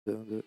Doing good.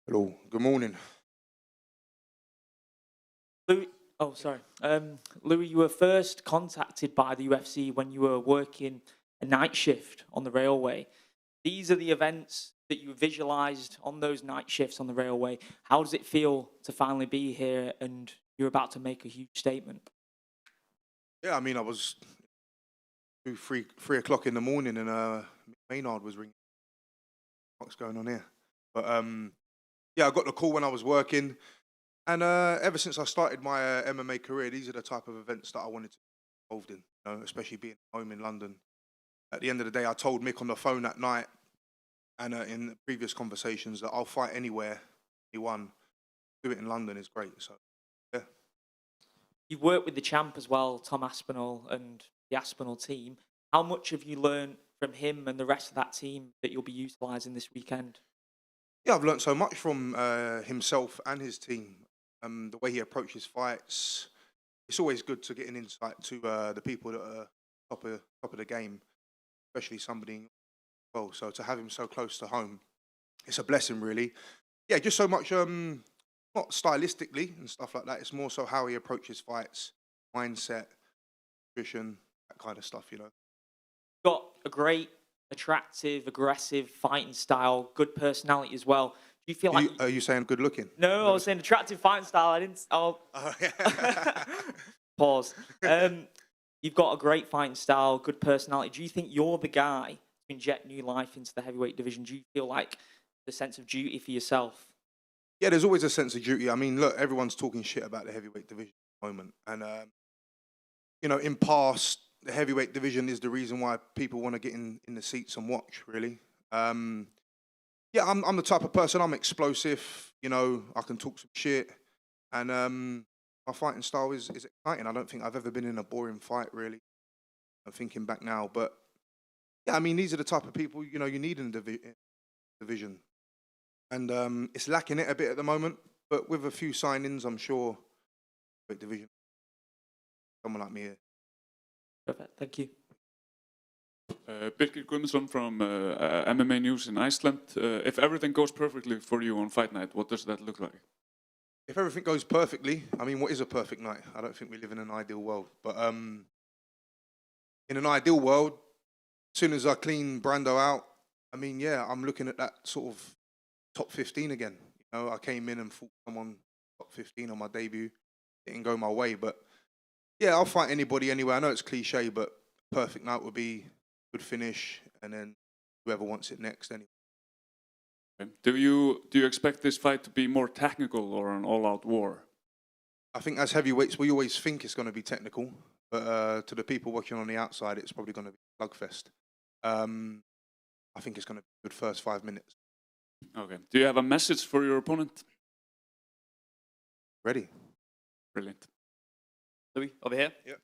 Hello, good morning. Louis, oh, sorry. Louis, you were first contacted by the UFC when you were working a night shift on the railway. These are the events that you visualized on those night shifts on the railway. How does it feel to finally be here and you're about to make a huge statement? Yeah, I mean, I was 3 o'clock in the morning and Maynard was ringing. What's going on here? But yeah, I got the call when I was working, and ever since I started my MMA career, these are the type of events that I wanted to be involved in. You know, especially being home in London. At the end of the day, I told Mick on the phone that night, and in the previous conversations, that I'll fight anywhere, anyone. Do it in London is great. So yeah. You've worked with the champ as well, Tom Aspinall, and the Aspinall team. How much have you learned from him and the rest of that team that you'll be utilising this weekend? Yeah, I've learned so much from himself and his team. The way he approaches fights. It's always good to get an insight to the people that are top of the game, especially somebody well. So to have him so close to home, it's a blessing, really. Yeah, just so much, not stylistically and stuff like that. It's more so how he approaches fights, mindset, nutrition, that kind of stuff. You know. Got a great, attractive, aggressive fighting style, good personality as well. Do you feel like Are you saying good looking? No, I was saying attractive fighting style. I didn't. Oh, Yeah. pause. You've got a great fighting style, good personality. Do you think you're the guy to inject new life into the heavyweight division? Do you feel like the sense of duty for yourself? Yeah, there's always a sense of duty. I mean, look, everyone's talking shit about the heavyweight division at the moment, and you know, in past, the heavyweight division is the reason why people want to get in the seats and watch. Really, yeah, I'm the type of person. I'm explosive. You know, I can talk some shit, and my fighting style is exciting. I don't think I've ever been in a boring fight. Really, I'm thinking back now, but yeah, I mean, these are the type of people you know you need in the division, and it's lacking it a bit at the moment. But with a few signings, I'm sure division someone like me. Perfect. Thank you. Birgir Guðmundsson from MMA News in Iceland. If everything goes perfectly for you on fight night, what does that look like? If everything goes perfectly, I mean, what is a perfect night? I don't think we live in an ideal world. But in an ideal world, as soon as I clean Brando out, I mean, yeah, I'm looking at that sort of top 15 again. You know, I came in and fought someone top 15 on my debut. It didn't go my way, but yeah, I'll fight anybody anyway. I know it's cliche, but perfect night would be good finish, and then whoever wants it next anyway. Okay. Do you expect this fight to be more technical or an all-out war? I think as heavyweights, we always think it's going to be technical, but to the people watching on the outside, it's probably going to be a slugfest. I think it's going to be a good first 5 minutes. Okay. Do you have a message for your opponent? Ready. Brilliant. Louis, over here. Yep.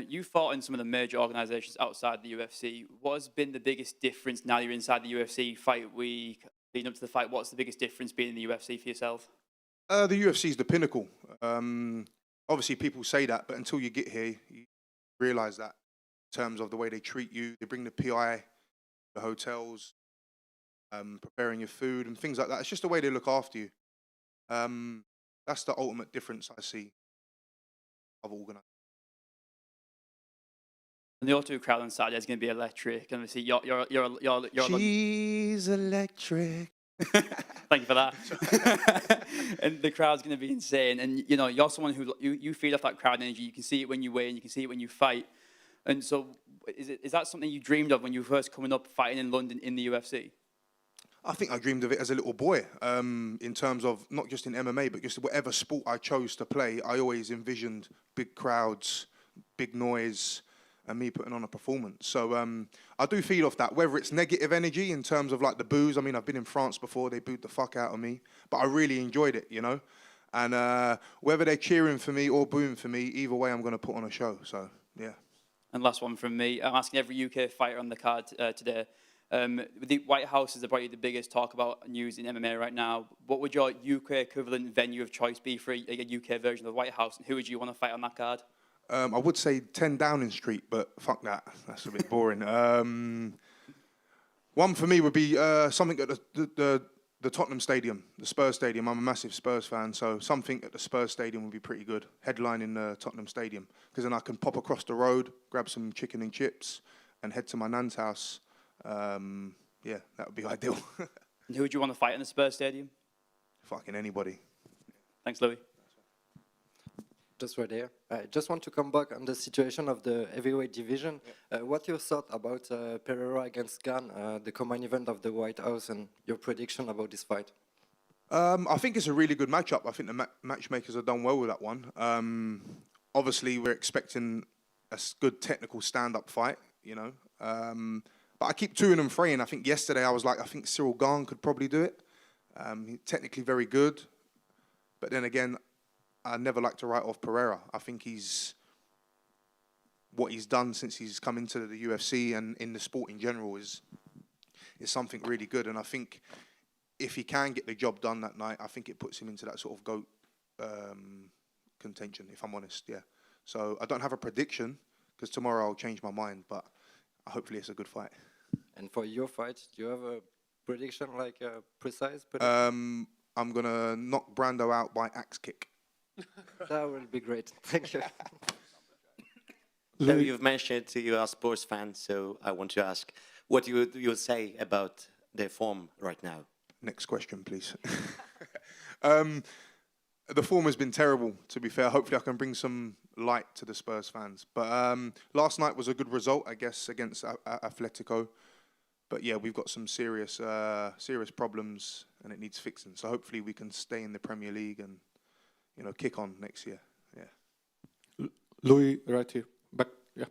You fought in some of the major organisations outside the UFC. What has been the biggest difference now you're inside the UFC fight week, leading up to the fight? What's the biggest difference being in the UFC for yourself? The UFC is the pinnacle. Obviously, people say that, but until you get here, you realise that in terms of the way they treat you. They bring the PI, the hotels, preparing your food and things like that. It's just the way they look after you. That's the ultimate difference I see of organised. And the O2 crowd on Saturday is going to be electric. And obviously, you're She's electric. Thank you for that. And the crowd's going to be insane. And you know, you're someone who you feed off that crowd energy. You can see it when you weigh, and you can see it when you fight. And so, is that something you dreamed of when you were first coming up fighting in London in the UFC? I think I dreamed of it as a little boy. In terms of not just in MMA, but just whatever sport I chose to play, I always envisioned big crowds, big noise, and me putting on a performance. So I do feed off that, whether it's negative energy in terms of like the boos. I mean, I've been in France before, they booed the fuck out of me, but I really enjoyed it, you know? And whether they're cheering for me or booing for me, either way, I'm going to put on a show. So, yeah. And last one from me. I'm asking every UK fighter on the card today. The White House is probably the biggest talk about news in MMA right now. What would your UK equivalent venue of choice be for a UK version of the White House? And who would you want to fight on that card? I would say 10 Downing Street, but fuck that. That's a bit boring. One for me would be something at The Tottenham Stadium, the Spurs Stadium. I'm a massive Spurs fan, so something at the Spurs Stadium would be pretty good. Headlining the Tottenham Stadium, because then I can pop across the road, grab some chicken and chips, and head to my nan's house. Yeah, that would be ideal. And who would you want to fight in the Spurs Stadium? Fucking anybody. Thanks, Louis. Just right there. I just want to come back on the situation of the heavyweight division. What your thought about Pereira against Gan, the combined event of the White House, and your prediction about this fight? I think it's a really good matchup. I think the matchmakers have done well with that one. Obviously, we're expecting a good technical stand-up fight, you know. But I keep toing and fraying. I think yesterday I was like, I think Cyril Gane could probably do it. He's technically very good. But then again, I never like to write off Pereira. I think what he's done since he's come into the UFC and in the sport in general is something really good. And I think if he can get the job done that night, I think it puts him into that sort of GOAT contention, if I'm honest, yeah. So I don't have a prediction, because tomorrow I'll change my mind, but hopefully it's a good fight. And for your fight, do you have a prediction, like a precise prediction? I'm going to knock Brando out by axe kick. That will be great. Thank you. So you've mentioned you are sports fans, so I want to ask what you'll say about their form right now. Next question, please. The form has been terrible, to be fair. Hopefully I can bring some light to the Spurs fans. But last night was a good result, I guess, against Atletico. But yeah, we've got some serious problems, and it needs fixing. So hopefully we can stay in the Premier League and, you know, kick on next year. Yeah. Louis, right here. Back, yeah.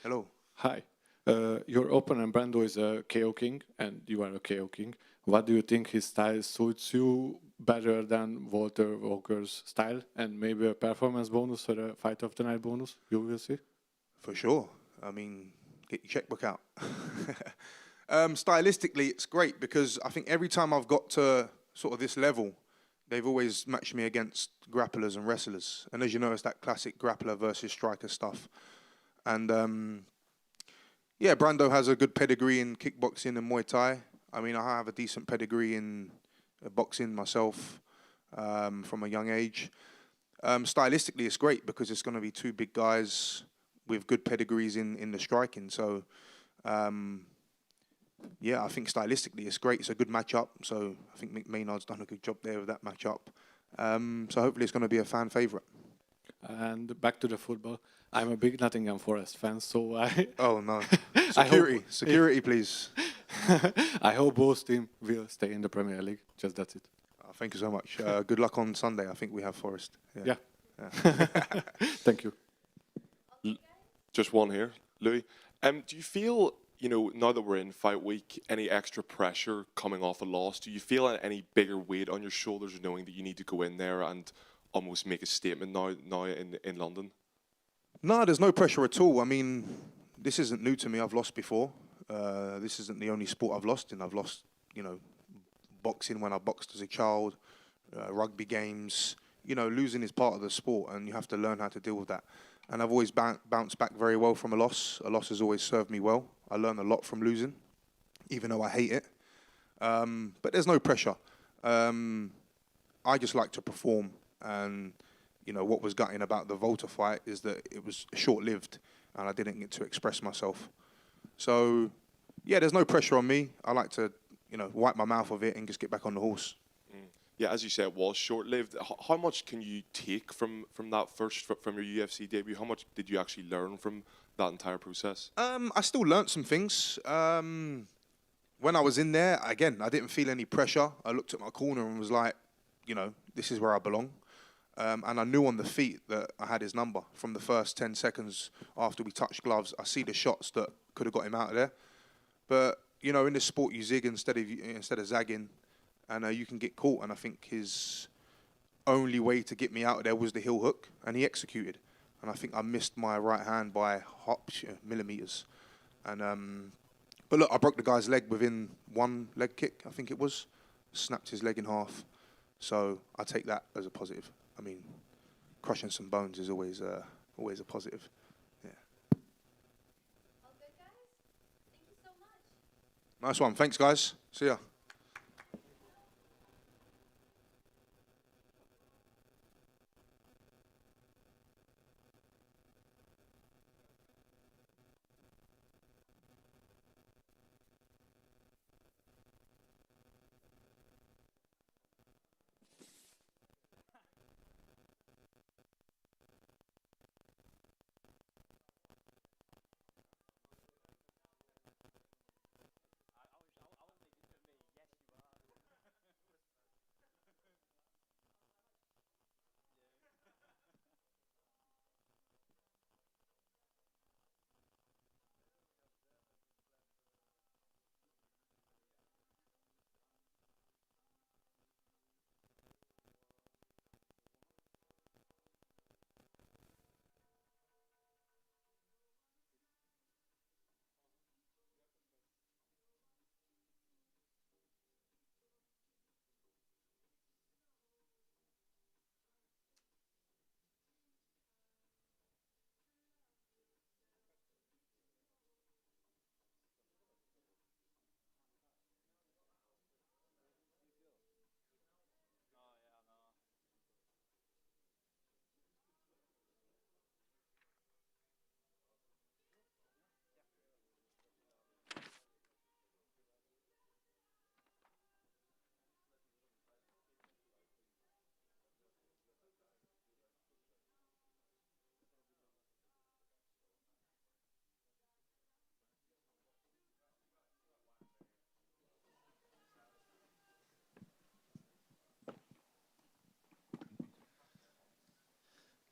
Hello. Hi. Your opponent Brando is a KO king, and you are a KO king. What do you think his style suits you better than Walter Walker's style, and maybe a performance bonus or a fight of the night bonus? You will see. For sure. I mean, get your checkbook out. Stylistically, it's great because I think every time I've got to sort of this level, they've always matched me against grapplers and wrestlers. And as you know, it's that classic grappler versus striker stuff. And yeah, Brando has a good pedigree in kickboxing and Muay Thai. I mean, I have a decent pedigree in boxing myself from a young age. Stylistically, it's great because it's going to be two big guys with good pedigrees in the striking. So, yeah, I think stylistically it's great. It's a good matchup. So I think Mick Maynard's done a good job there with that matchup. So hopefully it's going to be a fan favourite. And back to the football. I'm a big Nottingham Forest fan, so I... Oh, no. Security, please. I hope both teams will stay in the Premier League. Just that's it. Thank you so much. Good luck on Sunday. I think we have Forest. Yeah. Thank you. Just one here, Louis. Do you feel, you know, now that we're in fight week, any extra pressure coming off a loss? Do you feel any bigger weight on your shoulders knowing that you need to go in there and almost make a statement now in London? No, there's no pressure at all. I mean, this isn't new to me. I've lost before. This isn't the only sport I've lost in. I've lost, you know, boxing when I boxed as a child, rugby games. You know, losing is part of the sport, and you have to learn how to deal with that. And I've always bounced back very well from a loss. A loss has always served me well. I learn a lot from losing, even though I hate it. But there's no pressure. I just like to perform. And, you know, what was gutting about the Volta fight is that it was short-lived, and I didn't get to express myself. So, yeah, there's no pressure on me. I like to, you know, wipe my mouth of it and just get back on the horse. Yeah, as you said, it was short-lived. How much can you take from that from your UFC debut? How much did you actually learn from that entire process? I still learnt some things. When I was in there, again, I didn't feel any pressure. I looked at my corner and was like, you know, this is where I belong. And I knew on the feet that I had his number. From the first 10 seconds after we touched gloves, I see the shots that could have got him out of there. But, you know, in this sport, you zig instead of zagging, and you can get caught. And I think his only way to get me out of there was the heel hook, and he executed. And I think I missed my right hand by millimeters. And but look, I broke the guy's leg within one leg kick, I think it was. Snapped his leg in half. So I take that as a positive. I mean, crushing some bones is always a positive. Yeah. Okay, guys. Thank you so much. Nice one. Thanks, guys. See ya.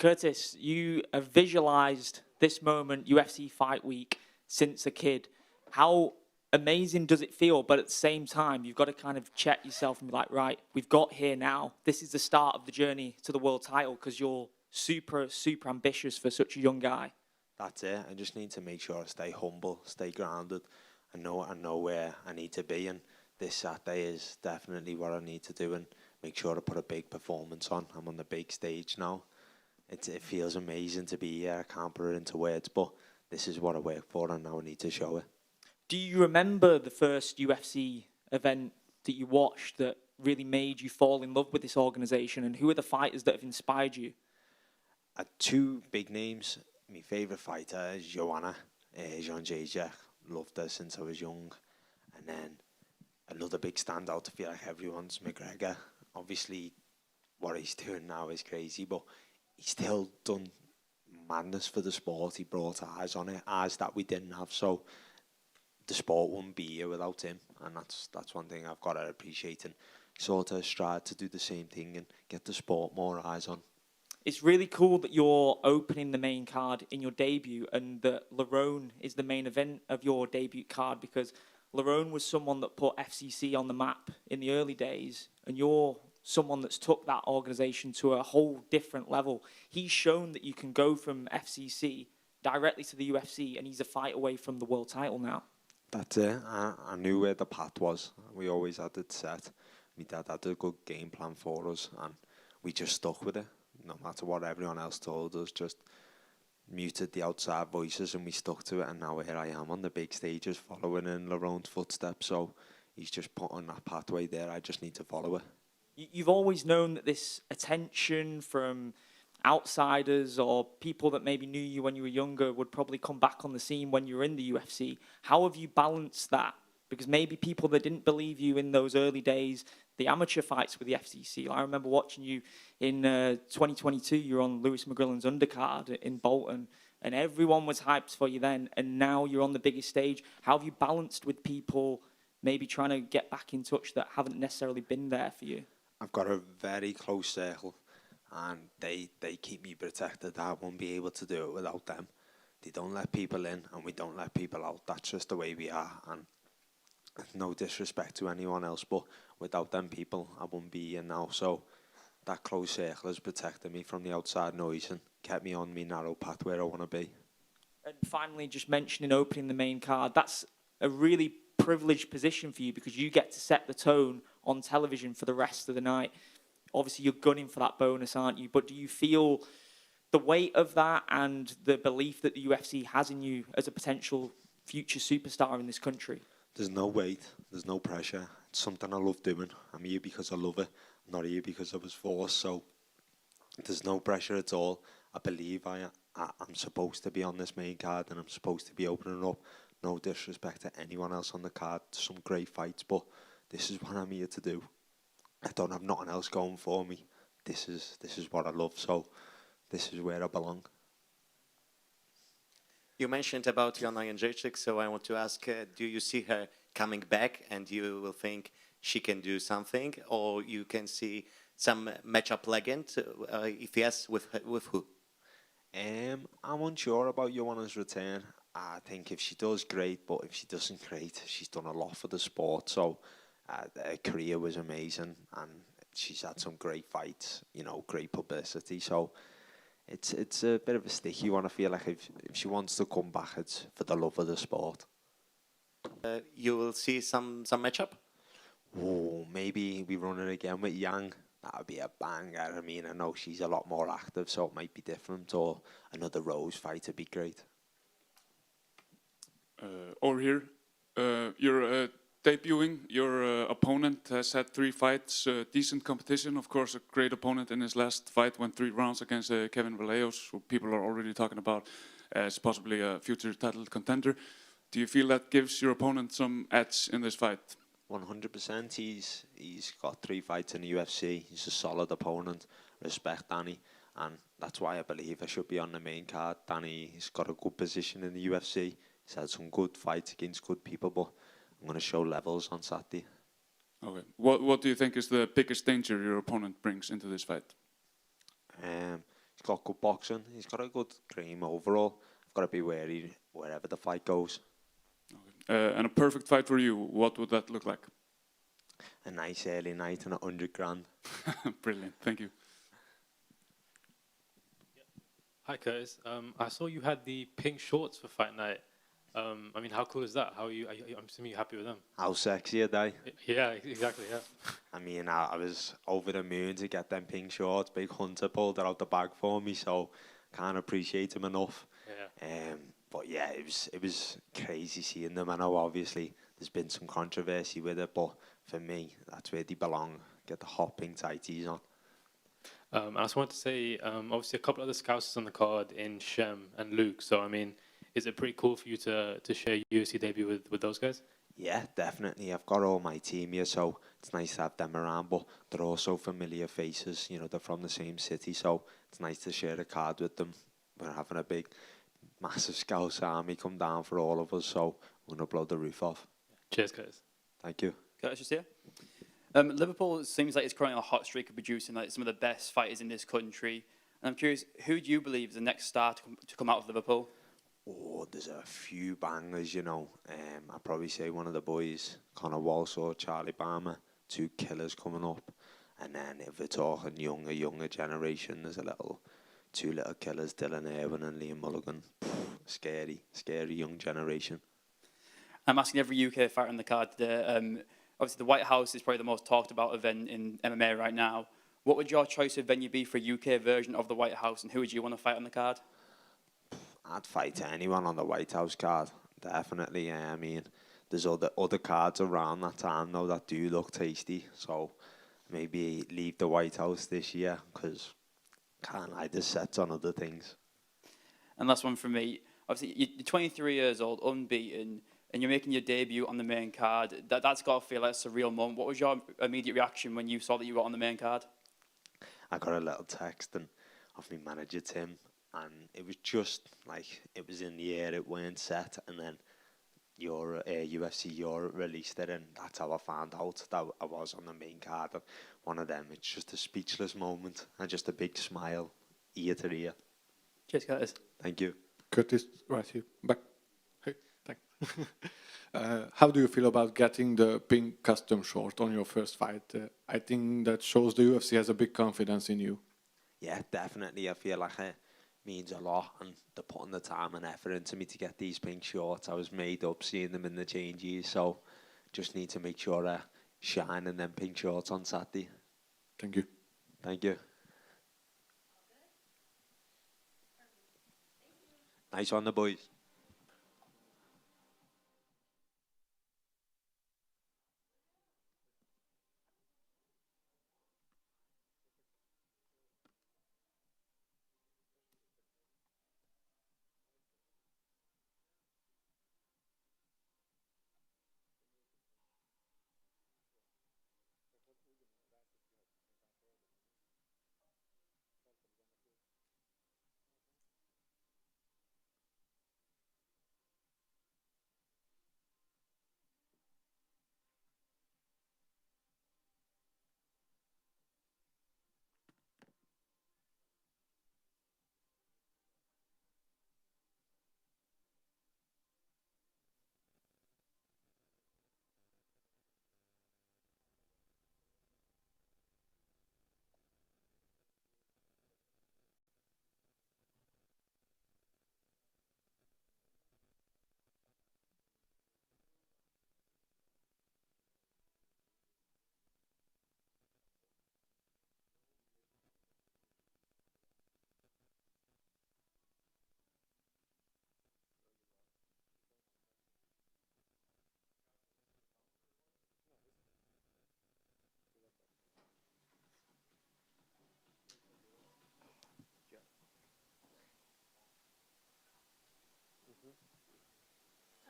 Curtis, you have visualized this moment, UFC Fight Week, since a kid. How amazing does it feel? But at the same time, you've got to kind of check yourself and be like, right, we've got here now. This is the start of the journey to the world title because you're super, super ambitious for such a young guy. That's it. I just need to make sure I stay humble, stay grounded. I know where I need to be, and this Saturday is definitely what I need to do and make sure I put a big performance on. I'm on the big stage now. It feels amazing to be here. I can't put it into words, but this is what I work for, and now I need to show it. Do you remember the first UFC event that you watched that really made you fall in love with this organization, and who are the fighters that have inspired you? Two big names. My favourite fighter is Joanna Jędrzejczyk. Loved her since I was young. And then another big standout, I feel like everyone's McGregor. Obviously, what he's doing now is crazy, but he's still done madness for the sport. He brought eyes on it, eyes that we didn't have. So the sport wouldn't be here without him, and that's one thing I've got to appreciate and sort of strive to do the same thing and get the sport more eyes on. It's really cool that you're opening the main card in your debut and that Lerone is the main event of your debut card, because Lerone was someone that put FCC on the map in the early days, and you're someone that's took that organisation to a whole different level. He's shown that you can go from FCC directly to the UFC, and he's a fight away from the world title now. That's it. I knew where the path was. We always had it set. My dad had a good game plan for us, and we just stuck with it. No matter what everyone else told us, just muted the outside voices, and we stuck to it. And now here I am on the big stages, following in Lerone's footsteps. So he's just put on that pathway there. I just need to follow it. You've always known that this attention from outsiders or people that maybe knew you when you were younger would probably come back on the scene when you were in the UFC. How have you balanced that? Because maybe people that didn't believe you in those early days, the amateur fights with the FCC. I remember watching you in 2022, you were on Lewis McGrillen's undercard in Bolton, and everyone was hyped for you then, and now you're on the biggest stage. How have you balanced with people maybe trying to get back in touch that haven't necessarily been there for you? I've got a very close circle, and they keep me protected. I won't be able to do it without them. They don't let people in, and we don't let people out. That's just the way we are, and no disrespect to anyone else, but without them people, I wouldn't be here now. So that close circle has protected me from the outside noise and kept me on my narrow path where I want to be. And finally, just mentioning opening the main card, that's a really privileged position for you because you get to set the tone on television for the rest of the night. Obviously, you're gunning for that bonus, aren't you? But do you feel the weight of that and the belief that the UFC has in you as a potential future superstar in this country? There's no weight, there's no pressure. It's something I love doing. I'm here because I love it, I'm not here because I was forced. So there's no pressure at all. I believe I'm supposed to be on this main card and I'm supposed to be opening up. No disrespect to anyone else on the card. Some great fights, but this is what I'm here to do. I don't have nothing else going for me. This is what I love, so this is where I belong. You mentioned about Joanna Jędrzejczyk, so I want to ask, do you see her coming back and you will think she can do something, or you can see some matchup legend? If yes, with who? I'm unsure about Joanna's return. I think if she does, great, but if she doesn't, great. She's done a lot for the sport, so her career was amazing, and she's had some great fights, great publicity, so it's a bit of a sticky one. I feel like if she wants to come back, it's for the love of the sport. You will see some matchup? Oh, maybe we run it again with Yang. That would be a banger. I mean, I know she's a lot more active, so it might be different, or another Rose fight would be great. Over here, you're debuting. Your opponent has had 3 fights, decent competition. Of course, a great opponent in his last fight, went 3 rounds against Kevin Vallejos, who people are already talking about as possibly a future title contender. Do you feel that gives your opponent some edge in this fight? 100%. He's got 3 fights in the UFC. He's a solid opponent. Respect Danny, and that's why I believe I should be on the main card. Danny's got a good position in the UFC. He's had some good fights against good people, but I'm going to show levels on Saturday. Okay. What do you think is the biggest danger your opponent brings into this fight? He's got good boxing. He's got a good game overall. I've got to be wary wherever the fight goes. And a perfect fight for you, what would that look like? A nice early night and 100 grand. Brilliant, thank you. Hi Curtis, I saw you had the pink shorts for fight night. I mean, how cool is that? How are you? I'm assuming you're happy with them. How sexy are they? Yeah, exactly. Yeah. I mean, I was over the moon to get them pink shorts. Big Hunter pulled it out the bag for me, so can't appreciate him enough. Yeah. But yeah, it was crazy seeing them. I know obviously there's been some controversy with it, but for me, that's where they belong. Get the hot pink tighties on. I just wanted to say, obviously a couple other scouts on the card in Shem and Luke. So I mean, is it pretty cool for you to share your UFC debut with those guys? Yeah, definitely. I've got all my team here, so it's nice to have them around. But they're also familiar faces. You know, they're from the same city, so it's nice to share a card with them. We're having a big, massive Scouse army come down for all of us, so we're going to blow the roof off. Cheers, Curtis. Thank you. Curtis, just here. Liverpool seems like it's currently on a hot streak of producing like some of the best fighters in this country. And I'm curious, who do you believe is the next star to come out of Liverpool? Oh, there's a few bangers, you know. I'd probably say one of the boys, Conor Walsall, Charlie Barmer, 2 killers coming up. And then if we're talking younger generation, there's 2 little killers, Dylan Irwin and Liam Mulligan. Scary young generation. I'm asking every UK fighter on the card today. Obviously, the White House is probably the most talked about event in MMA right now. What would your choice of venue be for a UK version of the White House, and who would you want to fight on the card? I'd fight anyone on the White House card, definitely. I mean, there's other cards around that time though that do look tasty. So maybe leave the White House this year because can't lie, there's sets on other things. And last one from me. Obviously, you're 23 years old, unbeaten, and you're making your debut on the main card. That's got to feel like a surreal moment. What was your immediate reaction when you saw that you were on the main card? I got a little text off my manager Tim, and it was just like it was in the air. It weren't set, and then UFC Europe released it, and that's how I found out that I was on the main card. And one of them, it's just a speechless moment and just a big smile, ear to ear. Cheers, Curtis. Thank you. Curtis, right here, back. Hey, thanks. How do you feel about getting the pink custom short on your first fight? I think that shows the UFC has a big confidence in you. Yeah, definitely. I feel like it means a lot, and they're putting the time and effort into me to get these pink shorts. I was made up seeing them in the changes, so just need to make sure I shine in them pink shorts on Saturday. Thank you. Thank you. Nice on the boys.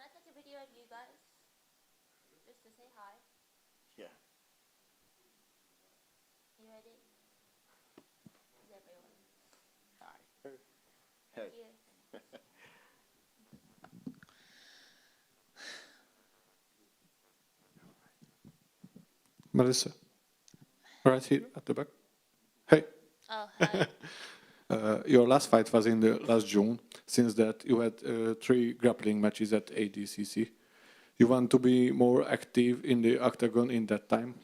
Can I take a video of you guys? Just to say hi. Yeah. You ready? Is everyone? Hi. Thank you. Melissa, right here at the back. Hey. Oh, hi. Your last fight was in the last June. Since that, you had 3 grappling matches at ADCC. You want to be more active in the octagon in that time?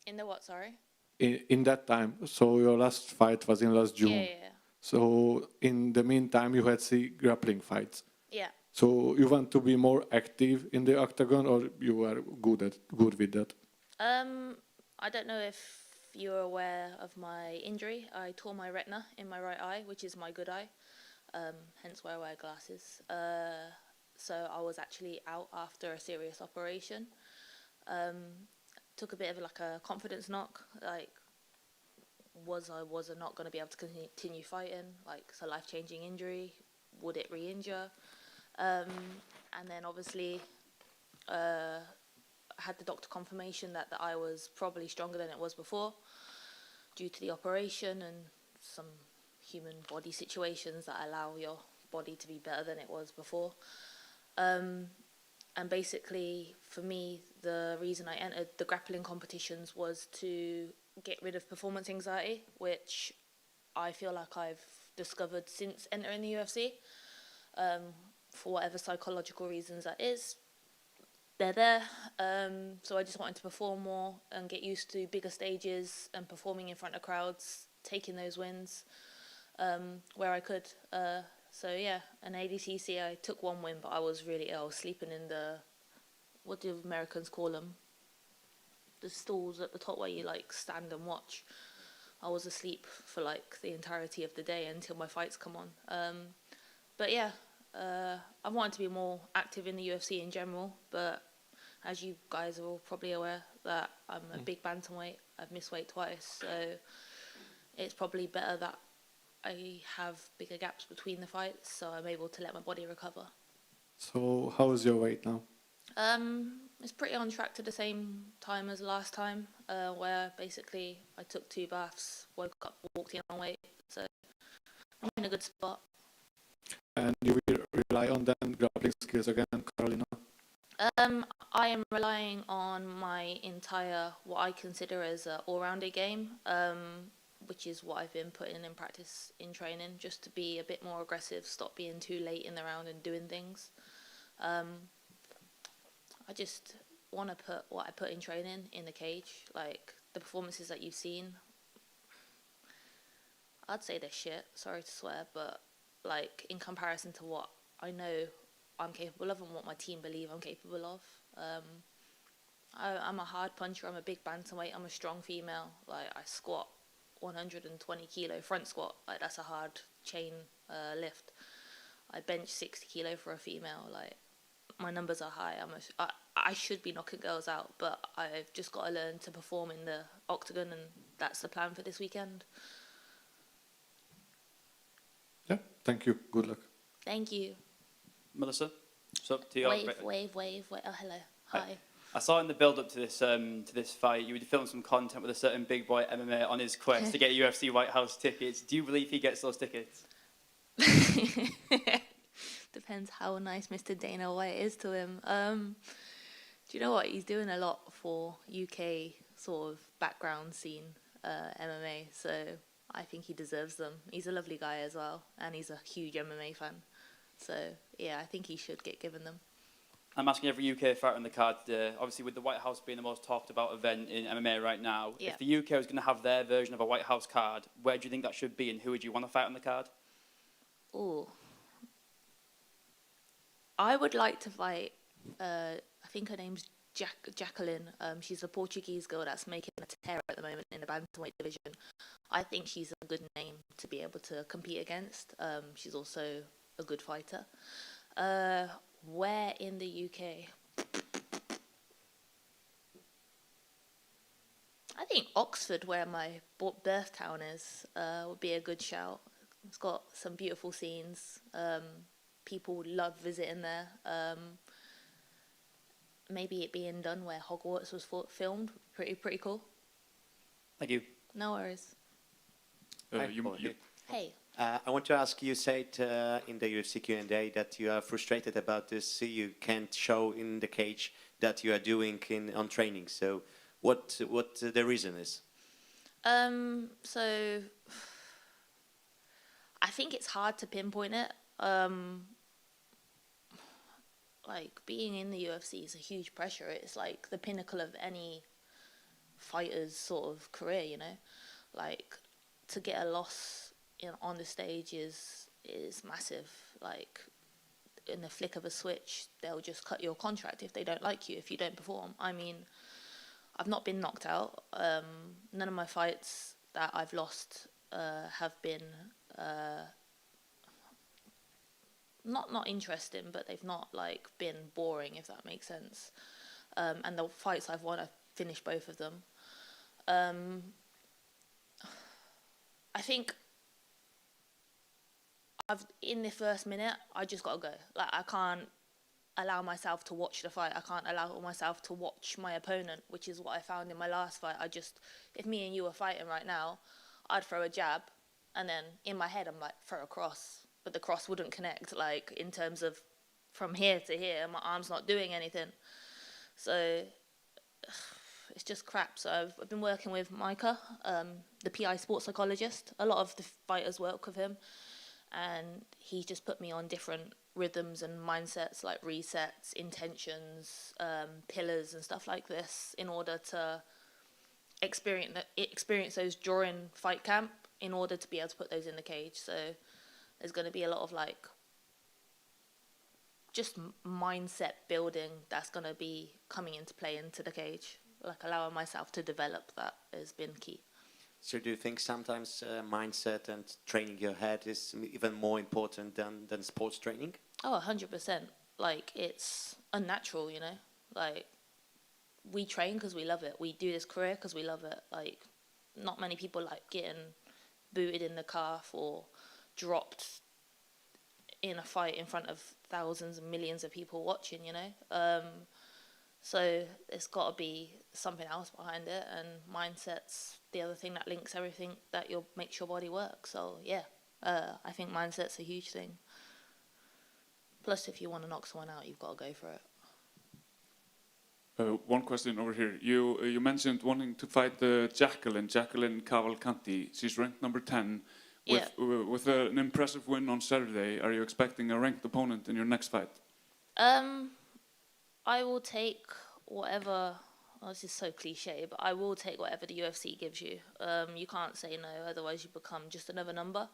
In the what, sorry? In that time. So your last fight was in last June. Yeah. So in the meantime, you had 3 grappling fights. Yeah. So you want to be more active in the octagon, or you are good with that? I don't know if you're aware of my injury. I tore my retina in my right eye, which is my good eye, hence why I wear glasses. So I was actually out after a serious operation. Took a bit of like a confidence knock, like was I not going to be able to continue fighting? Like, it's a life-changing injury. Would it re-injure? And then obviously I had the doctor confirmation that the eye was probably stronger than it was before due to the operation and some human body situations that allow your body to be better than it was before. And basically, for me, the reason I entered the grappling competitions was to get rid of performance anxiety, which I feel like I've discovered since entering the UFC. For whatever psychological reasons that is, they're there. So I just wanted to perform more and get used to bigger stages and performing in front of crowds, taking those wins where I could. So yeah, an ADCC, I took 1 win, but I was really ill, sleeping in the, what do Americans call them? The stools at the top where you like stand and watch. I was asleep for like the entirety of the day until my fights come on. But yeah, I wanted to be more active in the UFC in general, but as you guys are all probably aware that I'm a big bantamweight, I've missed weight twice, so it's probably better that I have bigger gaps between the fights, so I'm able to let my body recover. So how is your weight now? It's pretty on track to the same time as last time, where basically I took 2 baths, woke up, walked in on weight, so I'm in a good spot. And you will rely on them grappling skills again, Carolina? I am relying on my entire, what I consider as an all-rounder game, which is what I've been putting in practice in training, just to be a bit more aggressive, stop being too late in the round and doing things. I just want to put what I put in training in the cage. Like, the performances that you've seen, I'd say they're shit, sorry to swear, but like in comparison to what I know I'm capable of and what my team believe I'm capable of. I'm a hard puncher, I'm a big bantamweight, I'm a strong female. Like, I squat 120 kilo front squat, like that's a hard chain lift. I bench 60 kilo for a female. Like, my numbers are high. I should be knocking girls out, but I've just got to learn to perform in the octagon, and that's the plan for this weekend. Yeah, thank you. Good luck. Thank you. Melissa, so to your Wave. Oh, hello. Hi. I saw in the build-up to this fight, you were filming some content with a certain big boy MMA on his quest to get UFC White House tickets. Do you believe he gets those tickets? Depends how nice Mr. Dana White is to him. Do you know what? He's doing a lot for UK sort of background scene MMA, so I think he deserves them. He's a lovely guy as well, and he's a huge MMA fan. So yeah, I think he should get given them. I'm asking every UK fighter on the card today, obviously with the White House being the most talked about event in MMA right now, yeah. If the UK was going to have their version of a White House card, where do you think that should be and who would you want to fight on the card? Ooh. I would like to fight, I think her name's Jacqueline. She's a Portuguese girl that's making a tear at the moment in the bantamweight division. I think she's a good name to be able to compete against. She's also a good fighter. Where in the UK? I think Oxford, where my birth town is, would be a good shout. It's got some beautiful scenes. People love visiting there. Maybe it being done where Hogwarts was filmed. Pretty cool. Thank you. No worries. Hey. I want to ask, you said in the UFC Q&A that you are frustrated about this. You can't show in the cage that you are doing on training. So what the reason is? So I think it's hard to pinpoint it. Like being in the UFC is a huge pressure. It's like the pinnacle of any fighter's sort of career, you know. Like to get a loss on the stage is massive. Like in the flick of a switch, they'll just cut your contract if they don't like you, if you don't perform. I mean, I've not been knocked out. None of my fights that I've lost have been not interesting, but they've not like been boring, if that makes sense. And the fights I've won, I've finished both of them. I think in the first minute, I just gotta go. Like I can't allow myself to watch the fight. I can't allow myself to watch my opponent, which is what I found in my last fight. If me and you were fighting right now, I'd throw a jab, and then in my head I'm like, throw a cross, but the cross wouldn't connect. Like in terms of from here to here, my arm's not doing anything. So it's just crap. So I've been working with Micah, the PI sports psychologist. A lot of the fighters work with him, and he just put me on different rhythms and mindsets like resets, intentions, pillars and stuff like this in order to experience those during fight camp in order to be able to put those in the cage. So there's going to be a lot of like just mindset building that's going to be coming into play into the cage. Like allowing myself to develop that has been key. So do you think sometimes mindset and training your head is even more important than sports training? Oh, 100%. Like, it's unnatural, you know? Like, we train because we love it. We do this career because we love it. Like, not many people like getting booted in the calf or dropped in a fight in front of thousands and millions of people watching, you know? So there's got to be something else behind it, and mindset's the other thing that links everything that makes your body work. So yeah, I think mindset's a huge thing. Plus, if you want to knock someone out, you've got to go for it. One question over here. You mentioned wanting to fight Jacqueline Cavalcanti. She's ranked number 10. With an impressive win on Saturday, are you expecting a ranked opponent in your next fight? I will take whatever. Oh, this is so cliche, but I will take whatever the UFC gives you. You can't say no, otherwise you become just another number.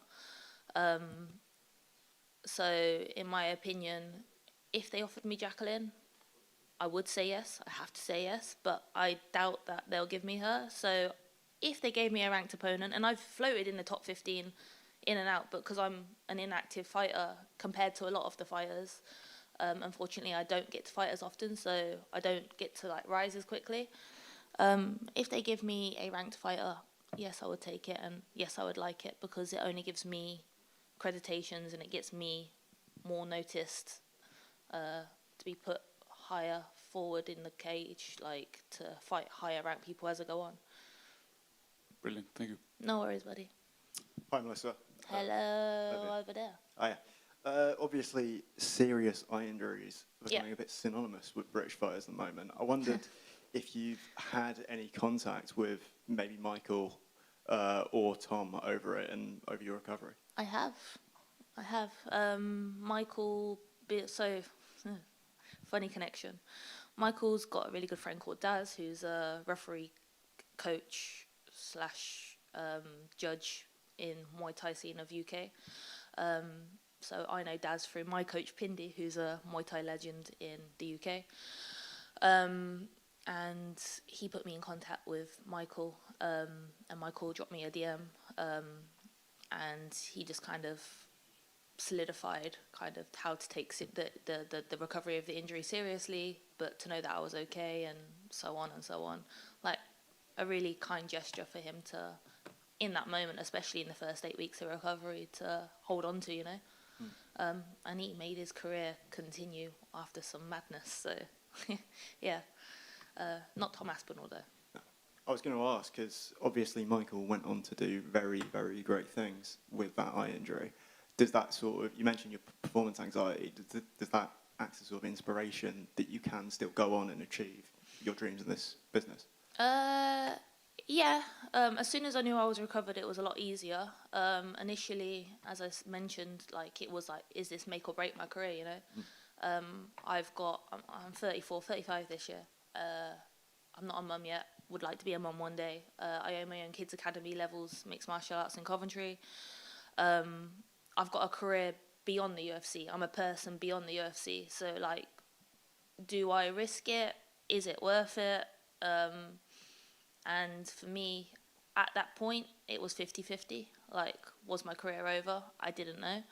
So, in my opinion, if they offered me Jacqueline, I would say yes. I have to say yes, but I doubt that they'll give me her. So, if they gave me a ranked opponent, and I've floated in the top 15 in and out, but because I'm an inactive fighter compared to a lot of the fighters, unfortunately, I don't get to fight as often, so I don't get to like rise as quickly. If they give me a ranked fighter, yes, I would take it, and yes, I would like it because it only gives me accreditations and it gets me more noticed to be put higher forward in the cage, like to fight higher ranked people as I go on. Brilliant, thank you. No worries, buddy. Hi, Melissa. Hello, over there. Oh, yeah. Obviously, serious eye injuries are becoming a bit synonymous with British fighters at the moment. I wondered if you've had any contact with maybe Michael or Tom over it and over your recovery. I have. Michael, funny connection. Michael's got a really good friend called Daz, who's a referee coach / judge in Muay Thai scene of UK. So I know Daz through my coach Pindi, who's a Muay Thai legend in the UK. And he put me in contact with Michael, and Michael dropped me a DM, and he just kind of solidified kind of how to take the recovery of the injury seriously, but to know that I was okay and so on and so on. Like a really kind gesture for him to, in that moment, especially in the first 8 weeks of recovery, to hold on to, you know. And he made his career continue after some madness. So, yeah. Not Tom Aspinall, though. I was going to ask, because obviously Michael went on to do very, very great things with that eye injury. Does that sort of, you mentioned your performance anxiety, does that act as sort of inspiration that you can still go on and achieve your dreams in this business? Yeah, as soon as I knew I was recovered, it was a lot easier. Initially, as I mentioned, like it was like, is this make or break my career? You know, I'm 34, 35 this year. I'm not a mum yet. Would like to be a mum one day. I own my own kids' academy levels, mixed martial arts in Coventry. I've got a career beyond the UFC. I'm a person beyond the UFC. So like, do I risk it? Is it worth it? And for me, at that point, it was 50-50. Like, was my career over? I didn't know.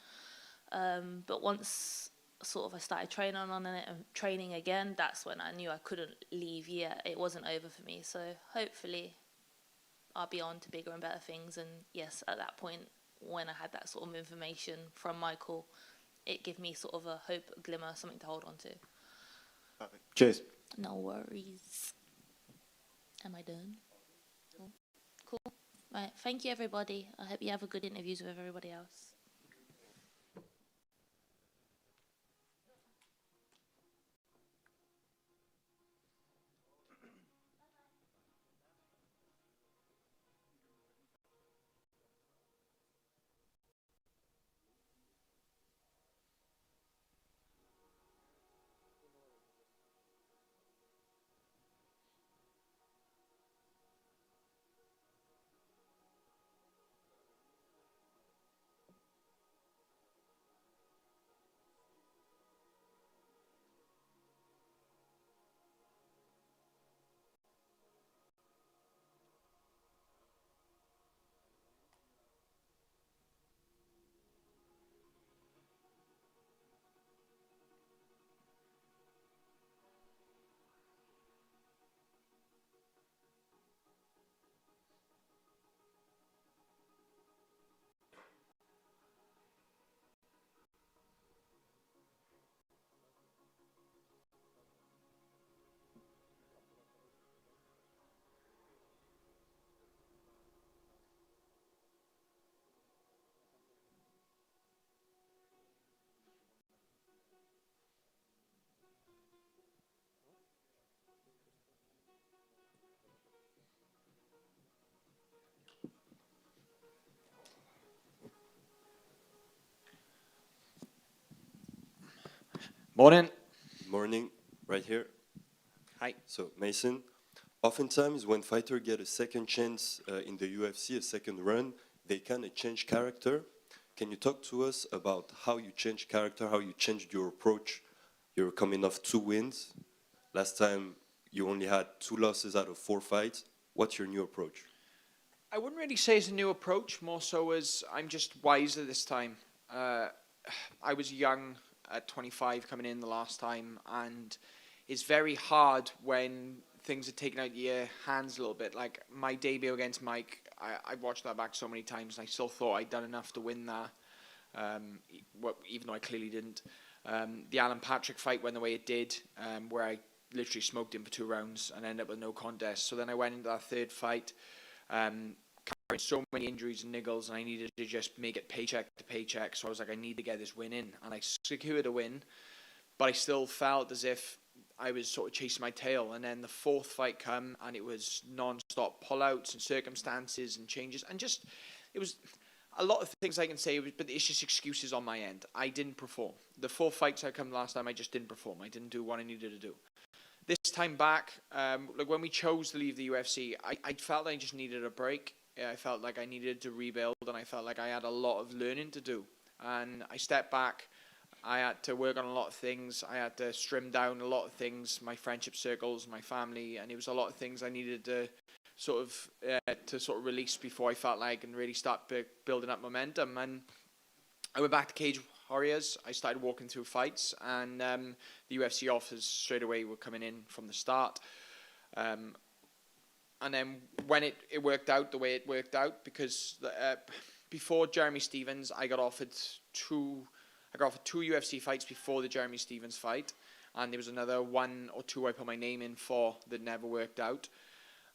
But once sort of I started training on it and training again, that's when I knew I couldn't leave yet. It wasn't over for me. So hopefully I'll be on to bigger and better things. And yes, at that point, when I had that sort of information from Michael, it gave me sort of a hope, a glimmer, something to hold on to. Perfect. Cheers. No worries. Am I done? Cool. Right. Thank you, everybody. I hope you have a good interviews with everybody else. Morning. Morning, right here. Hi. So, Mason, oftentimes when fighters get a second chance in the UFC, a second run, they kind of change character. Can you talk to us about how you change character, how you changed your approach? You're coming off 2 wins. Last time you only had 2 losses out of 4 fights. What's your new approach? I wouldn't really say it's a new approach, more so as I'm just wiser this time. I was young at 25 coming in the last time, and it's very hard when things are taken out of your hands a little bit. Like my debut against Mike, I watched that back so many times, and I still thought I'd done enough to win that, even though I clearly didn't. The Alan Patrick fight went the way it did, where I literally smoked him for 2 rounds and ended up with no contest. So then I went into that third fight, carrying so many injuries and niggles, and I needed to just make it paycheck to paycheck. So I was like, I need to get this win in, and I secured a win, but I still felt as if I was sort of chasing my tail. And then the 4th fight come, and it was non-stop pullouts and circumstances and changes, and just it was a lot of things I can say, but it's just excuses on my end. I didn't perform. The 4 fights I come last time, I just didn't perform. I didn't do what I needed to do. This time back, like when we chose to leave the UFC, I felt I just needed a break. I felt like I needed to rebuild, and I felt like I had a lot of learning to do. And I stepped back. I had to work on a lot of things. I had to trim down a lot of things, my friendship circles, my family, and it was a lot of things I needed to sort of release before I felt like I can really start building up momentum. And I went back to Cage Warriors. I started walking through fights, and the UFC offers straight away were coming in from the start. And then when it worked out the way it worked out, because before Jeremy Stephens, I got offered two UFC fights before the Jeremy Stephens fight, and there was another 1 or 2 I put my name in for that never worked out.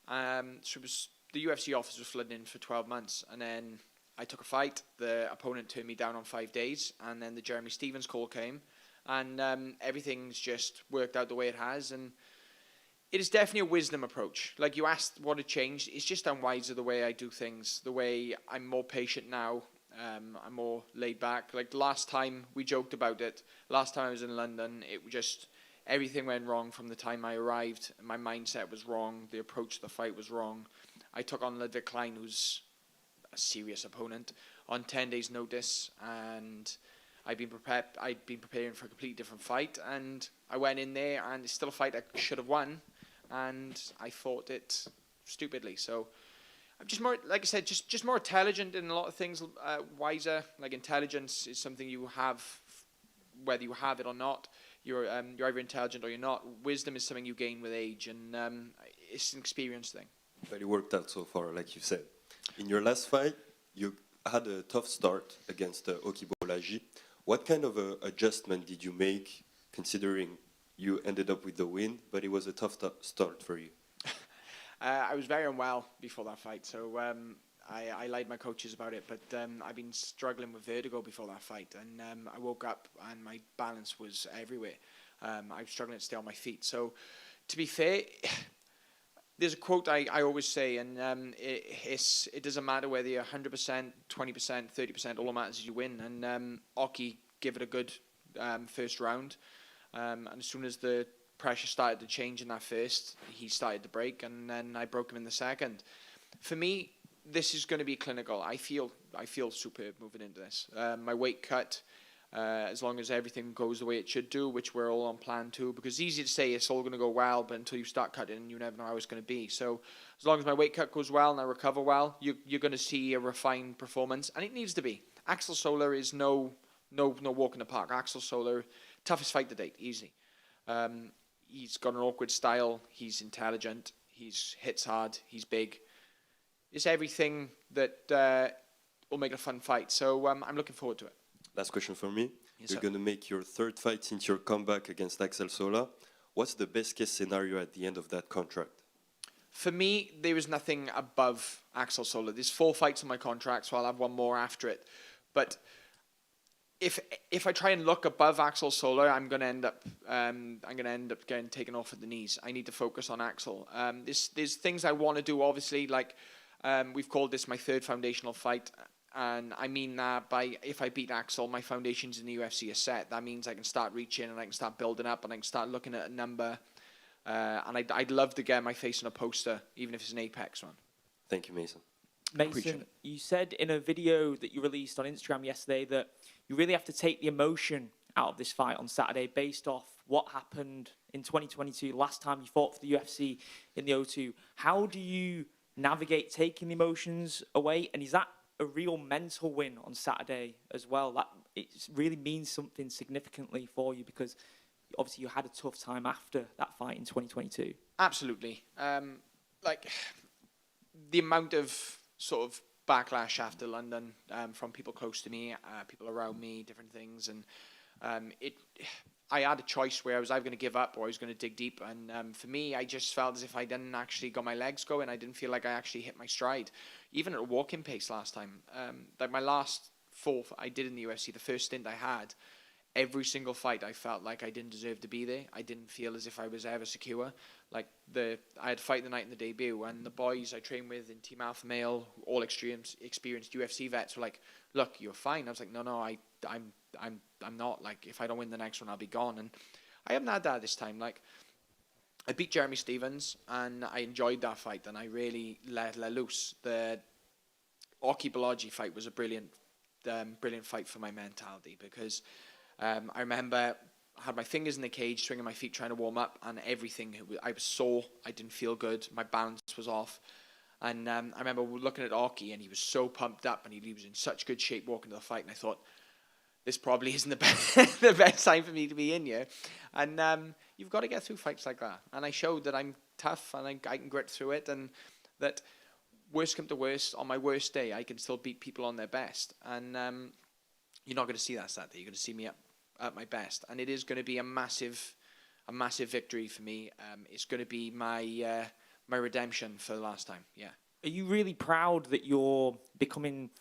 So it was, the UFC offers were flooding in for 12 months, and then I took a fight. The opponent turned me down on 5 days, and then the Jeremy Stephens call came, and everything's just worked out the way it has. And it is definitely a wisdom approach. Like you asked what had changed. It's just I'm wiser the way I do things, the way I'm more patient now. I'm more laid back. Like last time we joked about it. Last time I was in London, it just, everything went wrong from the time I arrived. My mindset was wrong. The approach to the fight was wrong. I took on the Decline, who's a serious opponent, on 10 days' notice, and I'd been preparing for a completely different fight, and I went in there, and it's still a fight I should have won, and I fought it stupidly. So I'm just more, like I said, just more intelligent in a lot of things, wiser. Like intelligence is something you have, whether you have it or not. You're either intelligent or you're not. Wisdom is something you gain with age, and it's an experience thing. But it worked out so far, like you said. In your last fight, you had a tough start against Oki Bolaji. What kind of adjustment did you make, considering you ended up with the win, but it was a tough start for you? I was very unwell before that fight, so I lied to my coaches about it, but I've been struggling with vertigo before that fight, and I woke up and my balance was everywhere. I was struggling to stay on my feet. So, to be fair, there's a quote I always say, and it doesn't matter whether you're 100%, 20%, 30%, all that matters is you win. And Oki gave it a good first round, and as soon as the pressure started to change in that first, he started to break, and then I broke him in the second. For me, this is going to be clinical. I feel superb moving into this. My weight cut, as long as everything goes the way it should do, which we're all on plan to, because it's easy to say it's all going to go well, but until you start cutting, you never know how it's going to be. So as long as my weight cut goes well and I recover well, you're going to see a refined performance, and it needs to be. Axel Solar is no walk in the park. Axel Solar, toughest fight to date, easy. He's got an awkward style. He's intelligent. He hits hard. He's big. It's everything that will make it a fun fight. So I'm looking forward to it. Last question for me. Yes, You're sir. going to make your third fight since your comeback against Axel Sola. What's the best case scenario at the end of that contract? For me, there is nothing above Axel Sola. There's 4 fights on my contract, so I'll have one more after it. But if I try and look above Axel Sola, I'm going to end up getting taken off at the knees. I need to focus on Axel. There's things I want to do, obviously, like we've called this my third foundational fight. And I mean that by, if I beat Axel, my foundations in the UFC are set. That means I can start reaching and I can start building up and I can start looking at a number. And I'd love to get my face on a poster, even if it's an Apex one. Thank you, Mason. Mason, you said in a video that you released on Instagram yesterday that you really have to take the emotion out of this fight on Saturday based off what happened in 2022, last time you fought for the UFC in the O2. How do you navigate taking the emotions away? And is that a real mental win on Saturday as well? That it really means something significantly for you, because obviously you had a tough time after that fight in 2022. Absolutely. Like the amount of sort of backlash after London from people close to me, people around me, different things, and I had a choice where I was either going to give up or I was going to dig deep. And for me, I just felt as if I didn't actually got my legs going. I didn't feel like I actually hit my stride, even at a walking pace last time. Like my last 4 I did in the UFC, the first stint I had, every single fight I felt like I didn't deserve to be there. I didn't feel as if I was ever secure. Like I had fight the night in the debut, and the boys I trained with in Team Alpha Male, all experienced UFC vets, were like, "Look, you're fine." I was like, "No, I'm not. Like, if I don't win the next one, I'll be gone." And I haven't had that this time. Like, I beat Jeremy Stevens, and I enjoyed that fight, and I really let loose. The Oki Bolaji fight was a brilliant fight for my mentality, because I remember I had my fingers in the cage, swinging my feet, trying to warm up, and everything. I was sore. I didn't feel good. My balance was off. And I remember looking at Oki, and he was so pumped up, and he was in such good shape walking to the fight, and I thought, this probably isn't the best, the best time for me to be in here. And you've got to get through fights like that. And I showed that I'm tough, and I can grit through it, and that worst come to worst, on my worst day, I can still beat people on their best. And you're not going to see that Saturday. You're going to see me at my best. And it is going to be a massive victory for me. It's going to be my redemption for the last time, yeah. Are you really proud that you're becoming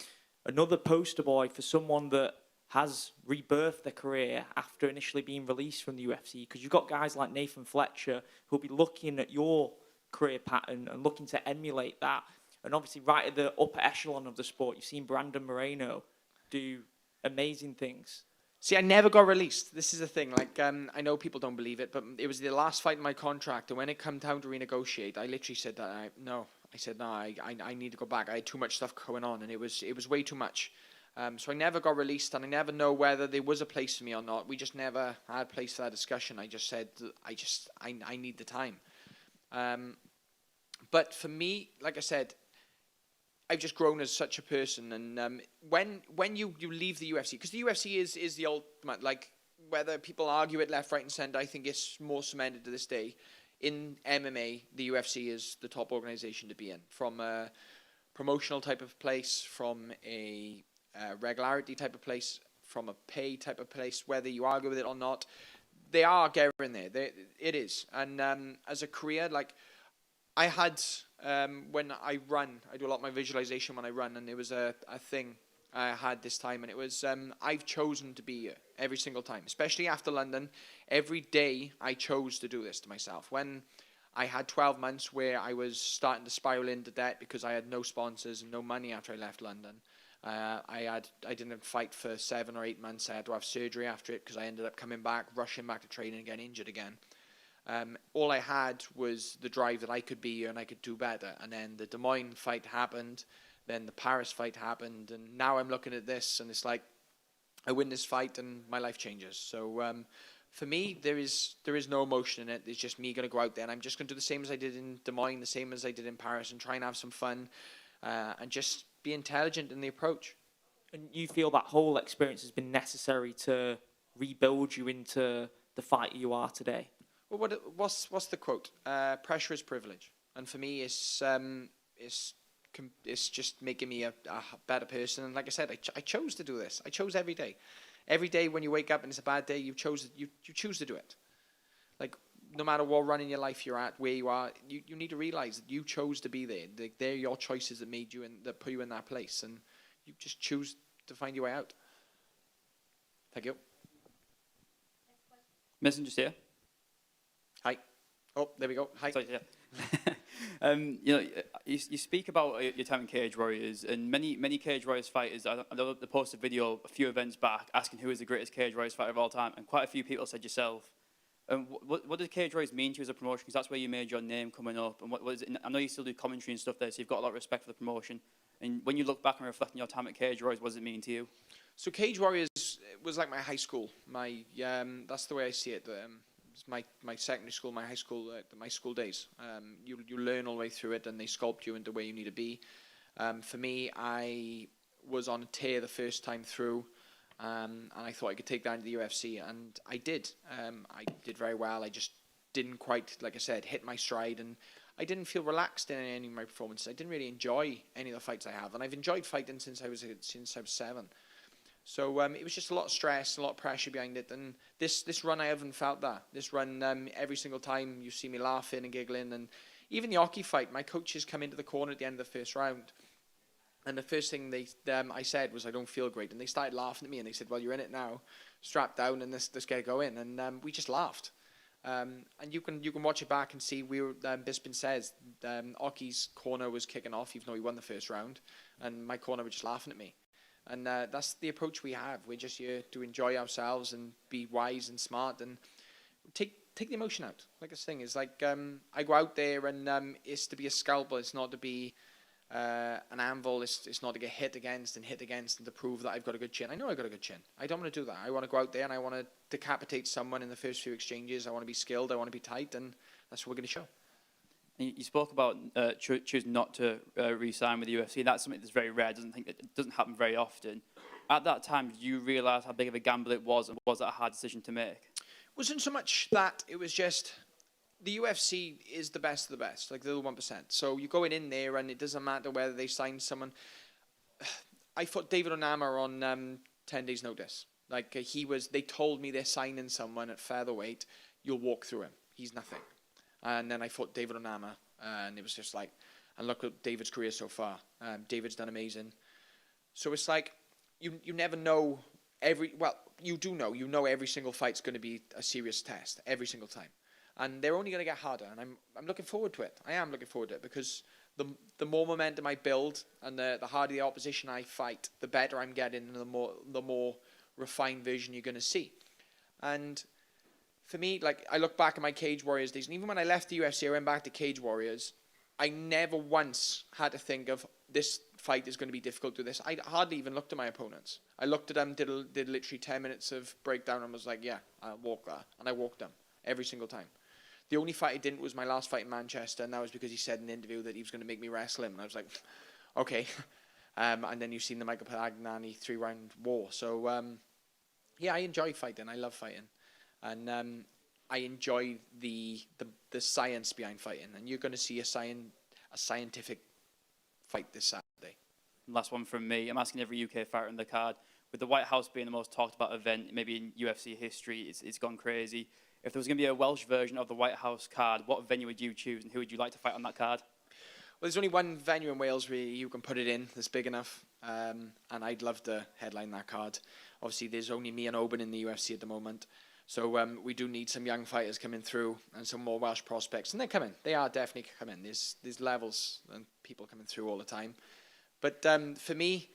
another poster boy for someone that has rebirthed their career after initially being released from the UFC? Because you've got guys like Nathan Fletcher who'll be looking at your career pattern and looking to emulate that. And obviously, right at the upper echelon of the sport, you've seen Brandon Moreno do amazing things. See, I never got released. This is the thing. Like, I know people don't believe it, but it was the last fight in my contract. And when it came down to renegotiate, I literally said that I said no. I need to go back. I had too much stuff going on, and it was way too much. So I never got released, and I never know whether there was a place for me or not. We just never had a place for that discussion. I just said I need the time. But for me, like I said, I've just grown as such a person, and when you leave the UFC, because the UFC is the ultimate, like, whether people argue it left, right, and centre, I think it's more cemented to this day. In MMA, the UFC is the top organization to be in, from a promotional type of place, from a regularity type of place, from a pay type of place, whether you argue with it or not. They are getting there. It is. And as a career, like, I had, when I run, I do a lot of my visualization when I run, and there was a thing I had this time, and it was, I've chosen to be here every single time, especially after London. Every day I chose to do this to myself. When I had 12 months where I was starting to spiral into debt because I had no sponsors and no money after I left London. I didn't fight for 7 or 8 months. I had to have surgery after it because I ended up coming back, rushing back to training and getting injured again. All I had was the drive that I could be here and I could do better. And then the Des Moines fight happened, then the Paris fight happened, and now I'm looking at this and it's like I win this fight and my life changes. So for me, there is no emotion in it. It's just me going to go out there and I'm just going to do the same as I did in Des Moines, the same as I did in Paris, and try and have some fun and just be intelligent in the approach. And you feel that whole experience has been necessary to rebuild you into the fighter you are today? Well, what's the quote? Pressure is privilege, and for me, it's just making me a better person. And like I said, I chose to do this. I chose every day. Every day when you wake up and it's a bad day, you choose to do it. Like, no matter what run in your life you're at, where you are, you need to realize that you chose to be there. They're your choices that made you and that put you in that place, and you just choose to find your way out. Thank you. Messenger's here. Hi. Oh, there we go. Hi. Sorry, yeah. You speak about your time in Cage Warriors, and many Cage Warriors fighters. I know they posted a video a few events back asking who is the greatest Cage Warriors fighter of all time, and quite a few people said yourself. What does Cage Warriors mean to you as a promotion? Because that's where you made your name coming up. And what is it? I know you still do commentary and stuff there, so you've got a lot of respect for the promotion. And when you look back and reflect on your time at Cage Warriors, what does it mean to you? So Cage Warriors was like my high school. That's the way I see it. It's my secondary school, my high school, my school days. You learn all the way through it, and they sculpt you into where you need to be. For me, I was on a tear the first time through, and I thought I could take that into the UFC, and I did. I did very well. I just didn't quite, like I said, hit my stride, and I didn't feel relaxed in any of my performances. I didn't really enjoy any of the fights I have, and I've enjoyed fighting since I was 7. So it was just a lot of stress, a lot of pressure behind it. And this run, I haven't felt that. This run, every single time you see me laughing and giggling. And even the hockey fight, my coaches come into the corner at the end of the first round. And the first thing I said was, I don't feel great. And they started laughing at me. And they said, well, you're in it now. Strap down and let's get it going. And we just laughed. And you can watch it back and see Bisping says Hockey's corner was kicking off, even though he won the first round. And my corner were just laughing at me. And that's the approach we have. We're just here to enjoy ourselves and be wise and smart and take the emotion out. Like I was saying, it's like I go out there and it's to be a scalpel. It's not to be an anvil. It's not to get hit against and to prove that I've got a good chin. I know I've got a good chin. I don't want to do that. I want to go out there and I want to decapitate someone in the first few exchanges. I want to be skilled. I want to be tight, and that's what we're going to show. You spoke about choosing not to re-sign with the UFC. That's something that's very rare. It doesn't happen very often. At that time, did you realise how big of a gamble it was, and was that a hard decision to make? It wasn't so much that. It was just the UFC is the best of the best, like the little 1%. So you're going in there, and it doesn't matter whether they sign someone. I fought David Onama on 10 days' notice. Like they told me they're signing someone at featherweight. You'll walk through him. He's nothing. And then I fought David Onama, and it was just like, and look at David's career so far. David's done amazing. So it's like, you never know you know every single fight's going to be a serious test every single time, and they're only going to get harder. And I'm looking forward to it. I am looking forward to it because the more momentum I build and the harder the opposition I fight, the better I'm getting, and the more refined version you're going to see. And for me, like, I look back at my Cage Warriors days, and even when I left the UFC, I went back to Cage Warriors. I never once had to think of this fight is going to be difficult to do this. I hardly even looked at my opponents. I looked at them, did literally 10 minutes of breakdown, and was like, yeah, I'll walk that. And I walked them every single time. The only fight I didn't was my last fight in Manchester, and that was because he said in an interview that he was going to make me wrestle him. And I was like, okay. And then you've seen the Michael Patagnani 3-round war. So, yeah, I enjoy fighting. I love fighting. And I enjoy the science behind fighting. And you're going to see a scientific fight this Saturday. Last one from me. I'm asking every UK fighter on the card. With the White House being the most talked about event, maybe in UFC history, it's gone crazy. If there was going to be a Welsh version of the White House card, what venue would you choose, and who would you like to fight on that card? Well, there's only one venue in Wales where you can put it in that's big enough, and I'd love to headline that card. Obviously, there's only me and Oban in the UFC at the moment, so we do need some young fighters coming through and some more Welsh prospects, and they're coming. They are definitely coming. There's levels and people coming through all the time. But for me,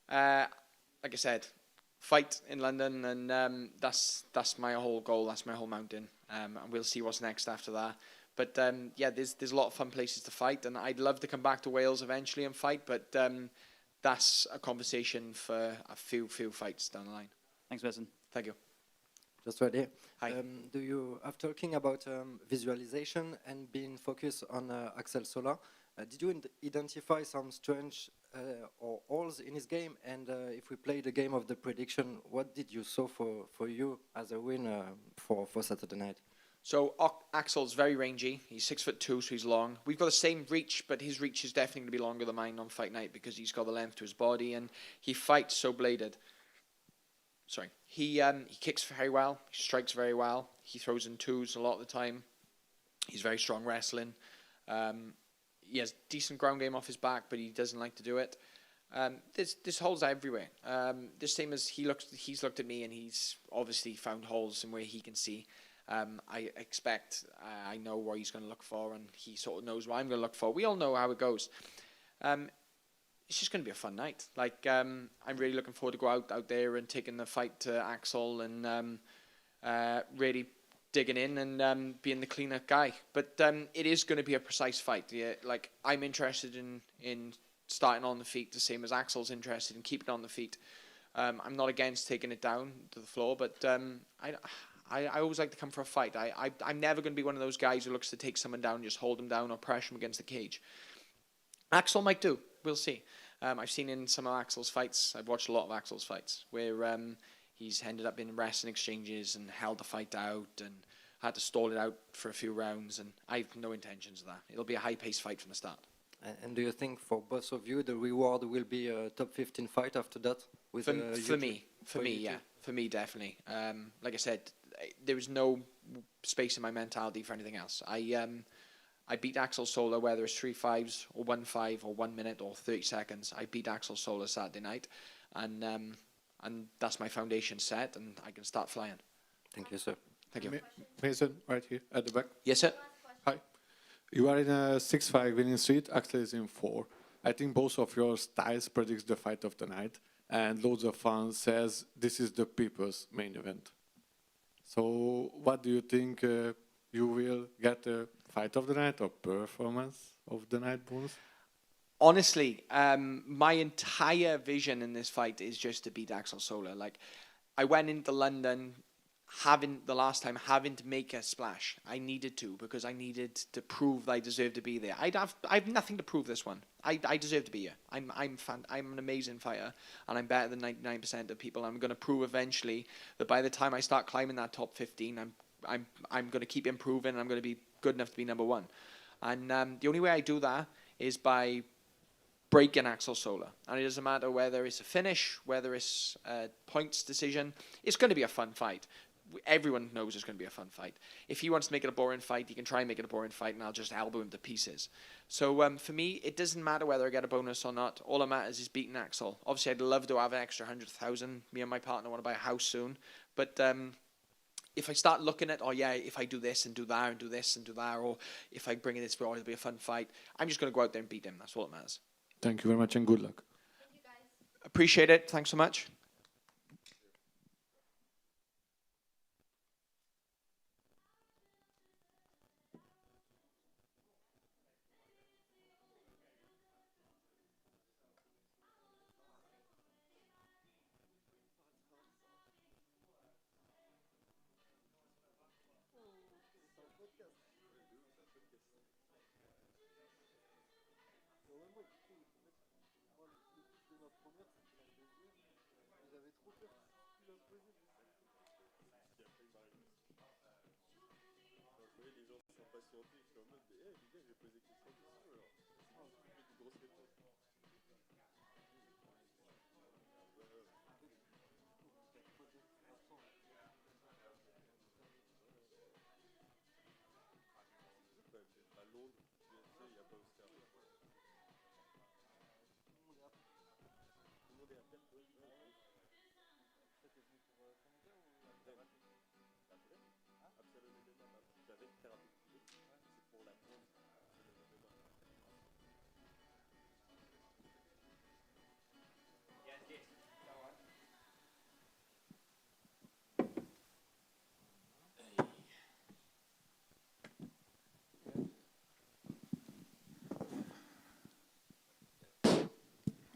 like I said, fight in London, and that's my whole goal. That's my whole mountain, and we'll see what's next after that. But yeah, there's a lot of fun places to fight, and I'd love to come back to Wales eventually and fight. But that's a conversation for a few fights down the line. Thanks, Mason. Thank you. Just right here. Hi. Do you, after talking about visualization and being focused on Al-Selwady, did you identify some strange or holes in his game? And if we play the game of the prediction, what did you saw for you as a win for Saturday night? So Axel's very rangy. He's 6'2", so he's long. We've got the same reach, but his reach is definitely going to be longer than mine on fight night because he's got the length to his body and he fights so bladed. Sorry. He kicks very well. He strikes very well. He throws in twos a lot of the time. He's very strong wrestling. He has decent ground game off his back, but he doesn't like to do it. There's holes everywhere. The same as he's looked at me and he's obviously found holes in where he can see. I expect I know what he's going to look for, and he sort of knows what I'm going to look for. We all know how it goes. It's just going to be a fun night. Like I'm really looking forward to go out there and taking the fight to Axel and really digging in and being the cleaner guy. But it is going to be a precise fight. Yeah, like I'm interested in starting on the feet, the same as Axel's interested in keeping on the feet. I'm not against taking it down to the floor, but I always like to come for a fight. I'm never going to be one of those guys who looks to take someone down, just hold them down or pressure them against the cage. Axel might do. We'll see. I've seen in some of Axel's fights, I've watched a lot of Axel's fights, where he's ended up in wrestling exchanges and held the fight out and had to stall it out for a few rounds, and I have no intentions of that. It'll be a high-paced fight from the start. And do you think for both of you the reward will be a top 15 fight after that? With For me, yeah. For me, definitely. Like I said, there was no space in my mentality for anything else. I beat Axel Sola, whether it's 3 5s or 1 5 or 1 minute or 30 seconds. I beat Axel Sola Saturday night, and that's my foundation set, and I can start flying. Thank you, sir. Thank you. Mason, right here at the back. Yes, sir. Hi. You are in a 6-5 winning streak. Axel is in 4. I think both of your styles predicts the fight of the night, and loads of fans says this is the people's main event. So, what do you think? You will get a fight of the night or performance of the night bonus? Honestly, my entire vision in this fight is just to beat Axel Sola. Like, I went into London having to make a splash. I needed to, because I needed to prove that I deserved to be there. I have nothing to prove this one. I deserve to be here. I'm an amazing fighter, and I'm better than 99% of people. I'm going to prove eventually that by the time I start climbing that top 15, I'm going to keep improving, and I'm going to be good enough to be number 1. And the only way I do that is by breaking Axel Sola. And it doesn't matter whether it's a finish, whether it's a points decision. It's going to be a fun fight. everyone knows it's going to be a fun fight. If he wants to make it a boring fight, he can try and make it a boring fight, and I'll just elbow him to pieces. So for me, it doesn't matter whether I get a bonus or not. All that matters is beating Axel. Obviously, I'd love to have an extra 100,000. Me and my partner want to buy a house soon. But if I start looking at, oh yeah, if I do this and do that and do this and do that, or if I bring in this for, it'll be a fun fight, I'm just going to go out there and beat him. That's all that matters. Thank you very much and good luck. Thank you, guys. Appreciate it. Thanks so much.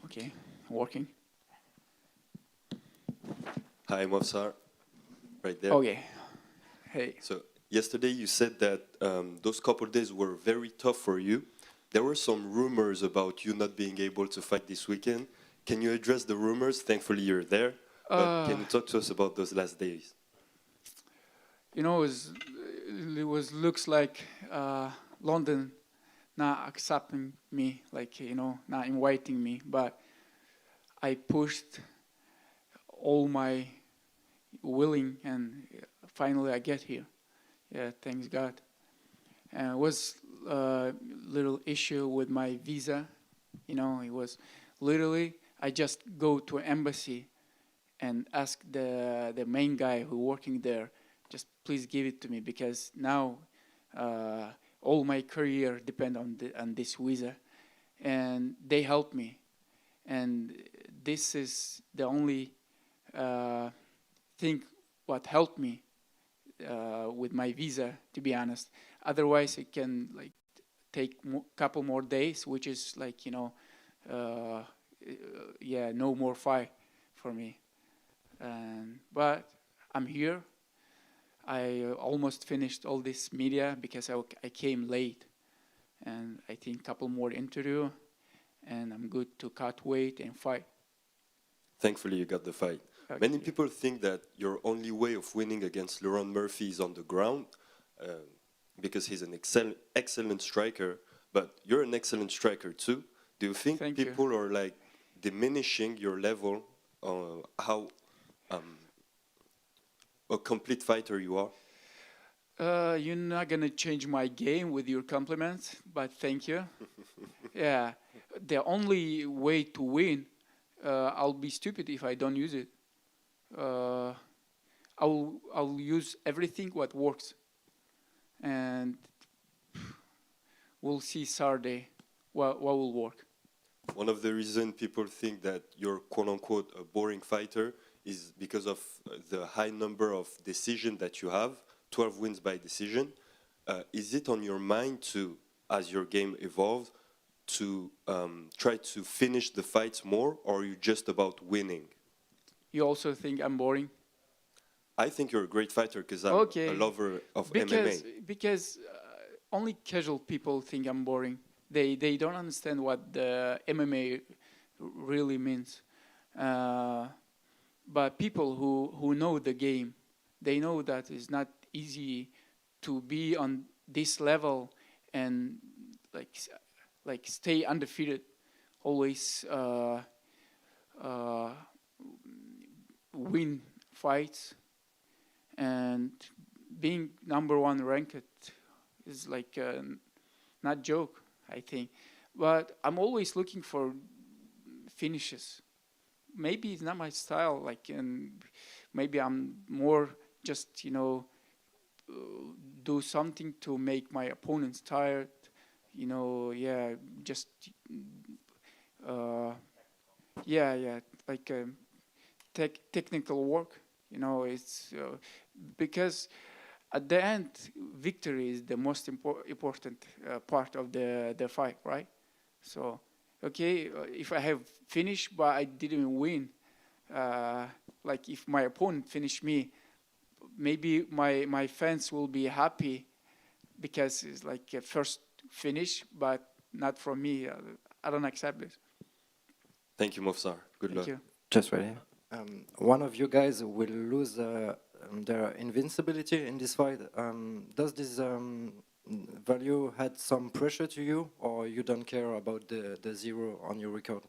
Okay, working. Hi, Mofsar. Right there. Okay. Hey. So yesterday you said that those couple days were very tough for you. There were some rumors about you not being able to fight this weekend. Can you address the rumors? Thankfully you're there. But can you talk to us about those last days? You know, looks like London not accepting me, like, you know, not inviting me. But I pushed all my willing, and finally I get here. Yeah, thanks God. It was a little issue with my visa. You know, it was literally, I just go to an embassy and ask the main guy who working there, just please give it to me, because now all my career depend on this visa, and they help me, and this is the only thing what helped me with my visa, to be honest. Otherwise, it can like take couple more days, which is like, you know, yeah, no more fight for me. But I'm here. I almost finished all this media because I came late, and I think couple more interview, and I'm good to cut weight and fight. Thankfully you got the fight. Okay. Many people think that your only way of winning against Laurent Murphy is on the ground, because he's an excellent striker, but you're an excellent striker too. Do you think people are like diminishing your level on how a complete fighter you are? You're not gonna change my game with your compliments, but thank you. Yeah, the only way to win, I'll be stupid if I don't use it. I'll use everything what works, and we'll see Saturday what will work. One of the reasons people think that you're quote-unquote a boring fighter is because of the high number of decisions that you have, 12 wins by decision. Is it on your mind to, as your game evolves, to try to finish the fights more, or are you just about winning? You also think I'm boring? I think you're a great fighter because I'm a lover of MMA. Because only casual people think I'm boring. They don't understand what the MMA really means. But people who know the game, they know that it's not easy to be on this level and like stay undefeated, always win fights, and being #1 ranked is like not joke, I think. But I'm always looking for finishes. Maybe it's not my style, like, and maybe I'm more just, do something to make my opponents tired, just, like technical work, it's because at the end, victory is the most important part of the fight, right? So, okay, if I have finished, but I didn't win, like if my opponent finished me, maybe my fans will be happy because it's like a first finish, but not from me. I don't accept this. Thank you, Mofsar. Good luck. Thank you. Just right here. One of you guys will lose their invincibility in this fight. Does this value had some pressure to you, or you don't care about the 0 on your record?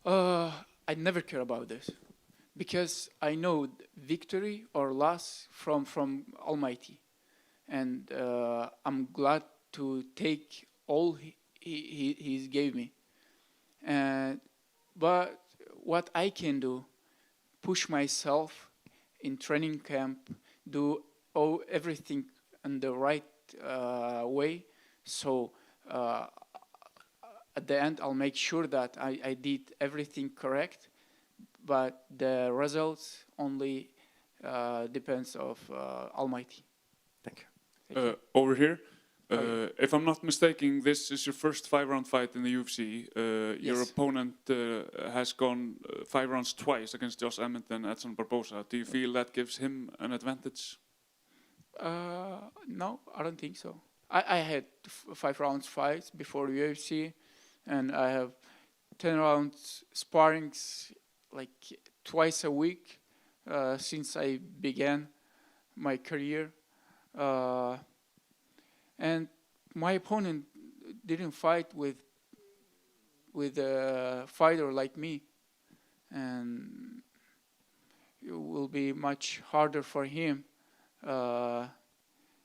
I never care about this because I know victory or loss from Almighty, and I'm glad to take all he gave me. But what I can do, push myself in training camp, do everything in the right way. So at the end, I'll make sure that I did everything correct. But the results only depends of Almighty. Thank you. Over here. If I'm not mistaken, this is your first 5-round fight in the UFC. Your Yes. opponent has gone 5 rounds twice against Josh Emmett and Edson Barbosa. Do you feel that gives him an advantage? No, I don't think so. I had 5 rounds fights before UFC, and I have 10 rounds sparrings like twice a week since I began my career. And my opponent didn't fight with a fighter like me, and it will be much harder for him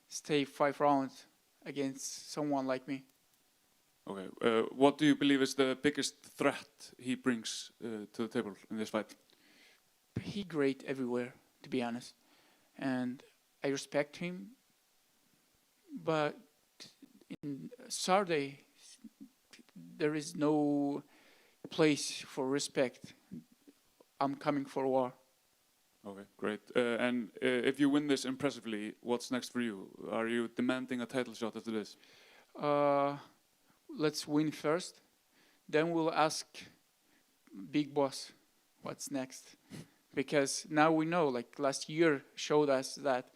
stay 5 rounds against someone like me. Okay. What do you believe is the biggest threat he brings to the table in this fight? He great everywhere, to be honest, and I respect him. But in Saturday, there is no place for respect. I'm coming for war. Okay, great. And if you win this impressively, what's next for you? Are you demanding a title shot after this? Let's win first, then we'll ask Big Boss what's next. Because now we know, like last year showed us that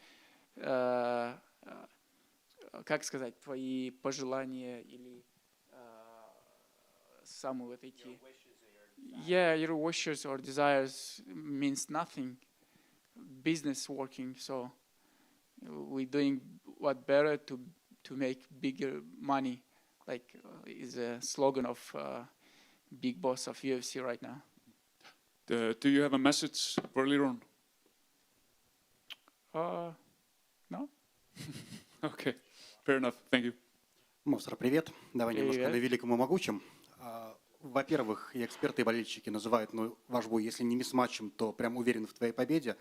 как сказать, твои пожелания или самые вот эти... Yeah, your wishes or desires means nothing. Business working, so we're doing what better to make bigger money, like is a slogan of Big Boss of UFC right now. Do you have a message for Liron? No. Okay, fair enough. Thank you. Мовсар, привет. Давай немножко на великом и могучем. Во-первых, и эксперты, и болельщики называют ваш бой, если не мисс-матчем, то прям уверен в твоей победе.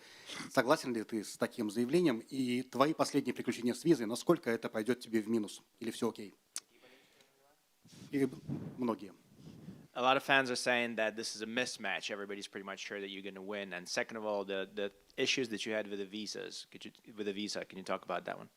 Согласен ли ты с таким заявлением? И твои последние приключения с визой, насколько это пойдет тебе в минус? Или все окей? И многие. A lot of fans are saying that this is a mismatch. Everybody's pretty much sure that you're going to win. And second of all, the issues that you had with the visas, can you talk about that one?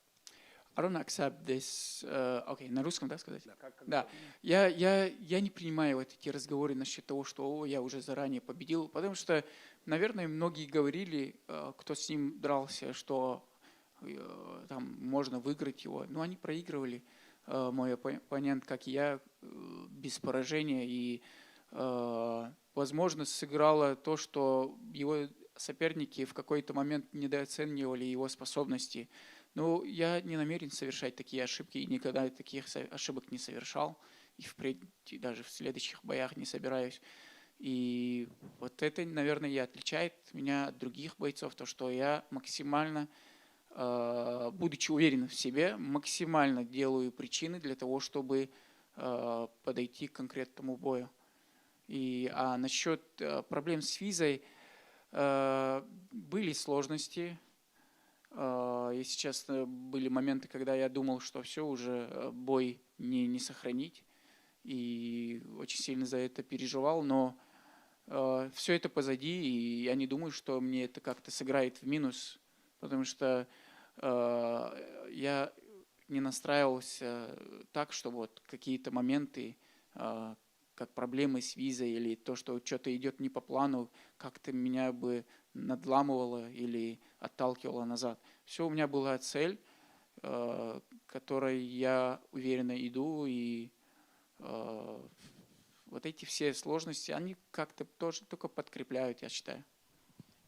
I don't accept this. Okay, на русском, да, сказать? Да. Я не принимаю вот эти разговоры насчет того, что я уже заранее победил, потому что, наверное, многие говорили, кто с ним дрался, что там можно выиграть его. Но они проигрывали. Мой оппонент, как и я, без поражения. И, возможно, сыграло то, что его соперники в какой-то момент недооценивали его способности. Но я не намерен совершать такие ошибки и никогда таких ошибок не совершал. И впредь, даже в следующих боях не собираюсь. И вот это, наверное, и отличает меня от других бойцов, то, что я максимально, будучи уверен в себе, максимально делаю причины для того, чтобы подойти к конкретному бою. А насчет проблем с визой, были сложности. Если честно, были моменты, когда я думал, что все, уже бой не сохранить. И очень сильно за это переживал, но все это позади, и я не думаю, что мне это как-то сыграет в минус, потому что я не настраивался так, что вот какие-то моменты, как проблемы с визой или то, что что-то идет не по плану, как-то меня бы надламывало или отталкивало назад. Все, у меня была цель, к которой я уверенно иду, и вот эти все сложности, они как-то тоже только подкрепляют, я считаю.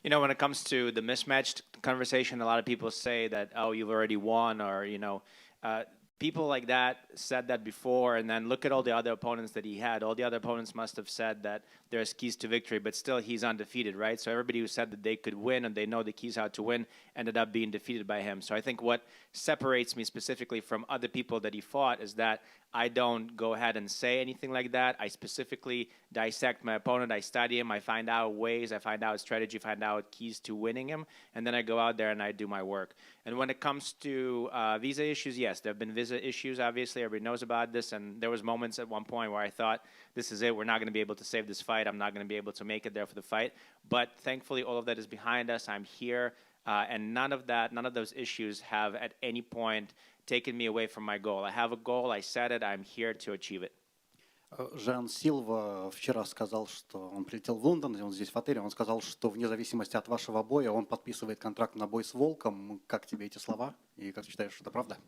You know, when it comes to the mismatched conversation, a lot of people say that, oh, you've already won, or, you know, people like that said that before, and then look at all the other opponents that he had. All the other opponents must have said that there's keys to victory, but still he's undefeated, right? So everybody who said that they could win and they know the keys how to win ended up being defeated by him. So I think what separates me specifically from other people that he fought is that I don't go ahead and say anything like that. I specifically dissect my opponent. I study him. I find out ways. I find out strategy, find out keys to winning him. And then I go out there and I do my work. And when it comes to visa issues, yes, there have been visa issues, obviously. Everybody knows about this. And there was moments at one point where I thought, this is it. We're not going to be able to save this fight. I'm not going to be able to make it there for the fight. But thankfully, all of that is behind us. I'm here. And none of those issues have at any point taken me away from my goal. I have a goal. I set it. I'm here to achieve it. Жан Силва вчера сказал, что он прилетел в Лондон, он здесь в отеле, он сказал, что вне зависимости от вашего боя он подписывает контракт на бой с Волком. Как тебе эти слова? И как считаешь, это правда?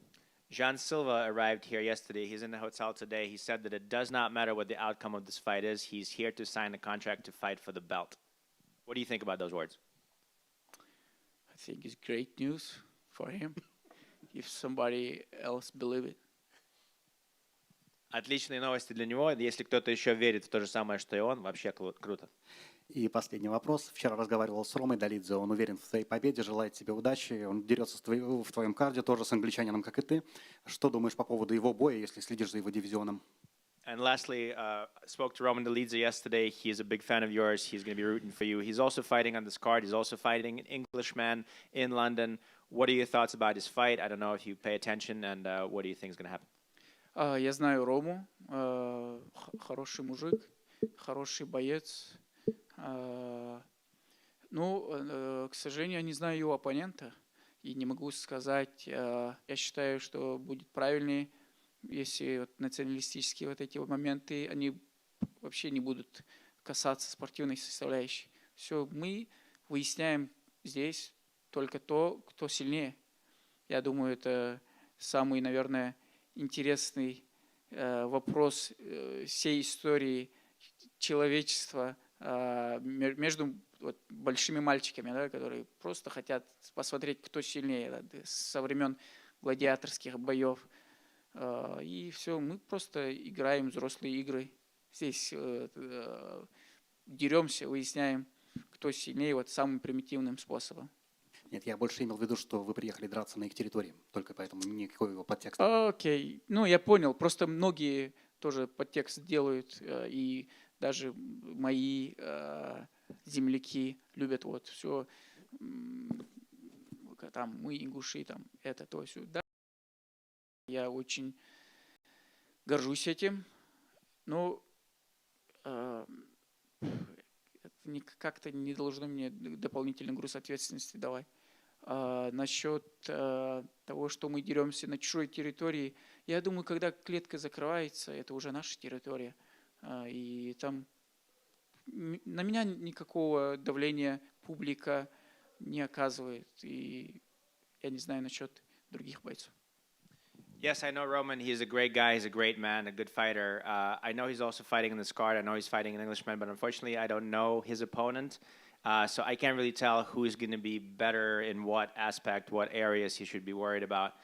Jean Silva arrived here yesterday. He's in the hotel today. He said that it does not matter what the outcome of this fight is. He's here to sign a contract to fight for the belt. What do you think about those words? I think it's great news for him, if somebody else believe it. Отличные новости для него. Если кто-то еще верит в то же самое, что и он, вообще круто. И последний вопрос. Вчера разговаривал с Ромой Долидзе. Он уверен в своей победе, желает тебе удачи. Он дерется в твоем карде, тоже с англичанином, как и ты. Что думаешь по поводу его боя, если следишь за его дивизионом? And lastly, spoke to Roman Dolidze yesterday. He's a big fan of yours. He's going to be rooting for you. He's also fighting on this card. He's also fighting an Englishman in London. What are your thoughts about his fight? I don't know if you pay attention, and what do you think is going to happen? Я знаю Рому, хороший мужик, хороший боец. Ну, к сожалению, я не знаю его оппонента и не могу сказать. Я считаю, что будет правильнее, если вот националистические вот эти вот моменты, они вообще не будут касаться спортивной составляющей. Все, мы выясняем здесь только то, кто сильнее. Я думаю, это самый, наверное, интересный вопрос всей истории человечества между вот большими мальчиками, да, которые просто хотят посмотреть, кто сильнее, да, со времен гладиаторских боев. И все, мы просто играем взрослые игры. Здесь деремся, выясняем, кто сильнее, вот самым примитивным способом. Нет, я больше имел в виду, что вы приехали драться на их территории, только поэтому никакого его подтекста. Окей, ну я понял, просто многие тоже подтекст делают, и даже мои земляки любят вот все, там мы ингуши, там это, то, все. Да. Я очень горжусь этим, но как-то не должно мне дополнительный груз ответственности давать. Насчет того, что мы деремся на чужой территории, я думаю, когда клетка закрывается, это уже наша территория. И там на меня никакого давления публика не оказывает. И я не знаю насчет других бойцов. Yes, I know Roman. He's a great guy. He's a great man, a good fighter. I know he's also fighting in this card. I know he's fighting an Englishman, but unfortunately, I don't know his opponent. So I can't really tell who is going to be better in what aspect, what areas he should be worried about.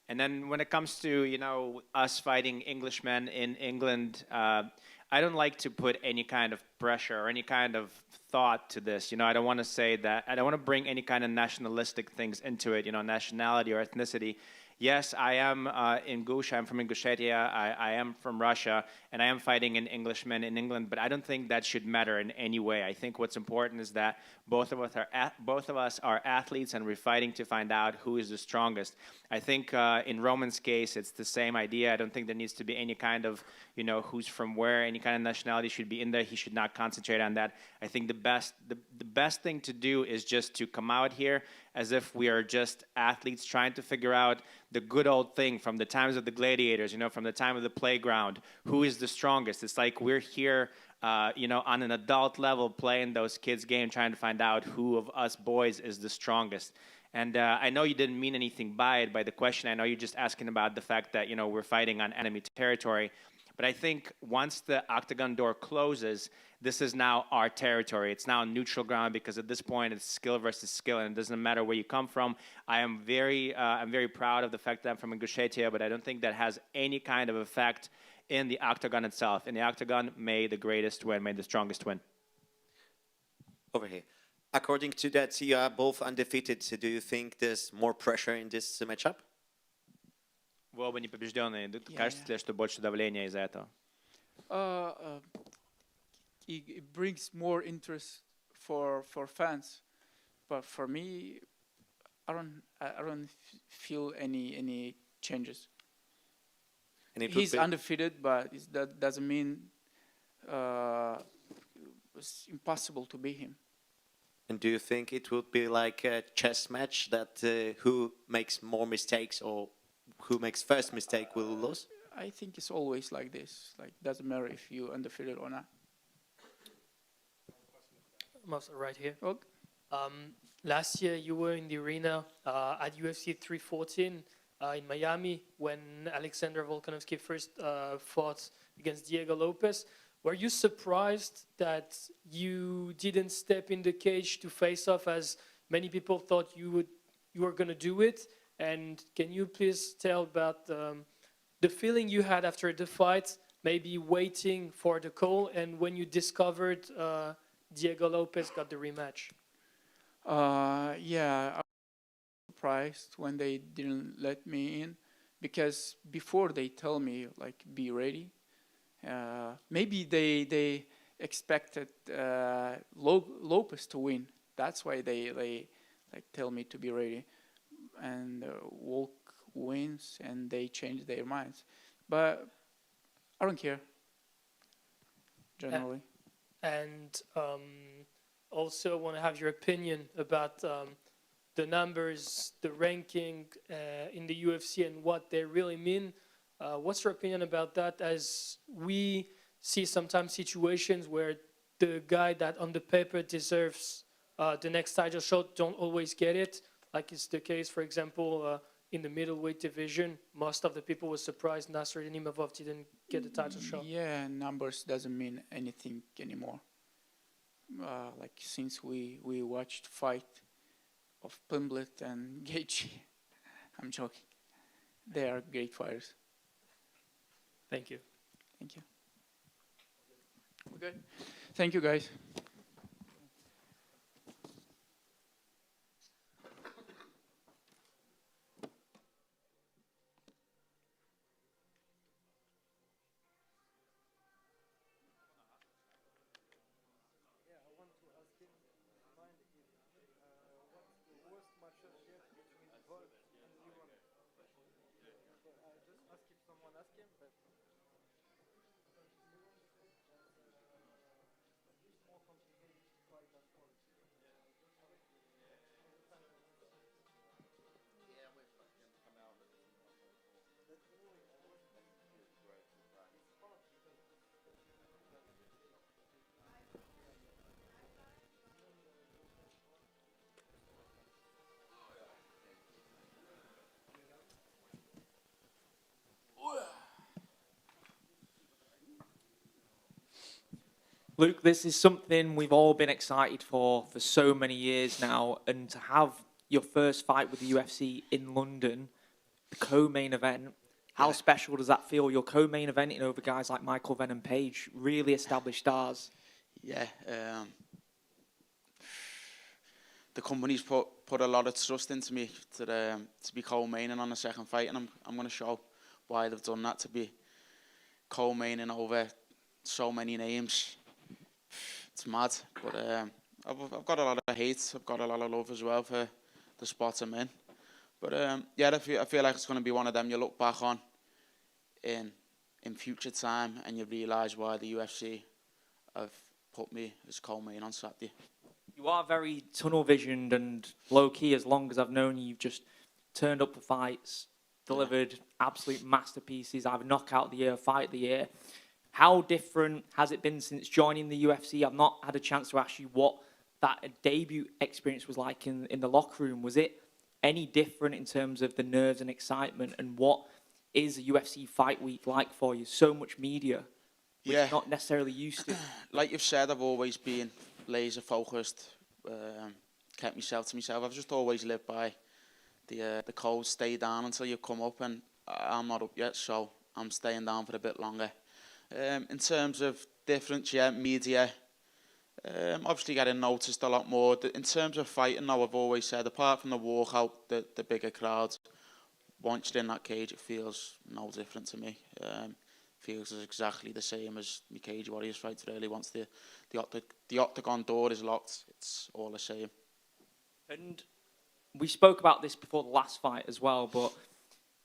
And then when it comes to, you know, us fighting Englishmen in England, I don't like to put any kind of pressure or any kind of thought to this. You know, I don't want to say that, I don't want to bring any kind of nationalistic things into it, you know, nationality or ethnicity. Yes, I am in Gush, I'm from Ingushetia, I am from Russia, and I am fighting an Englishman in England, but I don't think that should matter in any way. I think what's important is that both of us are athletes, and we're fighting to find out who is the strongest. I think in Roman's case, it's the same idea. I don't think there needs to be any kind of, you know, who's from where, any kind of nationality should be in there. He should not concentrate on that. I think the best thing to do is just to come out here as if we are just athletes trying to figure out the good old thing from the times of the gladiators, you know, from the time of the playground. Who is the strongest? It's like we're here, you know, on an adult level playing those kids' game, trying to find out who of us boys is the strongest. And I know you didn't mean anything by it, by the question. I know you're just asking about the fact that, you know, we're fighting on enemy territory. But I think once the octagon door closes, this is now our territory. It's now neutral ground because at this point it's skill versus skill, and it doesn't matter where you come from. I'm very proud of the fact that I'm from Ingushetia, but I don't think that has any kind of effect in the octagon itself. In the octagon, may the greatest win, may the strongest win. Over here. According to that, you are both undefeated. So do you think there's more pressure in this matchup? Вы оба непобежденные. Кажется ли, что больше давления из-за этого? It brings more interest for fans, but for me, I don't feel any changes. He's undefeated, but that doesn't mean it's impossible to beat him. And do you think it would be like a chess match that who makes more mistakes or who makes first mistake will lose? I think it's always like this. Like, doesn't matter if you're undefeated or not. Right here. Okay. Last year you were in the arena at UFC 314 in Miami when Alexander Volkanovski first fought against Diego Lopez. Were you surprised that you didn't step in the cage to face off as many people thought you were going to do it? And can you please tell about the feeling you had after the fight, maybe waiting for the call, and when you discovered Diego Lopez got the rematch? Yeah, I was surprised when they didn't let me in, because before they tell me, like, be ready, maybe they expected Lopez to win. That's why they like tell me to be ready. And Volk wins, and they change their minds. But I don't care, generally. And also want to have your opinion about the numbers, the ranking in the UFC and what they really mean. What's your opinion about that, as we see sometimes situations where the guy that on the paper deserves the next title shot don't always get it, like it's the case, for example, in the middleweight division. Most of the people were surprised Nasruddin Imavov didn't get the title shot. Yeah, numbers doesn't mean anything anymore. Like, since we watched fight of Pimblet and Gaethje, I'm joking. They are great fighters. Thank you. Thank you. Okay. Thank you, guys. Luke, this is something we've all been excited for so many years now, and to have your first fight with the UFC in London, the co-main event, how special does that feel? Your co-main eventing over guys like Michael Venom Page, really established stars. Yeah. The company's put a lot of trust into me to be co-maining on the second fight, and I'm going to show why they've done that, to be co-maining over so many names. It's mad, but I've got a lot of hate. I've got a lot of love as well for the spot I'm in. But yeah, I feel like it's going to be one of them you look back on in future time, and you realise why the UFC have put me as co-main on Saturday. You are very tunnel visioned and low key. As long as I've known you, you've just turned up for fights, delivered absolute masterpieces, either knockout of the year or fight of the year. How different has it been since joining the UFC? I've not had a chance to ask you what that debut experience was like in the locker room. Was it any different in terms of the nerves and excitement? And what is a UFC fight week like for you? So much media, which you're not necessarily used to. Like you've said, I've always been laser focused, kept myself to myself. I've just always lived by the code, stay down until you come up, and I'm not up yet, so I'm staying down for a bit longer. In terms of difference, yeah, media, obviously getting noticed a lot more. In terms of fighting now, I've always said, apart from the walkout, the bigger crowds, once you're in that cage, it feels no different to me. Feels exactly the same as my Cage Warriors fights, really. Once the octagon door is locked, it's all the same. And we spoke about this before the last fight as well, but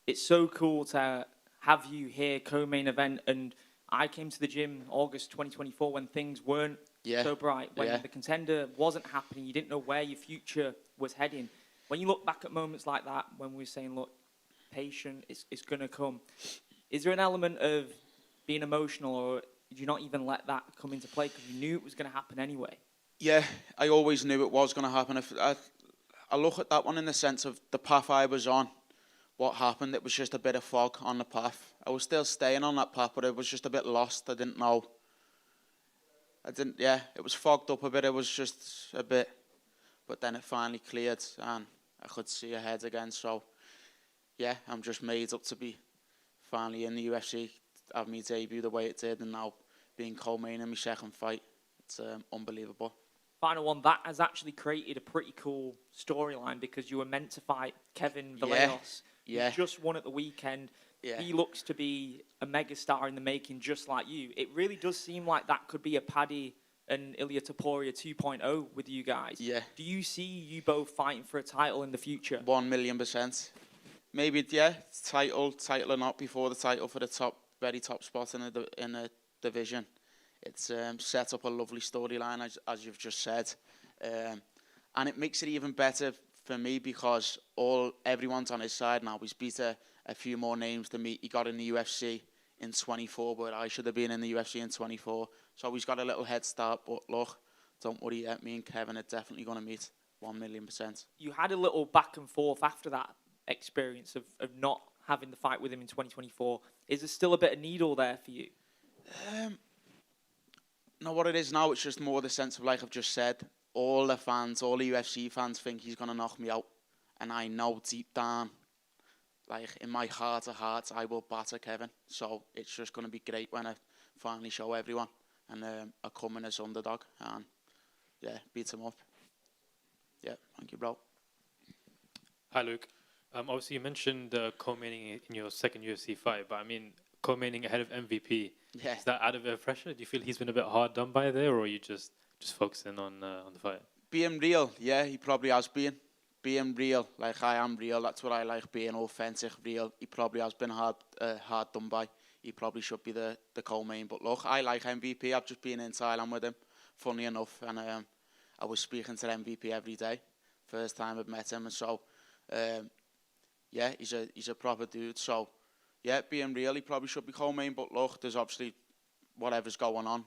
it's so cool to have you here, co-main event. And I came to the gym August 2024 when things weren't so bright, when the contender wasn't happening, you didn't know where your future was heading. When you look back at moments like that, when we were saying, look, patient, it's going to come, is there an element of being emotional, or did you not even let that come into play because you knew it was going to happen anyway? Yeah, I always knew it was going to happen. I look at that one in the sense of the path I was on. What happened, it was just a bit of fog on the path. I was still staying on that path, but it was just a bit lost. I didn't know. It was fogged up a bit. It was just a bit, but then it finally cleared and I could see ahead again. So, yeah, I'm just made up to be finally in the UFC, have me debut the way it did, and now being co-main in my second fight. It's unbelievable. Final one, that has actually created a pretty cool storyline because you were meant to fight Kevin Vallejos. Yeah. He just won at the weekend. Yeah. He looks to be a megastar in the making, just like you. It really does seem like that could be a Paddy and Ilya Topuria 2.0 with you guys. Yeah. Do you see you both fighting for a title in the future? 1,000,000%. Maybe, yeah, title or not, before the title for the very top spot in the division. It's set up a lovely storyline, as you've just said. And it makes it even better for me because everyone's on his side now. He's beat a few more names than me. He got in the UFC in 24, but I should have been in the UFC in 24. So he's got a little head start, but look, don't worry yet. Me and Kevin are definitely going to meet 1,000,000%. You had a little back and forth after that experience of not having the fight with him in 2024. Is there still a bit of needle there for you? No, what it is now, it's just more the sense of, like I've just said, all the UFC fans think he's going to knock me out. And I know deep down, like in my heart of hearts, I will batter Kevin. So it's just going to be great when I finally show everyone. And I come in as underdog and, yeah, beat him up. Yeah, thank you, bro. Hi, Luke. Obviously, you mentioned co-maining in your second UFC fight, but I mean, co-maining ahead of MVP. Yeah. Is that out of pressure? Do you feel he's been a bit hard done by there, or are you just focusing on the fight? Being real, yeah, he probably has been. Being real, like I am real, that's what I like, being authentic, real. He probably has been hard done by. He probably should be the co-main. But look, I like MVP. I've just been in Thailand with him, funny enough, and I was speaking to MVP every day. First time I've met him, and so, yeah, he's a proper dude. So, yeah, being real, he probably should be co-main. But look, there's obviously whatever's going on.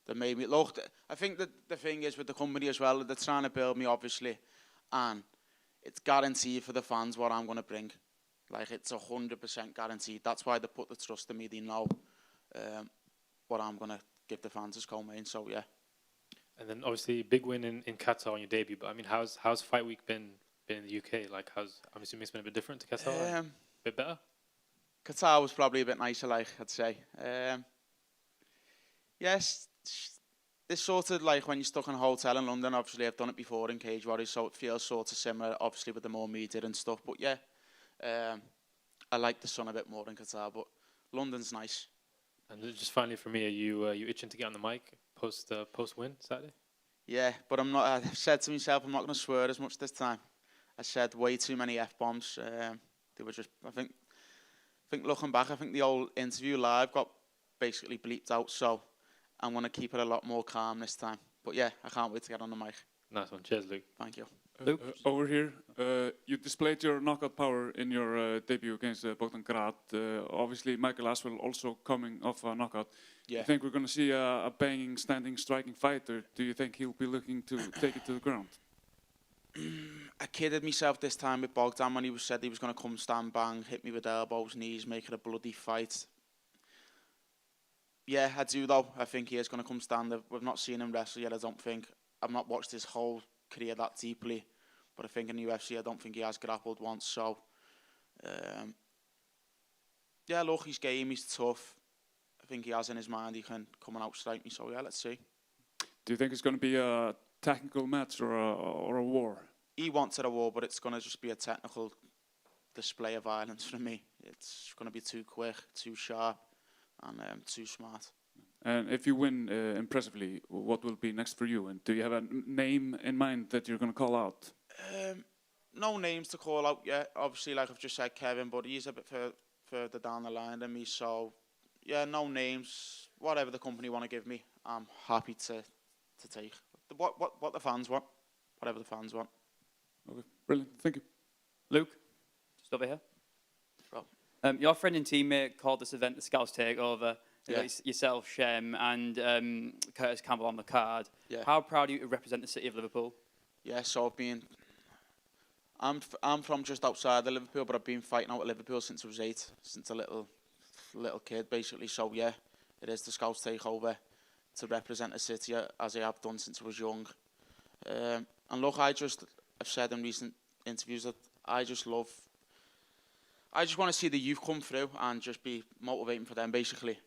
That made me look. I think that the thing is with the company as well, they're trying to build me, obviously, and it's guaranteed for the fans what I'm going to bring. Like, it's 100% guaranteed. That's why they put the trust in me. They know what I'm going to give the fans as co-main. So, yeah. And then, obviously, big win in Qatar on your debut. But, I mean, how's fight week been in the UK? Like, I'm assuming it's been a bit different to Qatar? A bit better? Qatar was probably a bit nicer, like, I'd say. Yes, this sort of like when you're stuck in a hotel in London. Obviously, I've done it before in Cage Warriors, so it feels sort of similar. Obviously, with the more media and stuff. But yeah, I like the sun a bit more in Qatar, but London's nice. And just finally for me, are you itching to get on the mic post win Saturday? Yeah, but I'm not. I've said to myself, I'm not going to swear as much this time. I said way too many F-bombs. They were just. I think looking back, I think the old interview live got basically bleeped out. So I'm going to keep it a lot more calm this time. But yeah, I can't wait to get on the mic. Nice one. Cheers, Luke. Thank you. Luke? Over here, you displayed your knockout power in your debut against Bogdan Grad. Obviously, Michael Aswell also coming off a knockout. Yeah. You think we're going to see a banging, standing, striking fight, or do you think he'll be looking to take it to the ground? I kidded myself this time with Bogdan when he said he was going to come stand bang, hit me with elbows, knees, make it a bloody fight. Yeah, I do though. I think he is going to come stand. We've not seen him wrestle yet, I don't think. I've not watched his whole career that deeply, but I think in the UFC I don't think he has grappled once. So yeah, look, he's game, he's tough. I think he has in his mind he can come and outstrike me. So yeah, let's see. Do you think it's going to be a technical match or a war? He wants it a war, but it's going to just be a technical display of violence for me. It's going to be too quick, too sharp, and too smart. And if you win impressively, what will be next for you? And do you have a name in mind that you're going to call out? No names to call out yet. Obviously, like I've just said, Kevin, but he's a bit further down the line than me. So, yeah, no names. Whatever the company want to give me, I'm happy to take. What the fans want. Whatever the fans want. Okay, brilliant. Thank you. Luke, just over here. Your friend and teammate called this event the Scouts Takeover. Yeah. Yourself, Shem, and Curtis Campbell on the card. Yeah. How proud are you to represent the city of Liverpool? Yeah, so I'm from just outside of Liverpool, but I've been fighting out of Liverpool since I was 8, since a little kid, basically. So yeah, it is the Scouts Takeover to represent the city as I have done since I was young. And look, I've said in recent interviews that I just want to see the youth come through and just be motivating for them, basically.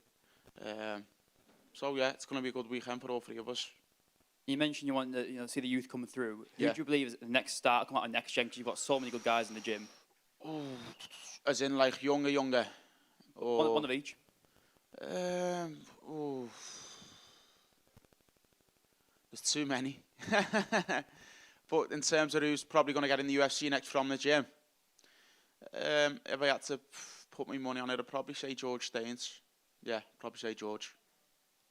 So yeah, it's going to be a good weekend for all three of us. You mentioned you want to see the youth coming through. Yeah. Who do you believe is the next star to come out of next gen? Because you've got so many good guys in the gym. Oh, as in like younger. Or One of each. There's too many. But in terms of who's probably going to get in the UFC next from the gym, if I had to put my money on it, I'd probably say George Staines. Yeah, probably say George.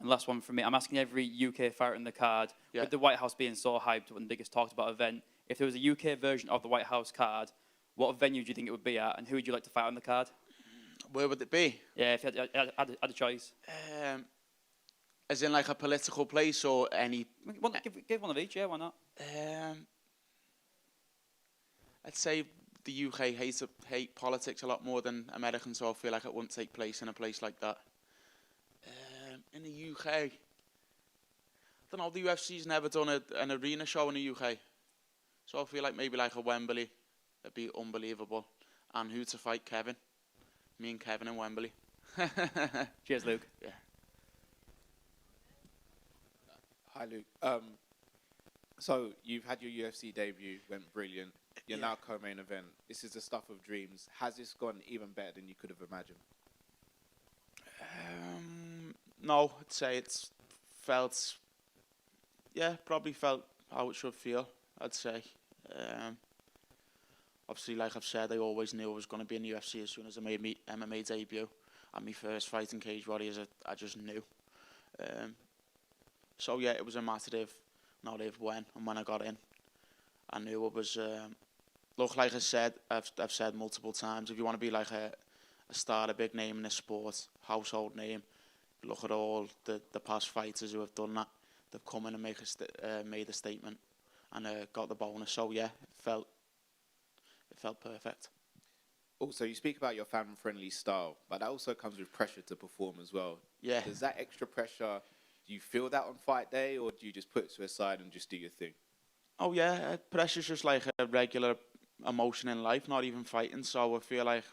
And last one from me. I'm asking every UK fighter in the card, with the White House being so hyped and the biggest talked about event, if there was a UK version of the White House card, what venue do you think it would be at, and who would you like to fight on the card? Where would it be? Yeah, if you had a choice. As in like a political place or any... Give one of each, yeah, why not? I'd say the UK hate politics a lot more than Americans, so I feel like it wouldn't take place in a place like that. In the UK, I don't know, the UFC's never done an arena show in the UK. So I feel like maybe like a Wembley, it'd be unbelievable. And who to fight? Kevin. Me and Kevin in Wembley. Cheers, Luke. Yeah. Hi, Luke. So you've had your UFC debut, went brilliant. You're now co-main event. This is the stuff of dreams. Has this gone even better than you could have imagined? No, I'd say it's felt, probably felt how it should feel, I'd say. Obviously, like I've said, I always knew I was going to be in the UFC as soon as I made my MMA debut. And my first fight in Cage Warriors, I just knew. So yeah, it was a matter of not if when, and when I got in, I knew it was. Look, like I said, I've said multiple times, if you want to be like a star, a big name in this sport, household name, look at all the past fighters who have done that. They've come in and made a statement and got the bonus. So yeah, it felt perfect. Also, you speak about your fan-friendly style, but that also comes with pressure to perform as well. Yeah. Does that extra pressure, do you feel that on fight day, or do you just put it to the side and just do your thing? Oh yeah, pressure's just like a regular emotion in life, not even fighting. So I feel like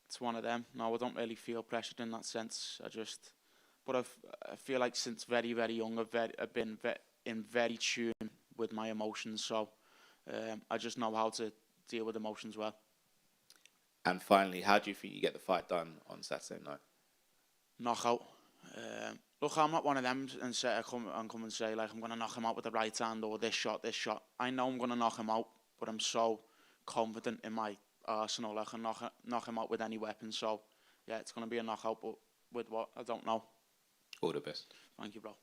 it's one of them. No, I don't really feel pressured in that sense. I just but I feel like since very, very young, I've been in very tune with my emotions. So I just know how to deal with emotions well. And finally, how do you think you get the fight done on Saturday night? Knockout. Look, I'm not one of them and come and say like I'm going to knock him out with the right hand or this shot. I know I'm going to knock him out, but I'm so confident in my arsenal. I can knock him out with any weapon. So yeah, it's going to be a knockout, but with what I don't know. All the best. Thank you, bro.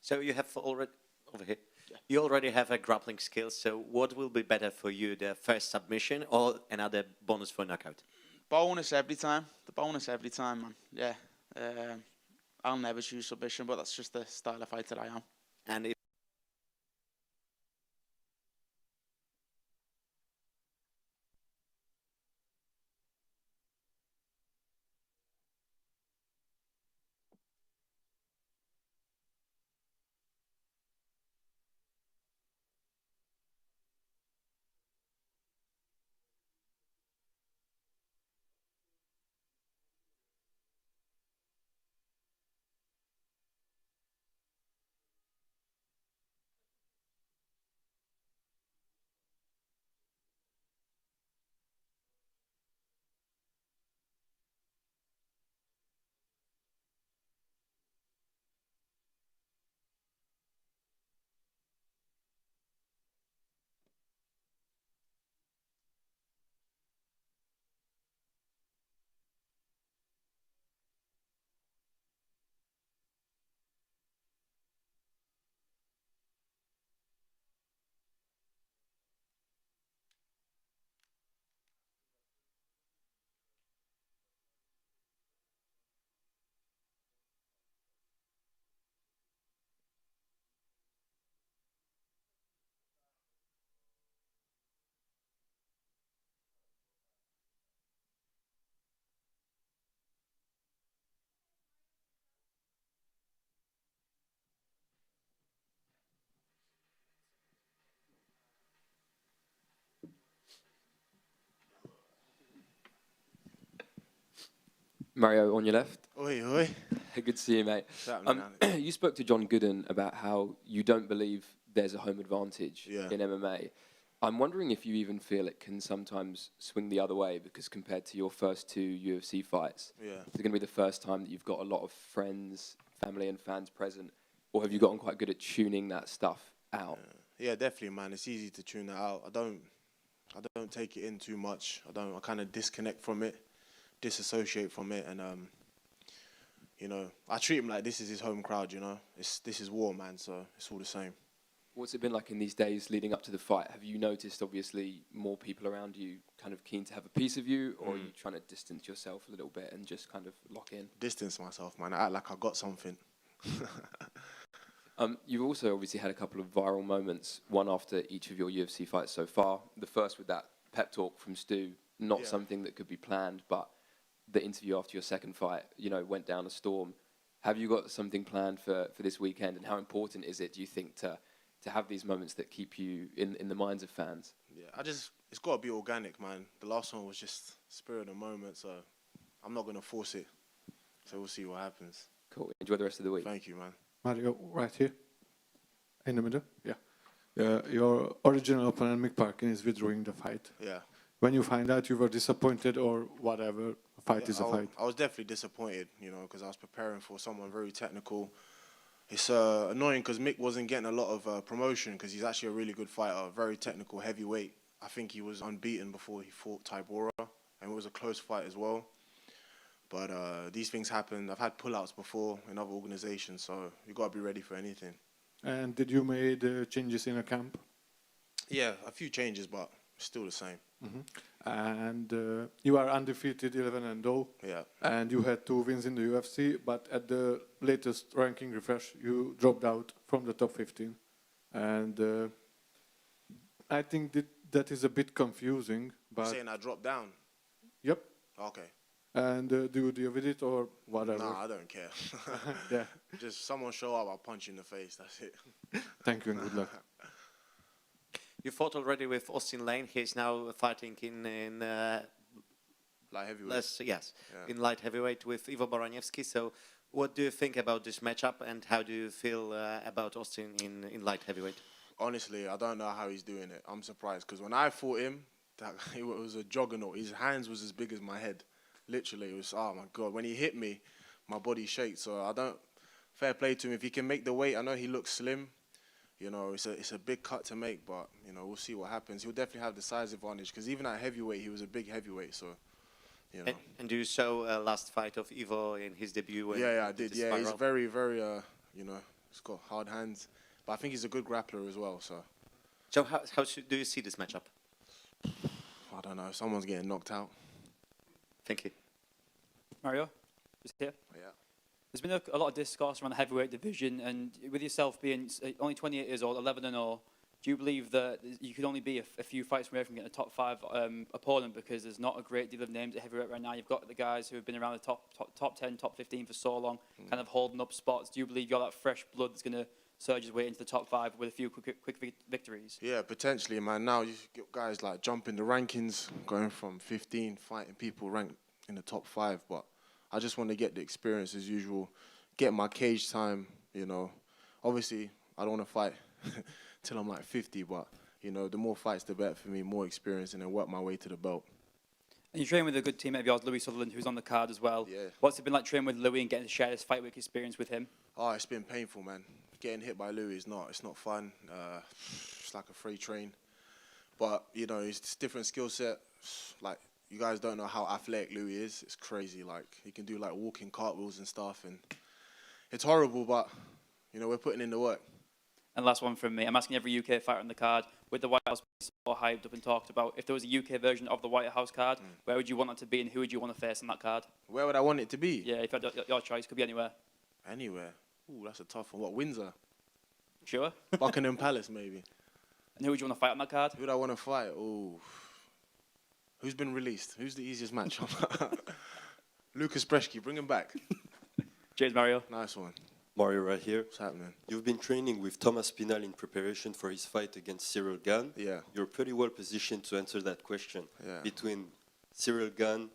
So you have already over here. Yeah. You already have a grappling skill. So what will be better for you, the first submission or another bonus for knockout? Bonus every time. The bonus every time, man. Yeah. I'll never choose submission, but that's just the style of fighter I am. And if Mario, on your left. Oi, oi. Good to see you, mate. You spoke to John Gooden about how you don't believe there's a home advantage in MMA. I'm wondering if you even feel it can sometimes swing the other way, because compared to your first two UFC fights, it's going to be the first time that you've got a lot of friends, family and fans present, or have you gotten quite good at tuning that stuff out? Yeah, definitely, man. It's easy to tune that out. I don't take it in too much. I kind of disconnect from it, disassociate from it, and you know, I treat him like this is his home crowd. You know, this is war, man. So it's all the same. What's it been like in these days leading up to the fight? Have you noticed, obviously, more people around you kind of keen to have a piece of you, or are you trying to distance yourself a little bit and just kind of lock in? Distance myself, man. I act like I got something. You've also obviously had a couple of viral moments, one after each of your UFC fights so far. The first with that pep talk from Stu, not something that could be planned, but the interview after your second fight, you know, went down a storm. Have you got something planned for this weekend, and how important is it, do you think, to have these moments that keep you in the minds of fans? Yeah, it's got to be organic, man. The last one was just spirit of the moment, so I'm not going to force it. So we'll see what happens. Cool. Enjoy the rest of the week. Thank you, man. Mario, right here, in the middle. Yeah. Your original opponent, Mick Parkin, is withdrawing the fight. Yeah. When you find out, you were disappointed or whatever. A fight is a fight. I was definitely disappointed, you know, because I was preparing for someone very technical. It's annoying because Mick wasn't getting a lot of promotion, because he's actually a really good fighter, very technical, heavyweight. I think he was unbeaten before he fought Tybora, and it was a close fight as well. But these things happen. I've had pullouts before in other organizations, so you got to be ready for anything. And did you made changes in a camp? Yeah, a few changes, but still the same. And you are undefeated 11-0. Yeah. And you had 2 wins in the UFC, but at the latest ranking refresh, you dropped out from the top 15. And I think that is a bit confusing. But You're saying I dropped down? Yep. Okay. And do you deal with it or whatever? No, I don't care. Yeah. Just someone show up, I'll punch you in the face. That's it. Thank you and good luck. You fought already with Austin Lane. He's now fighting in light heavyweight. In light heavyweight with Ivo Baraniewski. So, What do you think about this matchup, and how do you feel about Austin in light heavyweight? Honestly, I don't know how he's doing it. I'm surprised because when I fought him, it was a juggernaut. His hands was as big as my head. Literally, it was, oh my God. When he hit me, my body shaked. So I don't, fair play to him. If he can make the weight, I know he looks slim. You know, it's a big cut to make, but, you know, we'll see what happens. He'll definitely have the size advantage because even at heavyweight, he was a big heavyweight, so, you know. And do you saw last fight of Ivo in his debut? Yeah, I did. Yeah, he's very, very, you know, he's got hard hands. But I think he's a good grappler as well, so. So how do you see this matchup? I don't know. Someone's getting knocked out. Thank you. Mario, just here. Yeah. There's been a lot of discourse around the heavyweight division, and with yourself being only 28 years old, 11-0, do you believe that you could only be a few fights away from getting a top 5 opponent because there's not a great deal of names at heavyweight right now? You've got the guys who have been around the top 10, top 15 for so long, kind of holding up spots. Do you believe you're that fresh blood that's going to surge his way into the top 5 with a few quick victories? Yeah, potentially, man. Now you get guys like jumping the rankings, going from 15, fighting people ranked in the top 5, but I just want to get the experience as usual, get my cage time, you know. Obviously, I don't want to fight till I'm like 50, but, you know, the more fights, the better for me, more experience, and then work my way to the belt. And you train with a good teammate of yours, Louis Sutherland, who's on the card as well. Yeah. What's it been like training with Louis and getting to share this fight week experience with him? Oh, it's been painful, man. Getting hit by Louis is not fun. It's like a free train. But, you know, it's different skill set. Like, you guys don't know how athletic Louis is. It's crazy. Like, he can do, like, walking cartwheels and stuff. And it's horrible, but, you know, we're putting in the work. And last one from me. I'm asking every UK fighter on the card, with the White House so hyped up and talked about, if there was a UK version of the White House card, where would you want that to be and who would you want to face on that card? Where would I want it to be? Yeah, if you had your choice, could be anywhere. Anywhere? Ooh, that's a tough one. What, Windsor? Sure. Buckingham Palace, maybe. And who would you want to fight on that card? Who would I want to fight? Ooh. Who's been released? Who's the easiest match? Lucas Brzeski, bring him back. Cheers, Mario. Nice one. Mario right here. What's happening? You've been training with Thomas Pinal in preparation for his fight against Cyril Gane. Yeah. You're pretty well positioned to answer that question. Yeah. Between Cyril Gane,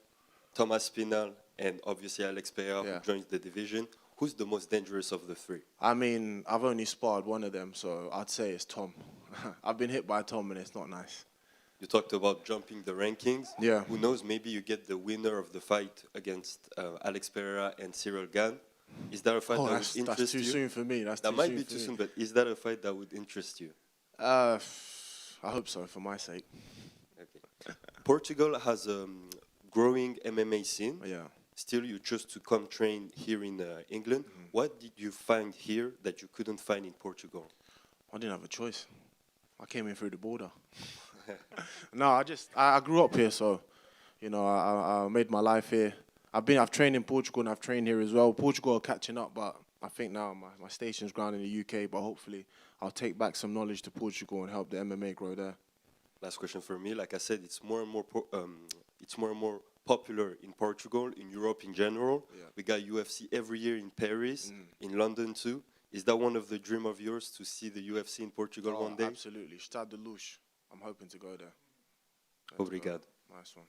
Thomas Pinal, and obviously Alex Pereira, who joins the division, who's the most dangerous of the 3? I mean, I've only sparred one of them, so I'd say it's Tom. I've been hit by Tom, and it's not nice. You talked about jumping the rankings. Yeah. Who knows, maybe you get the winner of the fight against Alex Pereira and Cyril Gane. Is that a fight that would interest you? That's too soon for me. That might be too soon, but is that a fight that would interest you? I hope so, for my sake. Okay. Portugal has a growing MMA scene. Yeah. Still, you chose to come train here in England. What did you find here that you couldn't find in Portugal? I didn't have a choice. I came in through the border. No, I grew up here, so, you know, I made my life here. I've trained in Portugal and I've trained here as well. Portugal are catching up, but I think now my station's ground in the UK, but hopefully I'll take back some knowledge to Portugal and help the MMA grow there. Last question for me. Like I said, it's more and more popular in Portugal, in Europe in general. Yeah. We got UFC every year in Paris, in London too. Is that one of the dream of yours to see the UFC in Portugal one day? Absolutely. Stade de Luz. I'm hoping to go there. Obrigado. Nice one.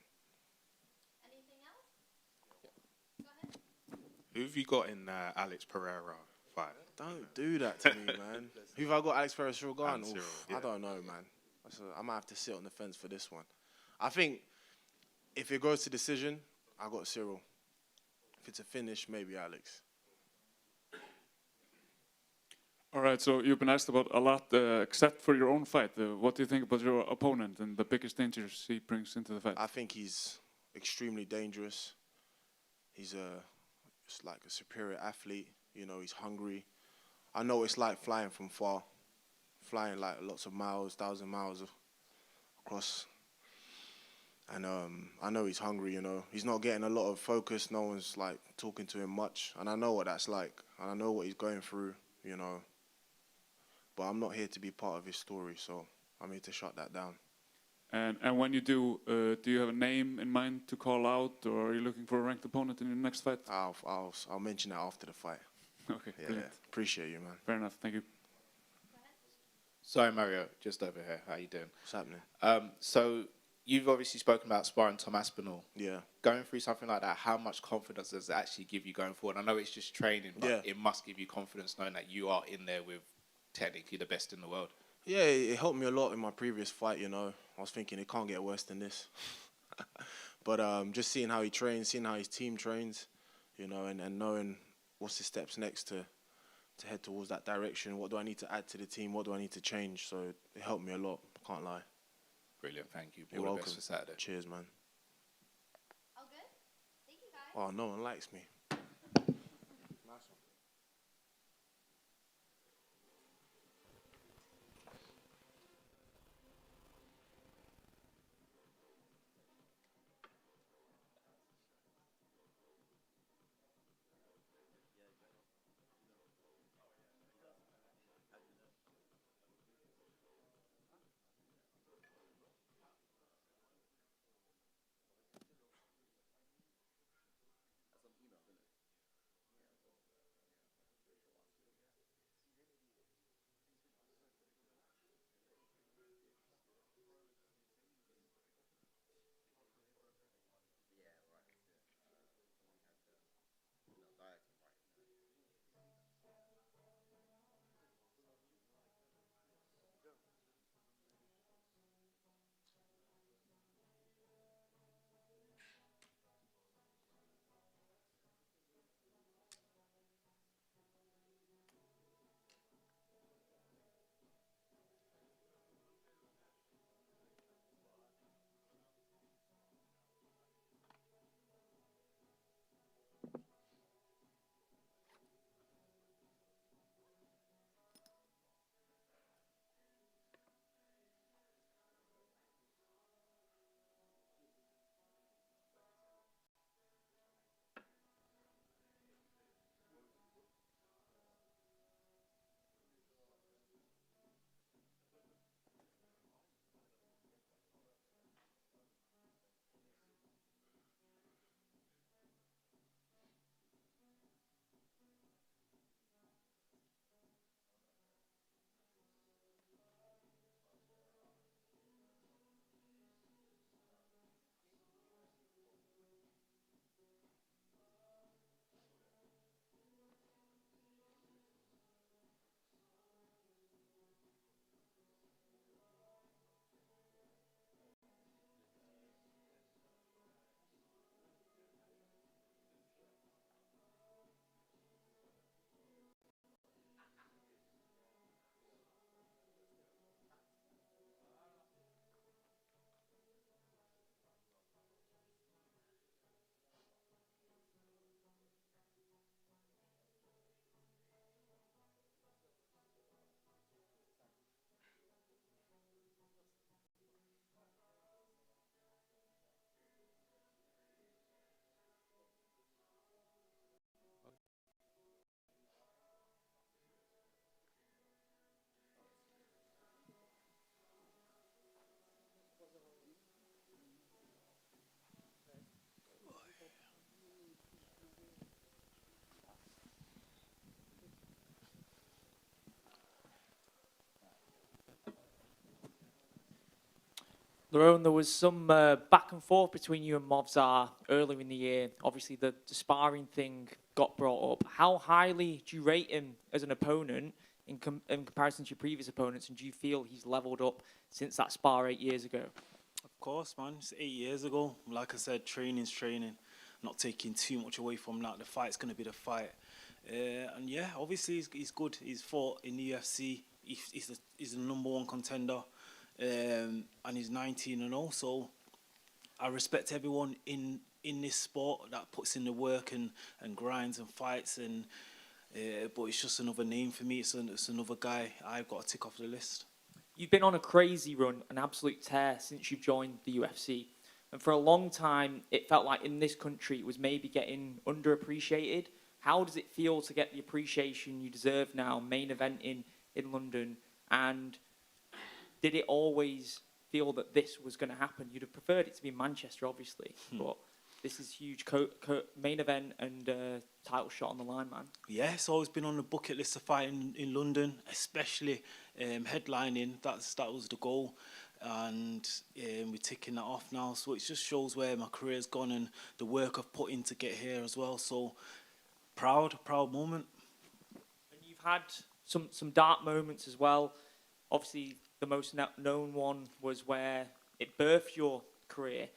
Who have you got in Alex Pereira fight? Don't do that to me, man. Who have I got? Alex Pereira, Cyril Gane? Cyril, I don't know, man. I might have to sit on the fence for this one. I think if it goes to decision, I got Cyril. If it's a finish, maybe Alex. All right, so you've been asked about a lot, except for your own fight. What do you think about your opponent and the biggest dangers he brings into the fight? I think he's extremely dangerous. He's it's like a superior athlete. You know, he's hungry. I know it's like flying from far, flying like lots of miles, 1,000 miles across. And I know he's hungry, you know. He's not getting a lot of focus. No one's like talking to him much. And I know what that's like. And I know what he's going through, you know. But I'm not here to be part of his story, so I'm here to shut that down. And when you do you have a name in mind to call out, or are you looking for a ranked opponent in your next fight? I'll mention that after the fight. Okay, yeah, brilliant. Appreciate you, man. Fair enough, thank you. Sorry, Mario, just over here. How you doing? What's happening? So you've obviously spoken about sparring Tom Aspinall. Yeah. Going through something like that, how much confidence does it actually give you going forward? I know it's just training, but it must give you confidence knowing that you are in there with technically the best in the world. Yeah, it helped me a lot in my previous fight, you know. I was thinking it can't get worse than this. But just seeing how he trains, seeing how his team trains, you know, and knowing what's the steps next to head towards that direction. What do I need to add to the team? What do I need to change? So it helped me a lot, I can't lie. Brilliant, thank you. You're All the welcome. best for Saturday. Cheers, man. All good? Thank you, guys. Oh, no one likes me. Lerone, there was some back and forth between you and Movzar earlier in the year. Obviously, the sparring thing got brought up. How highly do you rate him as an opponent in comparison to your previous opponents, and do you feel he's leveled up since that spar 8 years ago? Of course, man. It's 8 years ago. Like I said, training's training. Not taking too much away from that. The fight's going to be the fight. And yeah, obviously he's good. He's fought in the UFC. He's the #1 contender. And he's 19-0. So I respect everyone in this sport that puts in the work and grinds and fights. And but it's just another name for me. It's another guy I've got to tick off the list. You've been on a crazy run, an absolute tear since you've joined the UFC. And for a long time, it felt like in this country it was maybe getting underappreciated. How does it feel to get the appreciation you deserve now, main eventing in London? And did it always feel that this was going to happen? You'd have preferred it to be in Manchester, obviously, but this is huge main event and title shot on the line, man. Yeah, it's always been on the bucket list to fight in London, especially headlining. That was the goal. And with ticking that off now. So it just shows where my career's gone and the work I've put in to get here as well. So proud moment. And you've had some dark moments as well. Obviously, the most known one was where it birthed your career,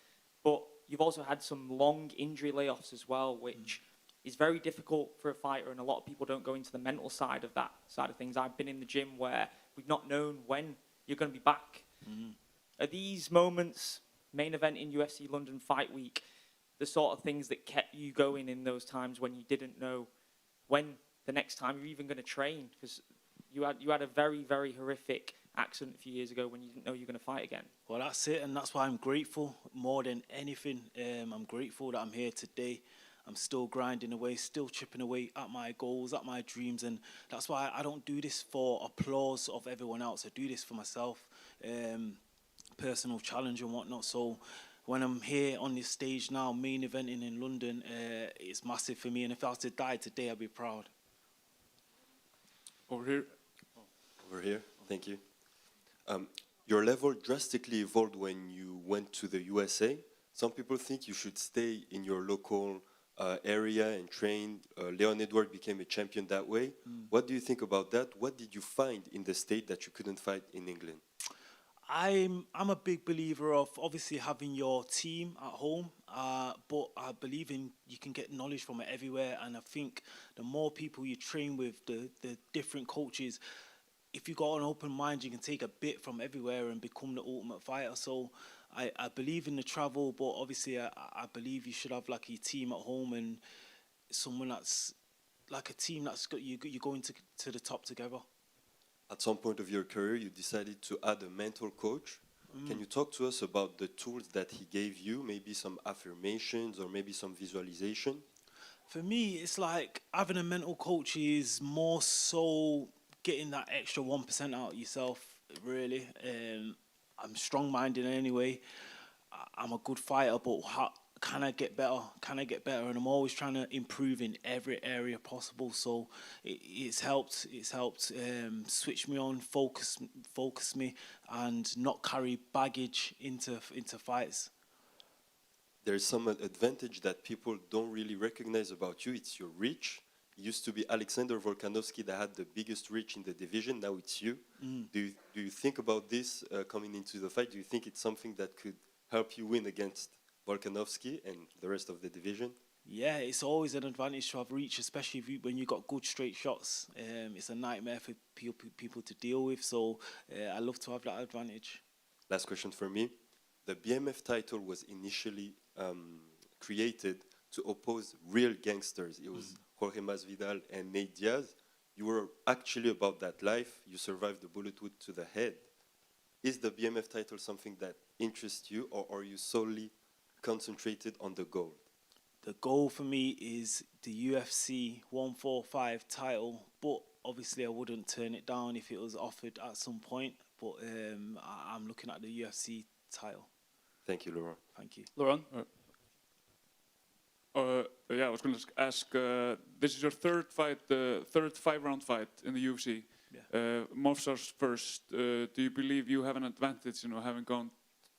but you've also had some long injury layoffs as well, which is very difficult for a fighter, and a lot of people don't go into the mental side of that side of things. I've been in the gym where we've not known when you're going to be back. Are these moments, main event in UFC London Fight Week, the sort of things that kept you going in those times when you didn't know when the next time you're even going to train? Because you had a very, very horrific accident a few years ago when you didn't know you were going to fight again. Well, that's it, and that's why I'm grateful more than anything. I'm grateful that I'm here today. I'm still grinding away, still chipping away at my goals, at my dreams, and that's why I don't do this for applause of everyone else. I do this for myself, personal challenge and whatnot. So when I'm here on this stage now, main eventing in London, it's massive for me, and if I was to die today, I'd be proud. Over here. Over here, thank you. Your level drastically evolved when you went to the USA. Some people think you should stay in your local area and train. Leon Edward became a champion that way. What do you think about that? What did you find in the state that you couldn't find in England? I'm a big believer of obviously having your team at home, but I believe in you can get knowledge from it everywhere, and I think the more people you train with, the different coaches, if you got an open mind, you can take a bit from everywhere and become the ultimate fighter. So I believe in the travel, but obviously I believe you should have like your team at home and someone that's like a team that's got you're going to the top together. At some point of your career, you decided to add a mental coach. Can you talk to us about the tools that he gave you, maybe some affirmations or maybe some visualization? For me, it's like having a mental coach is more so getting that extra 1% out of yourself, really. I'm strong-minded anyway. I'm a good fighter, but can I get better? Can I get better? And I'm always trying to improve in every area possible. So it's helped. It's helped switch me on, focus me, and not carry baggage into fights. There's some advantage that people don't really recognize about you. It's your reach. It used to be Alexander Volkanovski that had the biggest reach in the division. Now it's you. Do you think about this coming into the fight? Do you think it's something that could help you win against Volkanovski and the rest of the division? Yeah, it's always an advantage to have reach, especially when you got good straight shots. It's a nightmare for people to deal with, so I love to have that advantage. Last question for me. The BMF title was initially created to oppose real gangsters. It was Jorge Masvidal and Nate Diaz. You were actually about that life. You survived the bullet wound to the head. Is the BMF title something that interests you, or are you solely concentrated on the goal? The goal for me is the UFC 145 title, but obviously I wouldn't turn it down if it was offered at some point. But I'm looking at the UFC title. Thank you, Laurent. Thank you. Laurent? Yeah, I was going to ask, this is your third fight, the third 5-round fight in the UFC. Yeah. Movsar's first. Do you believe you have an advantage, having gone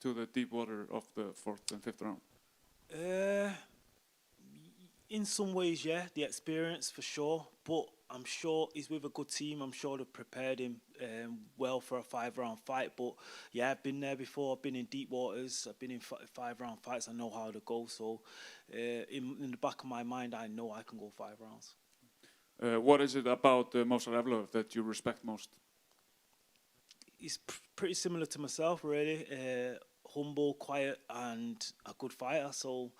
to the deep water of the 4th and 5th round? In some ways, yeah, the experience for sure. But I'm sure he's with a good team. I'm sure they've prepared him well for a 5-round fight. But yeah, I've been there before. I've been in deep waters. I've been in 5-round fights. I know how to go. So in the back of my mind, I know I can go 5 rounds. What is it about Movsar Evloev that you respect most? He's pretty similar to myself, really. Humble, quiet, and a good fighter. So,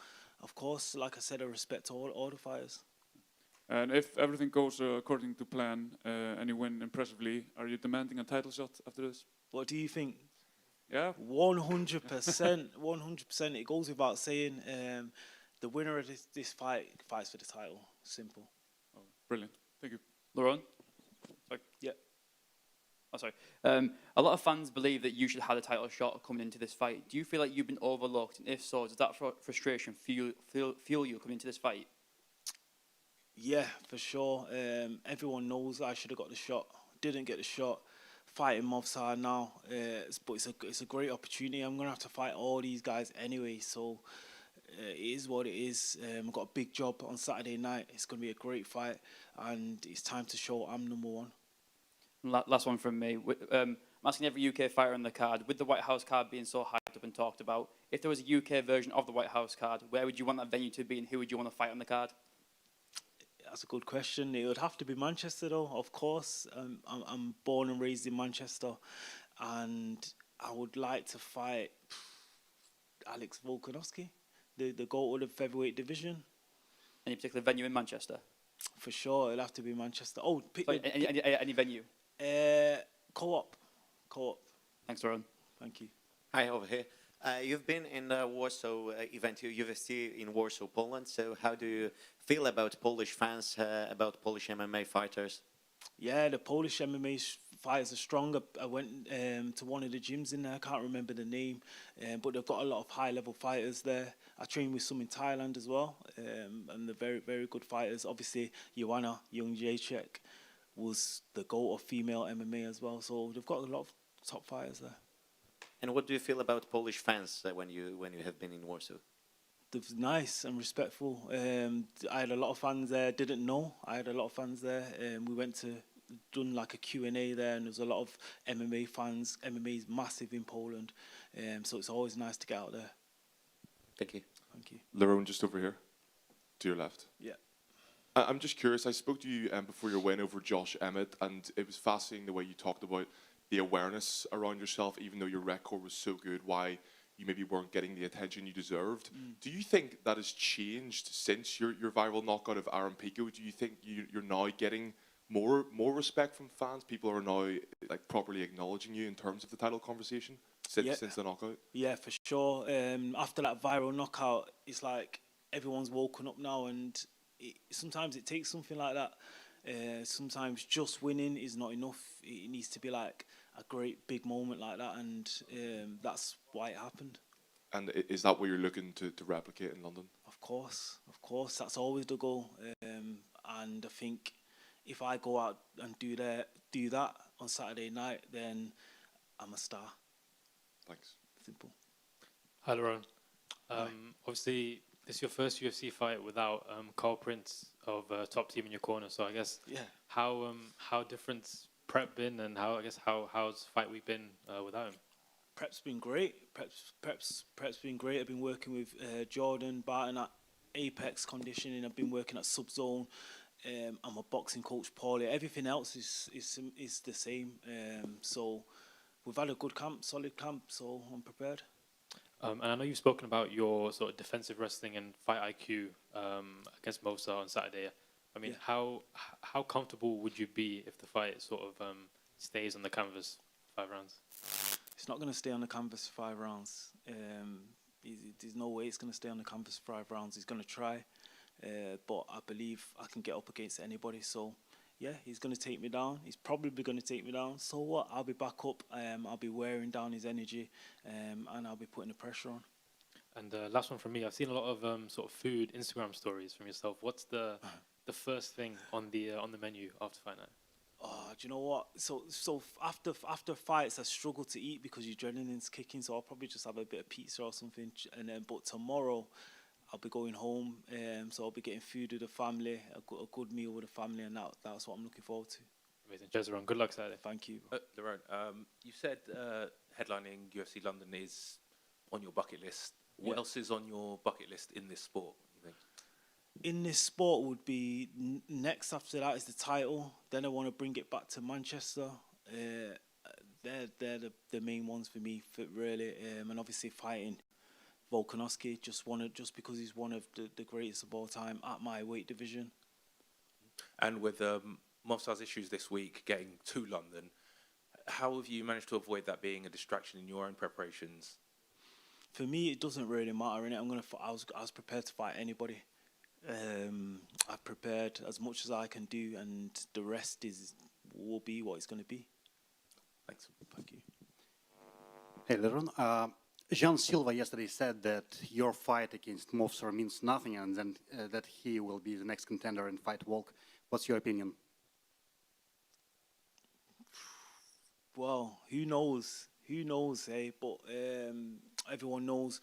of course, like I said, I respect all the fighters. And if everything goes according to plan and you win impressively, are you demanding a title shot after this? What do you think? Yeah. 100%. 100%. It goes without saying. The winner of this fight fights for the title. Simple. Oh, brilliant. Thank you. Laurent? Sorry. Yeah. Oh, sorry. A lot of fans believe that you should have a title shot coming into this fight. Do you feel like you've been overlooked? And if so, does that frustration fuel you coming into this fight? Yeah, for sure. Everyone knows I should have got the shot. Didn't get the shot. fighting Movsar now, but it's a great opportunity. I'm gonna have to fight all these guys anyway, so it is what it is. I've got a big job on Saturday night. It's gonna be a great fight, and it's time to show I'm number one. Last one from me. I'm asking every UK fighter on the card, with the White House card being so hyped up and talked about, if there was a UK version of the White House card, where would you want that venue to be and who would you want to fight on the card? That's a good question. It would have to be Manchester, though, of course. I'm born and raised in Manchester, and I would like to fight Alex Volkanovski, the GOAT of the featherweight division. Any particular venue in Manchester? For sure, it'll have to be Manchester. Oh, pick Sorry, any venue? Co-op. Thanks, Ron. Thank you. Hi, over here. You've been in the Warsaw event, UFC in Warsaw, Poland. So how do you feel about Polish fans, about Polish MMA fighters? Yeah, the Polish MMA fighters are strong. I went to one of the gyms in there. I can't remember the name, but they've got a lot of high-level fighters there. I trained with some in Thailand as well, and they're very, very good fighters. Obviously, Joanna Jędrzejczyk was the GOAT of female MMA as well. So they've got a lot of top fighters there. And what do you feel about Polish fans when you have been in Warsaw? They're nice and respectful. I had a lot of fans there. Didn't know I had a lot of fans there. We went to done like a Q&A there, and there's a lot of MMA fans. MMA is massive in Poland, so it's always nice to get out there. Thank you. Thank you. Lerone, just over here, to your left. Yeah. I'm just curious. I spoke to you before your win over Josh Emmett, and it was fascinating the way you talked about the awareness around yourself, even though your record was so good, why you maybe weren't getting the attention you deserved. Do you think that has changed since your viral knockout of Aaron Pico? Do you think you're now getting more respect from fans? People are now like properly acknowledging you in terms of the title conversation since the knockout? Yeah, for sure. After that viral knockout, it's like everyone's woken up now, and sometimes it takes something like that. Sometimes just winning is not enough. It needs to be like a great big moment like that, and that's why it happened. And is that what you're looking to replicate in London? Of course, that's always the goal. And I think if I go out and do that on Saturday night, then I'm a star. Thanks. Simple. Hi, Lerone. Obviously, this is your first UFC fight without Carl Prince of Top Team in your corner. So I guess how different's prep been, and how's fight week been without him? Prep's been great. Prep's been great. I've been working with Jordan Barton at Apex Conditioning. I've been working at Subzone. I'm a boxing coach, Paulie. Everything else is the same. So we've had a good camp, solid camp. So I'm prepared. And I know you've spoken about your sort of defensive wrestling and fight IQ against Movsar on Saturday. I mean, how comfortable would you be if the fight sort of stays on the canvas 5 rounds? It's not going to stay on the canvas for 5 rounds. There's no way it's going to stay on the canvas for 5 rounds. He's going to try, but I believe I can get up against anybody. So, yeah, he's going to take me down. He's probably going to take me down. So what? I'll be back up. I'll be wearing down his energy, and I'll be putting the pressure on. And last one from me. I've seen a lot of sort of food Instagram stories from yourself. What's the first thing on the menu after fight night? Oh, do you know what? So after fights, I struggle to eat because your adrenaline's kicking. So I'll probably just have a bit of pizza or something. And then, but tomorrow, I'll be going home. So I'll be getting food with the family, a good meal with the family, and that's what I'm looking forward to. Amazing, Jezron. Good luck Saturday. Thank you. Lerone, you said headlining UFC London is on your bucket list. What else is on your bucket list in this sport, you think? In this sport would be next after that is the title. Then I want to bring it back to Manchester. They're the main ones for me, really. And obviously fighting Volkanovski just because he's one of the greatest of all time at my weight division. And with Movsar's issues this week getting to London, how have you managed to avoid that being a distraction in your own preparations? For me, it doesn't really matter. Innit? I was prepared to fight anybody. I've prepared as much as I can do, and the rest will be what it's going to be. Thanks. Thank you. Hey, Lerone. Jean Silva yesterday said that your fight against Movsar means nothing, and then that he will be the next contender in Fight Walk. What's your opinion? Well, who knows? Who knows, eh? But everyone knows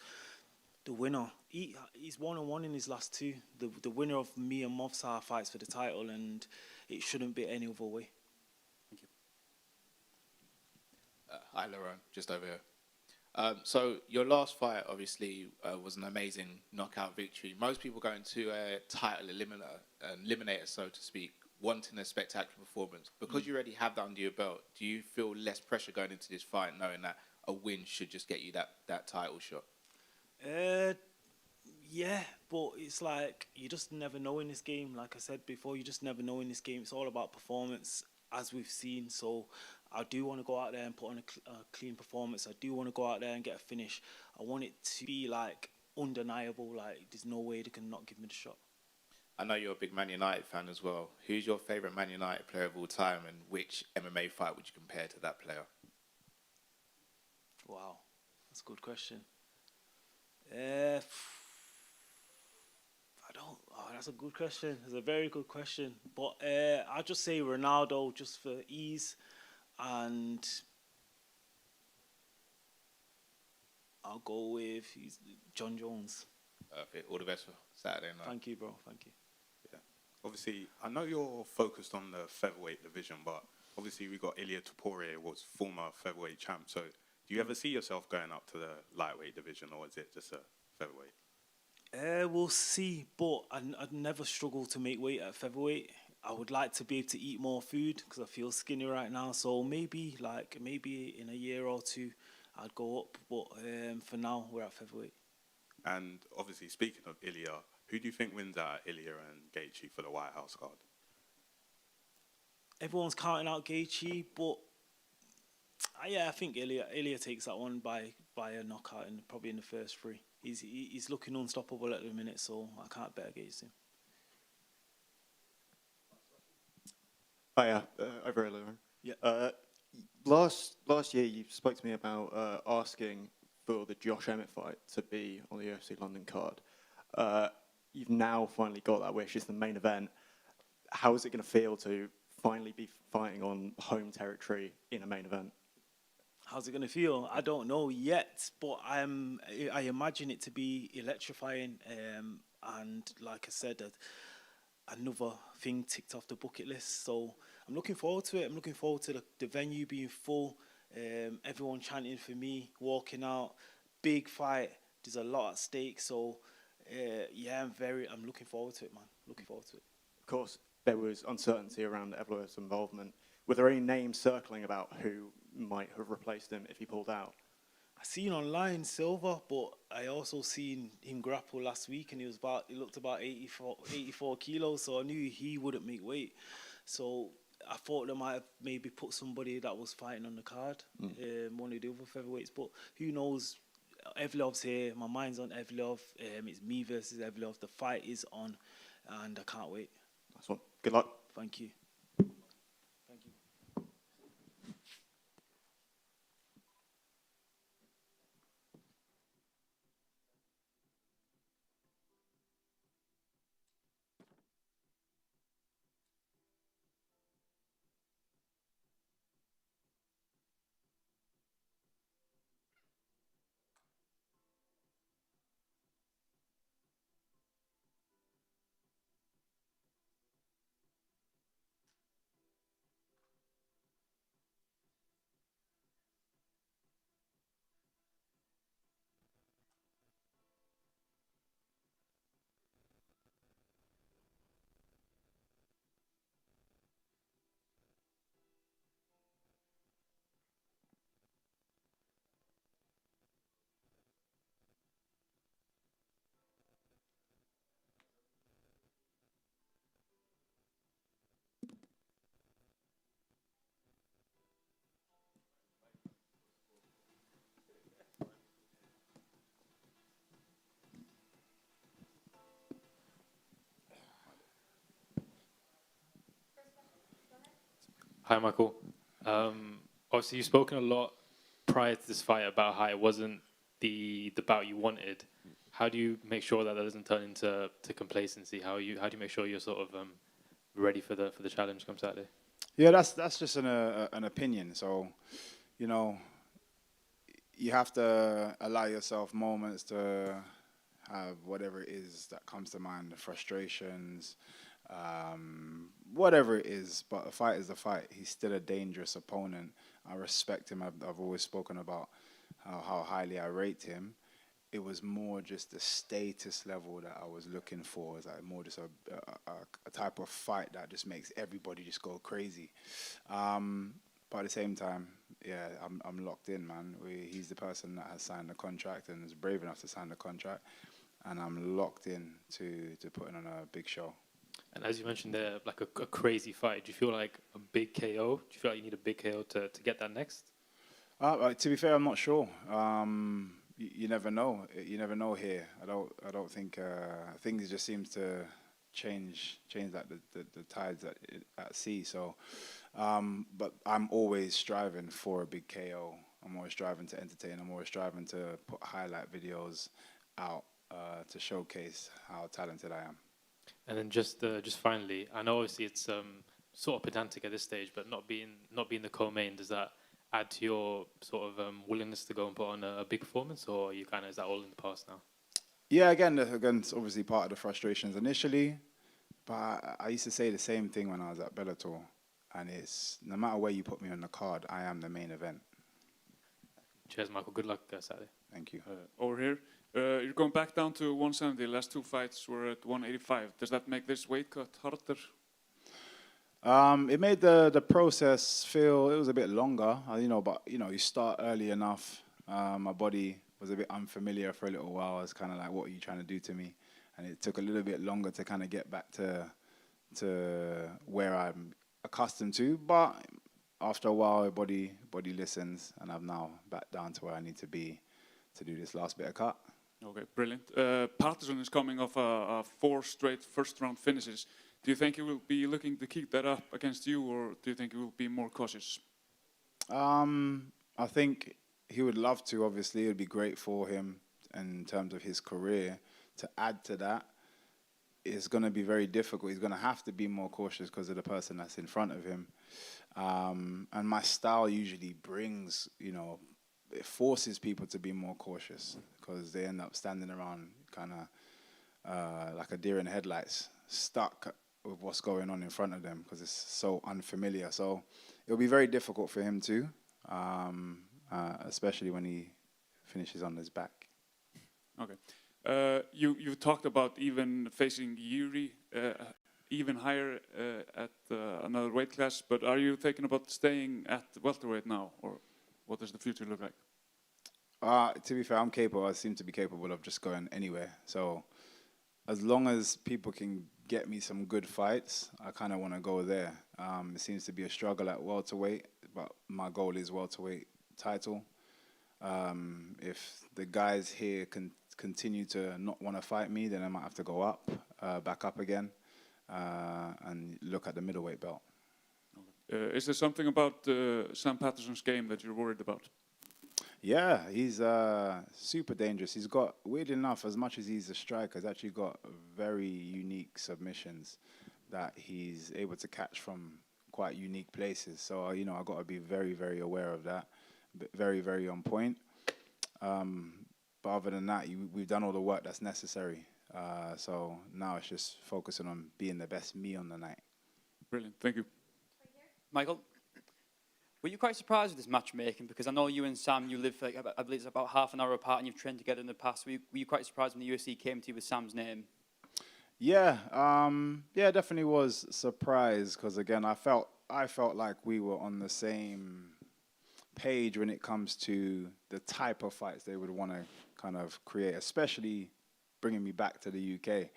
the winner. He's 1-1 in his last two. The winner of me and Movsar fights for the title, and it shouldn't be any other way. Hi, Laurent, just over here. So your last fight obviously was an amazing knockout victory. Most people go into a title eliminator, so to speak, wanting a spectacular performance. Because you already have that under your belt, do you feel less pressure going into this fight, knowing that a win should just get you that title shot? Yeah, but it's like you just never know in this game. Like I said before, you just never know in this game. It's all about performance, as we've seen. So I do want to go out there and put on a clean performance. I do want to go out there and get a finish. I want it to be like undeniable. Like there's no way they can not give me the shot. I know you're a big Man United fan as well. Who's your favourite Man United player of all time, and which MMA fight would you compare to that player? Wow, that's a good question. That's a good question. It's a very good question. But I'll just say Ronaldo just for ease, and I'll go with John Jones. Perfect. All the best for Saturday night. Thank you, bro. Thank you. Yeah. Obviously, I know you're focused on the featherweight division, but obviously we got Ilia Topuria, was former featherweight champ. So do you ever see yourself going up to the lightweight division, or is it just a featherweight? We'll see, but I'd never struggle to make weight at featherweight. I would like to be able to eat more food because I feel skinny right now. So maybe in a year or two, I'd go up. But for now, we're at featherweight. And obviously, speaking of Ilia, who do you think wins out Ilia and Gaethje for the White House card? Everyone's counting out Gaethje, but yeah, I think Ilia takes that one by a knockout and probably in the first three. He's looking unstoppable at the minute, so I can't bet against him. Hiya, over here, Lauren. Yeah. Last year, you spoke to me about asking for the Josh Emmett fight to be on the UFC London card. You've now finally got that wish. It's the main event. How is it going to feel to finally be fighting on home territory in a main event? How's it going to feel? I don't know yet, but I imagine it to be electrifying. And like I said, another thing ticked off the bucket list. So I'm looking forward to it. I'm looking forward to the venue being full, everyone chanting for me, walking out. Big fight. There's a lot at stake. So yeah, I'm looking forward to it, man. Looking forward to it. Of course, there was uncertainty around Evloev's involvement. Were there any names circling about who might have replaced him if he pulled out? I seen online Silva, but I also seen him grapple last week, and he looked about 84 kilos, so I knew he wouldn't make weight. So I thought they might have maybe put somebody that was fighting on the card, one of the other featherweights, but who knows? Evloev's here, my mind's on Evloev, it's me versus Evloev, the fight is on, and I can't wait. That's one. Good luck. Thank you. Hi, Michael. Obviously, you've spoken a lot prior to this fight about how it wasn't the bout you wanted. How do you make sure that doesn't turn into complacency? How do you make sure you're sort of ready for the challenge come Saturday? Yeah, that's just an opinion. So, you know, you have to allow yourself moments to have whatever it is that comes to mind, the frustrations, whatever it is. But a fight is a fight. He's still a dangerous opponent. I respect him. I've always spoken about how highly I rate him. It was more just the status level that I was looking for. It's like more just a type of fight that just makes everybody just go crazy. But at the same time, yeah, I'm locked in, man. He's the person that has signed the contract and is brave enough to sign the contract, and I'm locked in to putting on a big show. And as you mentioned there, like a crazy fight, do you feel like a big KO? Do you feel like you need a big KO to get that next? To be fair, I'm not sure. You never know. You never know here. I don't think things just seems to change like the tides at sea. So, but I'm always striving for a big KO. I'm always striving to entertain. I'm always striving to put highlight videos out to showcase how talented I am. And then just finally, I know obviously it's sort of pedantic at this stage, but not being the co-main, does that add to your sort of willingness to go and put on a big performance, or you kind of, is that all in the past now? Yeah, again, it's obviously part of the frustrations initially, but I used to say the same thing when I was at Bellator, and it's no matter where you put me on the card, I am the main event. Cheers, Michael. Good luck Saturday. Thank you. Over here, you're going back down to 170. The last two fights were at 185. Does that make this weight cut harder? It made the process feel it was a bit longer, but you start early enough. My body was a bit unfamiliar for a little while. I was kind of like, what are you trying to do to me? And it took a little bit longer to kind of get back to where I'm accustomed to. But after a while, body listens, and I'm now back down to where I need to be to do this last bit of cut. Okay, brilliant. Patterson is coming off 4 straight first-round finishes. Do you think he will be looking to keep that up against you, or do you think he will be more cautious? I think he would love to, obviously. It would be great for him in terms of his career. To add to that, it's going to be very difficult. He's going to have to be more cautious because of the person that's in front of him. And my style usually brings, it forces people to be more cautious because they end up standing around kind of like a deer in headlights, stuck with what's going on in front of them because it's so unfamiliar. So it'll be very difficult for him too, especially when he finishes on his back. Okay. You talked about even facing Yuri even higher at another weight class, but are you thinking about staying at welterweight now, or what does the future look like? To be fair, I'm capable. I seem to be capable of just going anywhere. So as long as people can get me some good fights, I kind of want to go there. It seems to be a struggle at welterweight, but my goal is welterweight title. If the guys here can continue to not want to fight me, then I might have to go up, back up again, and look at the middleweight belt. Is there something about Sam Patterson's game that you're worried about? Yeah, he's super dangerous. He's got, weird enough, as much as he's a striker, he's actually got very unique submissions that he's able to catch from quite unique places. So, I got to be very, very aware of that. Very, very on point. But other than that, we've done all the work that's necessary. So now it's just focusing on being the best me on the night. Brilliant. Thank you. Michael, were you quite surprised with this matchmaking? Because I know you and Sam, you live, I believe it's about half an hour apart and you've trained together in the past. Were you quite surprised when the UFC came to you with Sam's name? Yeah, definitely was surprised because, again, I felt like we were on the same page when it comes to the type of fights they would want to kind of create, especially bringing me back to the UK.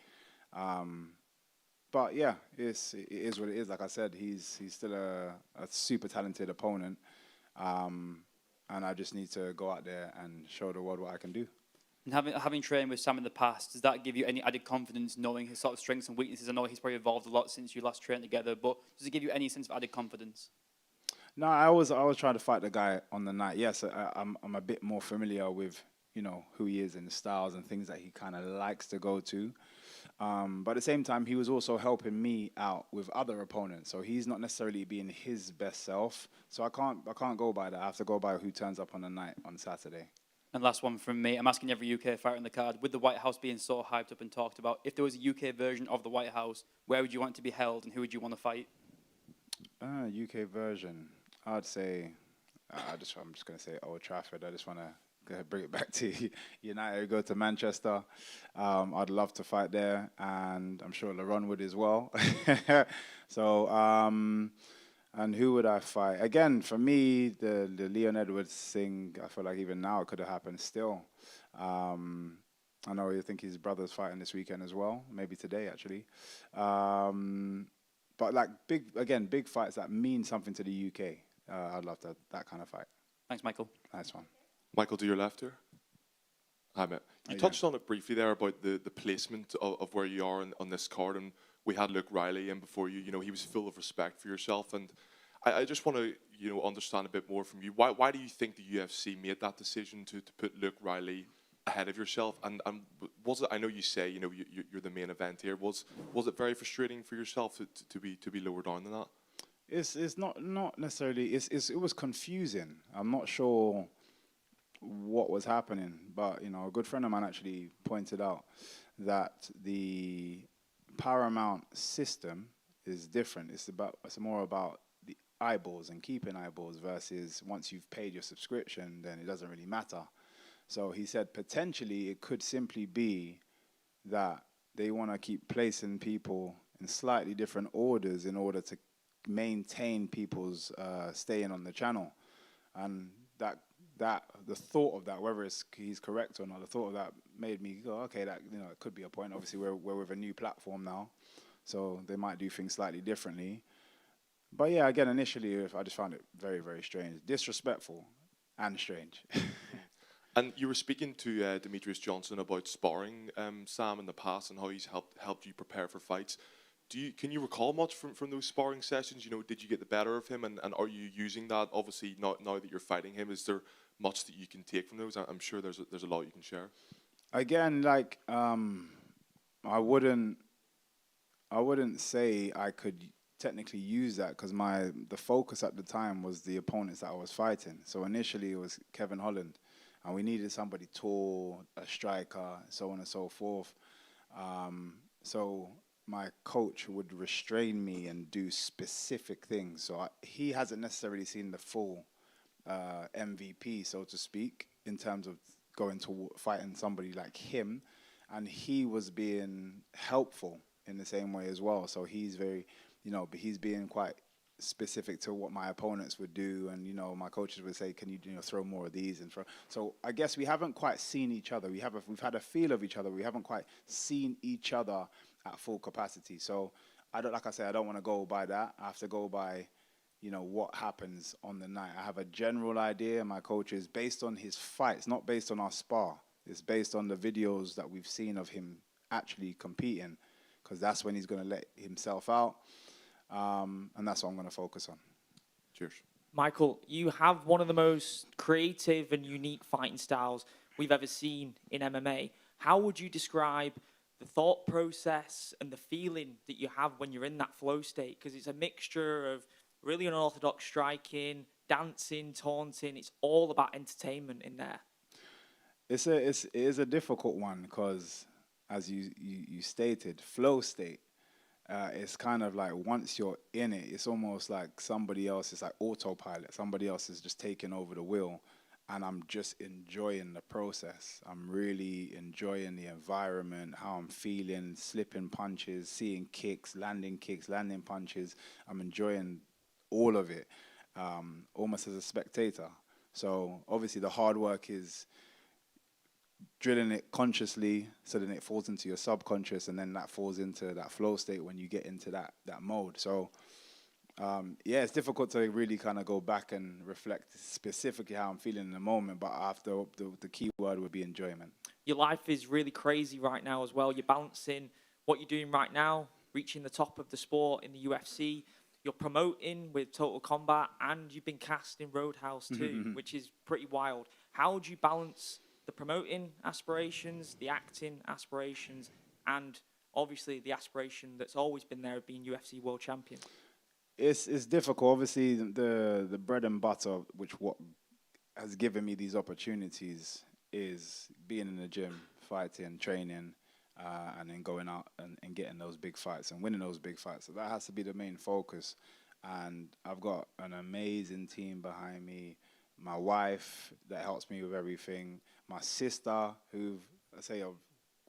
But yeah, it is what it is. Like I said, he's still a super talented opponent, and I just need to go out there and show the world what I can do. And having trained with Sam in the past, does that give you any added confidence knowing his sort of strengths and weaknesses? I know he's probably evolved a lot since you last trained together, but does it give you any sense of added confidence? No, I was trying to fight the guy on the night. Yes, I'm a bit more familiar with who he is and the styles and things that he kind of likes to go to. But at the same time, he was also helping me out with other opponents. So he's not necessarily being his best self. So I can't go by that. I have to go by who turns up on the night on Saturday. And last one from me. I'm asking every UK fighter on the card, with the White House being so hyped up and talked about, if there was a UK version of the White House, where would you want it to be held and who would you want to fight? UK version. I'd say, I'm just going to say Old Trafford. I just want to bring it back to United, go to Manchester. I'd love to fight there, and I'm sure LeRon would as well. So, and who would I fight? Again, for me, the Leon Edwards thing, I feel like even now it could have happened still. I know you think his brother's fighting this weekend as well, maybe today actually. But like big fights that mean something to the UK. I'd love that kind of fight. Thanks, Michael. Nice one. Michael, to your left here. Hi, mate. You touched on it briefly there about the placement of where you are on this card, and we had Luke Riley in before you. You know, he was full of respect for yourself, and I just want to understand a bit more from you. Why do you think the UFC made that decision to put Luke Riley ahead of yourself? And was it? I know you say you're the main event here. Was it very frustrating for yourself to be lower down than that? It's not necessarily. It was confusing. I'm not sure what was happening, but a good friend of mine actually pointed out that the Paramount system is different. It's more about the eyeballs and keeping eyeballs versus once you've paid your subscription, then it doesn't really matter. So he said potentially it could simply be that they want to keep placing people in slightly different orders in order to maintain people's staying on the channel, and that the thought of that, whether he's correct or not, the thought of that made me go, okay, that it could be a point. Obviously, we're with a new platform now, so they might do things slightly differently. But yeah, again, initially, I just found it very, very strange, disrespectful, and strange. And you were speaking to Demetrius Johnson about sparring, Sam, in the past, and how he's helped you prepare for fights. Can you recall much from those sparring sessions? Did you get the better of him, and are you using that? Obviously, now that you're fighting him, is there much that you can take from those? I'm sure there's a lot you can share. Again, I wouldn't say I could technically use that because the focus at the time was the opponents that I was fighting. So initially it was Kevin Holland, and we needed somebody tall, a striker, so on and so forth. So my coach would restrain me and do specific things. So he hasn't necessarily seen the full MVP, so to speak, in terms of going to fighting somebody like him. And he was being helpful in the same way as well. So he's very, but he's being quite specific to what my opponents would do. And, my coaches would say, can you, throw more of these? And so I guess we haven't quite seen each other. We've had a feel of each other. We haven't quite seen each other at full capacity. So I don't want to go by that. I have to go by, what happens on the night. I have a general idea. My coach is based on his fights, not based on our spar. It's based on the videos that we've seen of him actually competing, because that's when he's going to let himself out. And that's what I'm going to focus on. Cheers. Michael, you have one of the most creative and unique fighting styles we've ever seen in MMA. How would you describe the thought process and the feeling that you have when you're in that flow state? Because it's a mixture of really unorthodox striking, dancing, taunting. It's all about entertainment in there. It is a difficult one because, as you stated, flow state. It's kind of like once you're in it, it's almost like somebody else is like autopilot. Somebody else is just taking over the wheel, and I'm just enjoying the process. I'm really enjoying the environment, how I'm feeling, slipping punches, seeing kicks, landing punches. I'm enjoying all of it, almost as a spectator. So obviously the hard work is drilling it consciously so then it falls into your subconscious, and then that falls into that flow state when you get into that mode. So it's difficult to really kind of go back and reflect specifically how I'm feeling in the moment, but after the key word would be enjoyment. Your life is really crazy right now as well. You're balancing what you're doing right now, reaching the top of the sport in the UFC. You're promoting with Total Combat, and you've been cast in Roadhouse too, which is pretty wild. How do you balance the promoting aspirations, the acting aspirations, and obviously the aspiration that's always been there of being UFC world champion? It's difficult. Obviously, the bread and butter, which what has given me these opportunities, is being in the gym, fighting, training, and then going out and getting those big fights and winning those big fights. So that has to be the main focus. And I've got an amazing team behind me. My wife that helps me with everything. My sister, who I say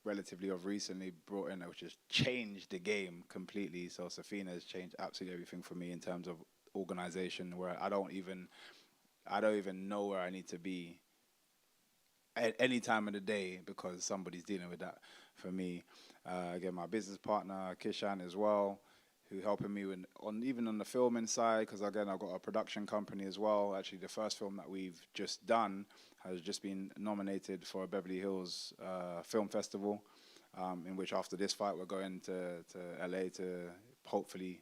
relatively recently brought in, which has changed the game completely. So Safina has changed absolutely everything for me in terms of organization, where I don't even know where I need to be at any time of the day because somebody's dealing with that for me. Again, my business partner Kishan as well, who helping me even on the filming side, because again I've got a production company as well. Actually, the first film that we've just done has just been nominated for a Beverly Hills Film Festival, in which after this fight we're going to LA to hopefully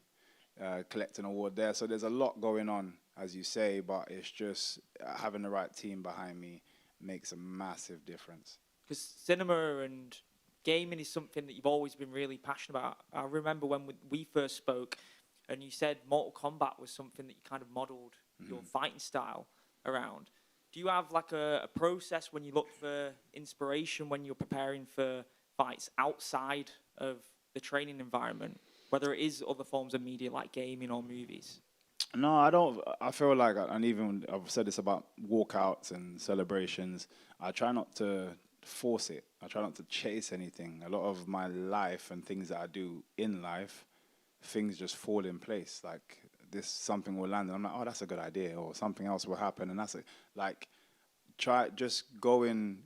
collect an award there. So there's a lot going on, as you say, but it's just having the right team behind me makes a massive difference. Because cinema and gaming is something that you've always been really passionate about. I remember when we first spoke, and you said Mortal Kombat was something that you kind of modelled your fighting style around. Do you have like a process when you look for inspiration when you're preparing for fights outside of the training environment, whether it is other forms of media like gaming or movies? No, I don't. I feel like, and even I've said this about walkouts and celebrations, I try not to force it. I try not to chase anything. A lot of my life and things that I do in life, things just fall in place. Like something will land and I'm like, oh, that's a good idea, or something else will happen, and that's it. Like, try just going,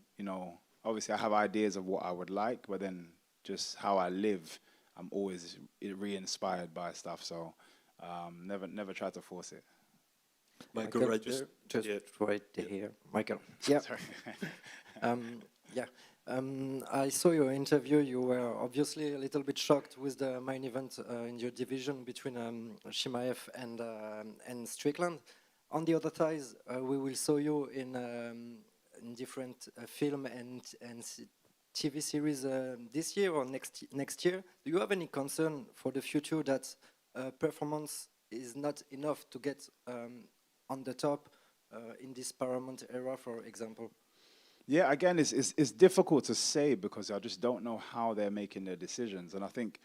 obviously I have ideas of what I would like, but then just how I live, I'm always re-inspired by stuff. So never try to force it. Michael, right there. Just right here. Michael. Yeah. Sorry. I saw your interview. You were obviously a little bit shocked with the main event in your division between Chimaev and Strickland. On the other side, we will saw you in different film and TV series this year or next year. Do you have any concern for the future that performance is not enough to get on the top in this Paramount era, for example? Yeah, again, it's difficult to say because I just don't know how they're making their decisions, and I think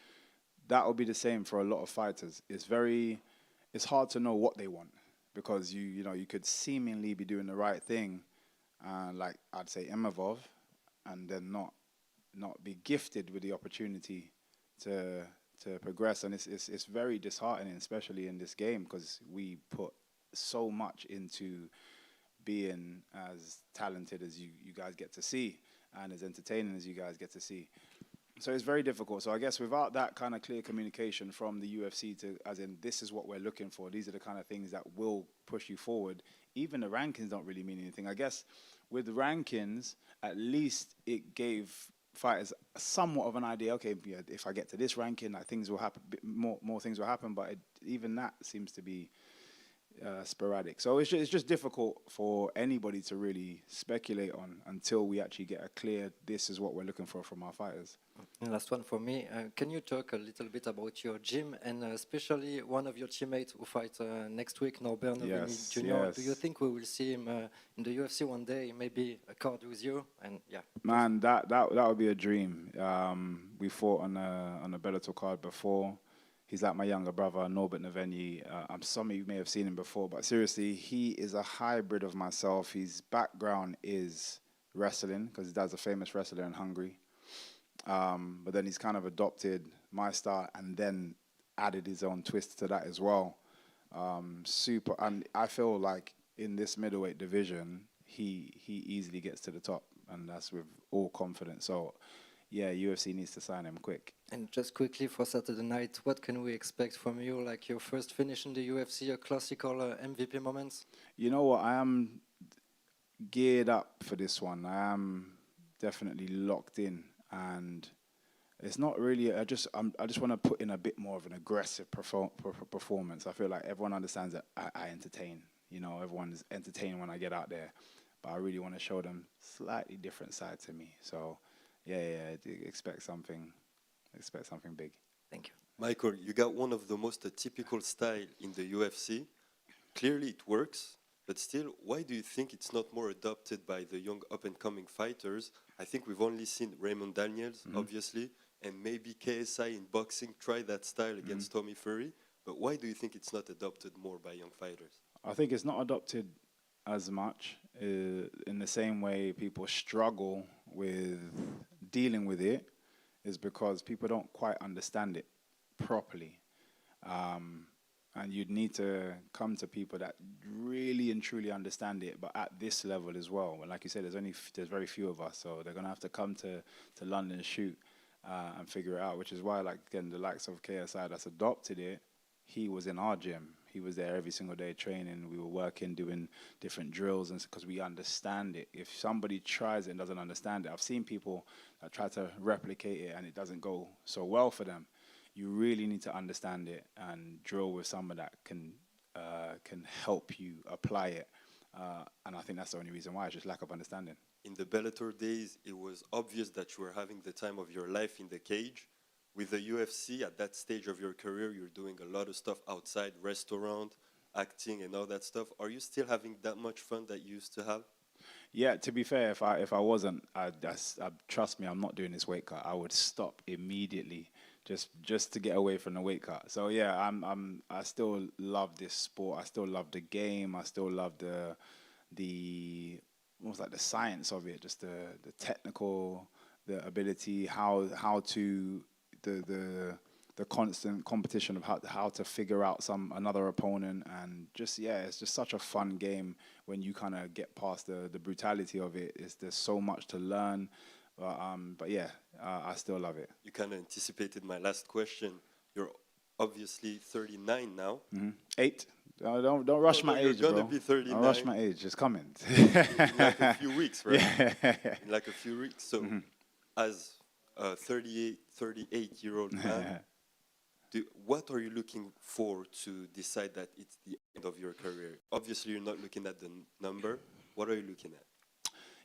that will be the same for a lot of fighters. It's hard to know what they want because you could seemingly be doing the right thing, like I'd say Evloev, and then not be gifted with the opportunity to progress, and it's very disheartening, especially in this game, because we put so much into being as talented as you guys get to see and as entertaining as you guys get to see. So it's very difficult. So I guess without that kind of clear communication from the UFC as in this is what we're looking for, these are the kind of things that will push you forward, even the rankings don't really mean anything. I guess with the rankings, at least it gave fighters somewhat of an idea, okay, yeah, if I get to this ranking, things will happen, more things will happen, but even that seems to be sporadic. So it's just difficult for anybody to really speculate on until we actually get a clear, this is what we're looking for from our fighters. And last one for me. Can you talk a little bit about your gym and especially one of your teammates who fights next week, Norbert Novini Jr.? Yes. Do you think we will see him in the UFC one day, maybe a card with you? And yeah. Man, that would be a dream. We fought on a Bellator card before. He's like my younger brother, Norbert Noveni. Some of you may have seen him before, but seriously, he is a hybrid of myself. His background is wrestling, because his dad's a famous wrestler in Hungary. But then he's kind of adopted my style and then added his own twist to that as well. And I feel like in this middleweight division, he easily gets to the top, and that's with all confidence. So, yeah, UFC needs to sign him quick. And just quickly for Saturday night, what can we expect from you? Like your first finish in the UFC, a classical MVP moments? You know what? I am geared up for this one. I am definitely locked in, and it's not really. I just want to put in a bit more of an aggressive performance. I feel like everyone understands that I entertain. Everyone's entertaining when I get out there, but I really want to show them slightly different side to me. So. Yeah, expect something expect something big. Thank you. Michael, you got one of the most typical style in the UFC. Clearly it works, but still, why do you think it's not more adopted by the young up-and-coming fighters? I think we've only seen Raymond Daniels, obviously, and maybe KSI in boxing try that style against Tommy Fury. But why do you think it's not adopted more by young fighters? I think it's not adopted as much in the same way people struggle with dealing with it is because people don't quite understand it properly. And you'd need to come to people that really and truly understand it, but at this level as well. And like you said, there's very few of us, so they're gonna have to come to London and shoot and figure it out. Which is why, like again, the likes of KSI that's adopted it, he was in our gym. He was there every single day training. We were working, doing different drills, and because we understand it. If somebody tries it and doesn't understand it, I've seen people that try to replicate it and it doesn't go so well for them. You really need to understand it and drill with someone that can help you apply it. And I think that's the only reason why, it's just lack of understanding. In the Bellator days, it was obvious that you were having the time of your life in the cage. With the UFC, at that stage of your career, you're doing a lot of stuff outside, restaurant, acting and all that stuff. Are you still having that much fun that you used to have? Yeah, to be fair, if I wasn't, trust me, I'm not doing this weight cut. I would stop immediately just to get away from the weight cut. So yeah, I still love this sport. I still love the game. I still love the almost like the science of it, just the technical, the ability, how to the constant competition of how to figure out another opponent, and just it's just such a fun game when you kind of get past the brutality of it. There's so much to learn, but yeah, I still love it. You kind of anticipated my last question. You're obviously 39 now. 8. Don't rush my age, you're bro. gonna be 39. Don't rush my age. It's coming. In like a few weeks, right? Yeah. In like a few weeks. So, as a 38-year-old man, what are you looking for to decide that it's the end of your career? Obviously, you're not looking at the number. What are you looking at?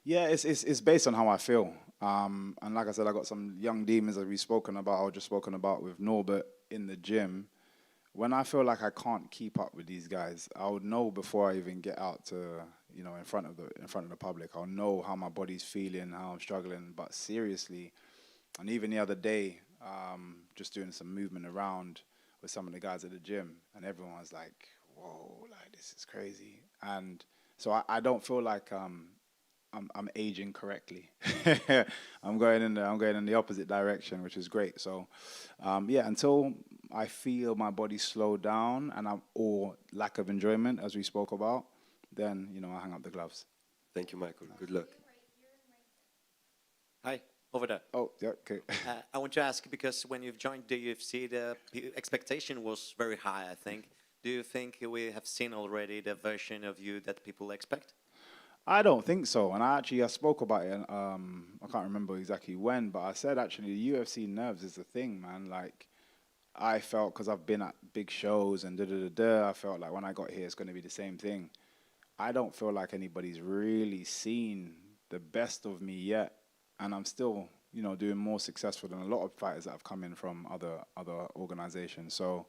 Yeah, it's based on how I feel. And like I said, I got some young demons that we've spoken about, or just spoken about with Norbert in the gym. When I feel like I can't keep up with these guys, I would know before I even get out to, in front of the public. I'll know how my body's feeling, how I'm struggling. But seriously, and even the other day, just doing some movement around with some of the guys at the gym, and everyone's like, "Whoa, like this is crazy." And so I don't feel like I'm aging correctly. I'm going in the opposite direction, which is great. So yeah, until I feel my body slow down or lack of enjoyment, as we spoke about, then I hang up the gloves. Thank you, Michael. Good luck. Hi, over there. Oh, yeah, okay. I want to ask, because when you've joined the UFC, the expectation was very high, I think. Do you think we have seen already the version of you that people expect? I don't think so. And I spoke about it, I can't remember exactly when, but I said actually the UFC nerves is the thing, man. Like, I felt, because I've been at big shows and I felt like when I got here, it's going to be the same thing. I don't feel like anybody's really seen the best of me yet. And I'm still, doing more successful than a lot of fighters that have come in from other organizations. So,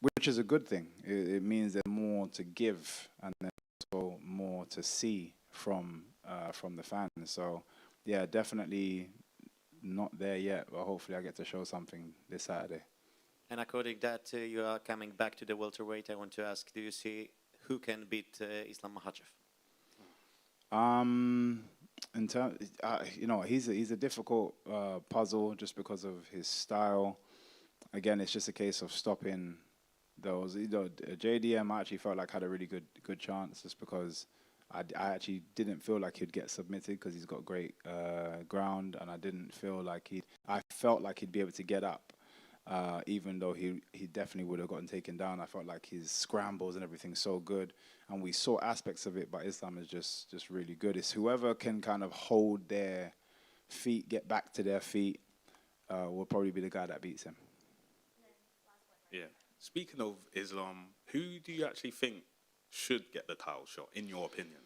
which is a good thing. It means there's more to give and there's also more to see from the fans. So, yeah, definitely not there yet, but hopefully I get to show something this Saturday. And according to that, you are coming back to the welterweight. I want to ask, do you see who can beat Islam Makhachev? In terms, he's a difficult puzzle just because of his style. Again, it's just a case of stopping those. JDM I actually felt like had a really good chance, just because I actually didn't feel like he'd get submitted because he's got great ground, and I felt like he'd be able to get up, even though he definitely would have gotten taken down. I felt like his scrambles and everything's so good, and we saw aspects of it, but Islam is just really good. It's whoever can kind of hold their feet, get back to their feet, will probably be the guy that beats him. Yeah. Speaking of Islam, who do you actually think should get the title shot, in your opinion?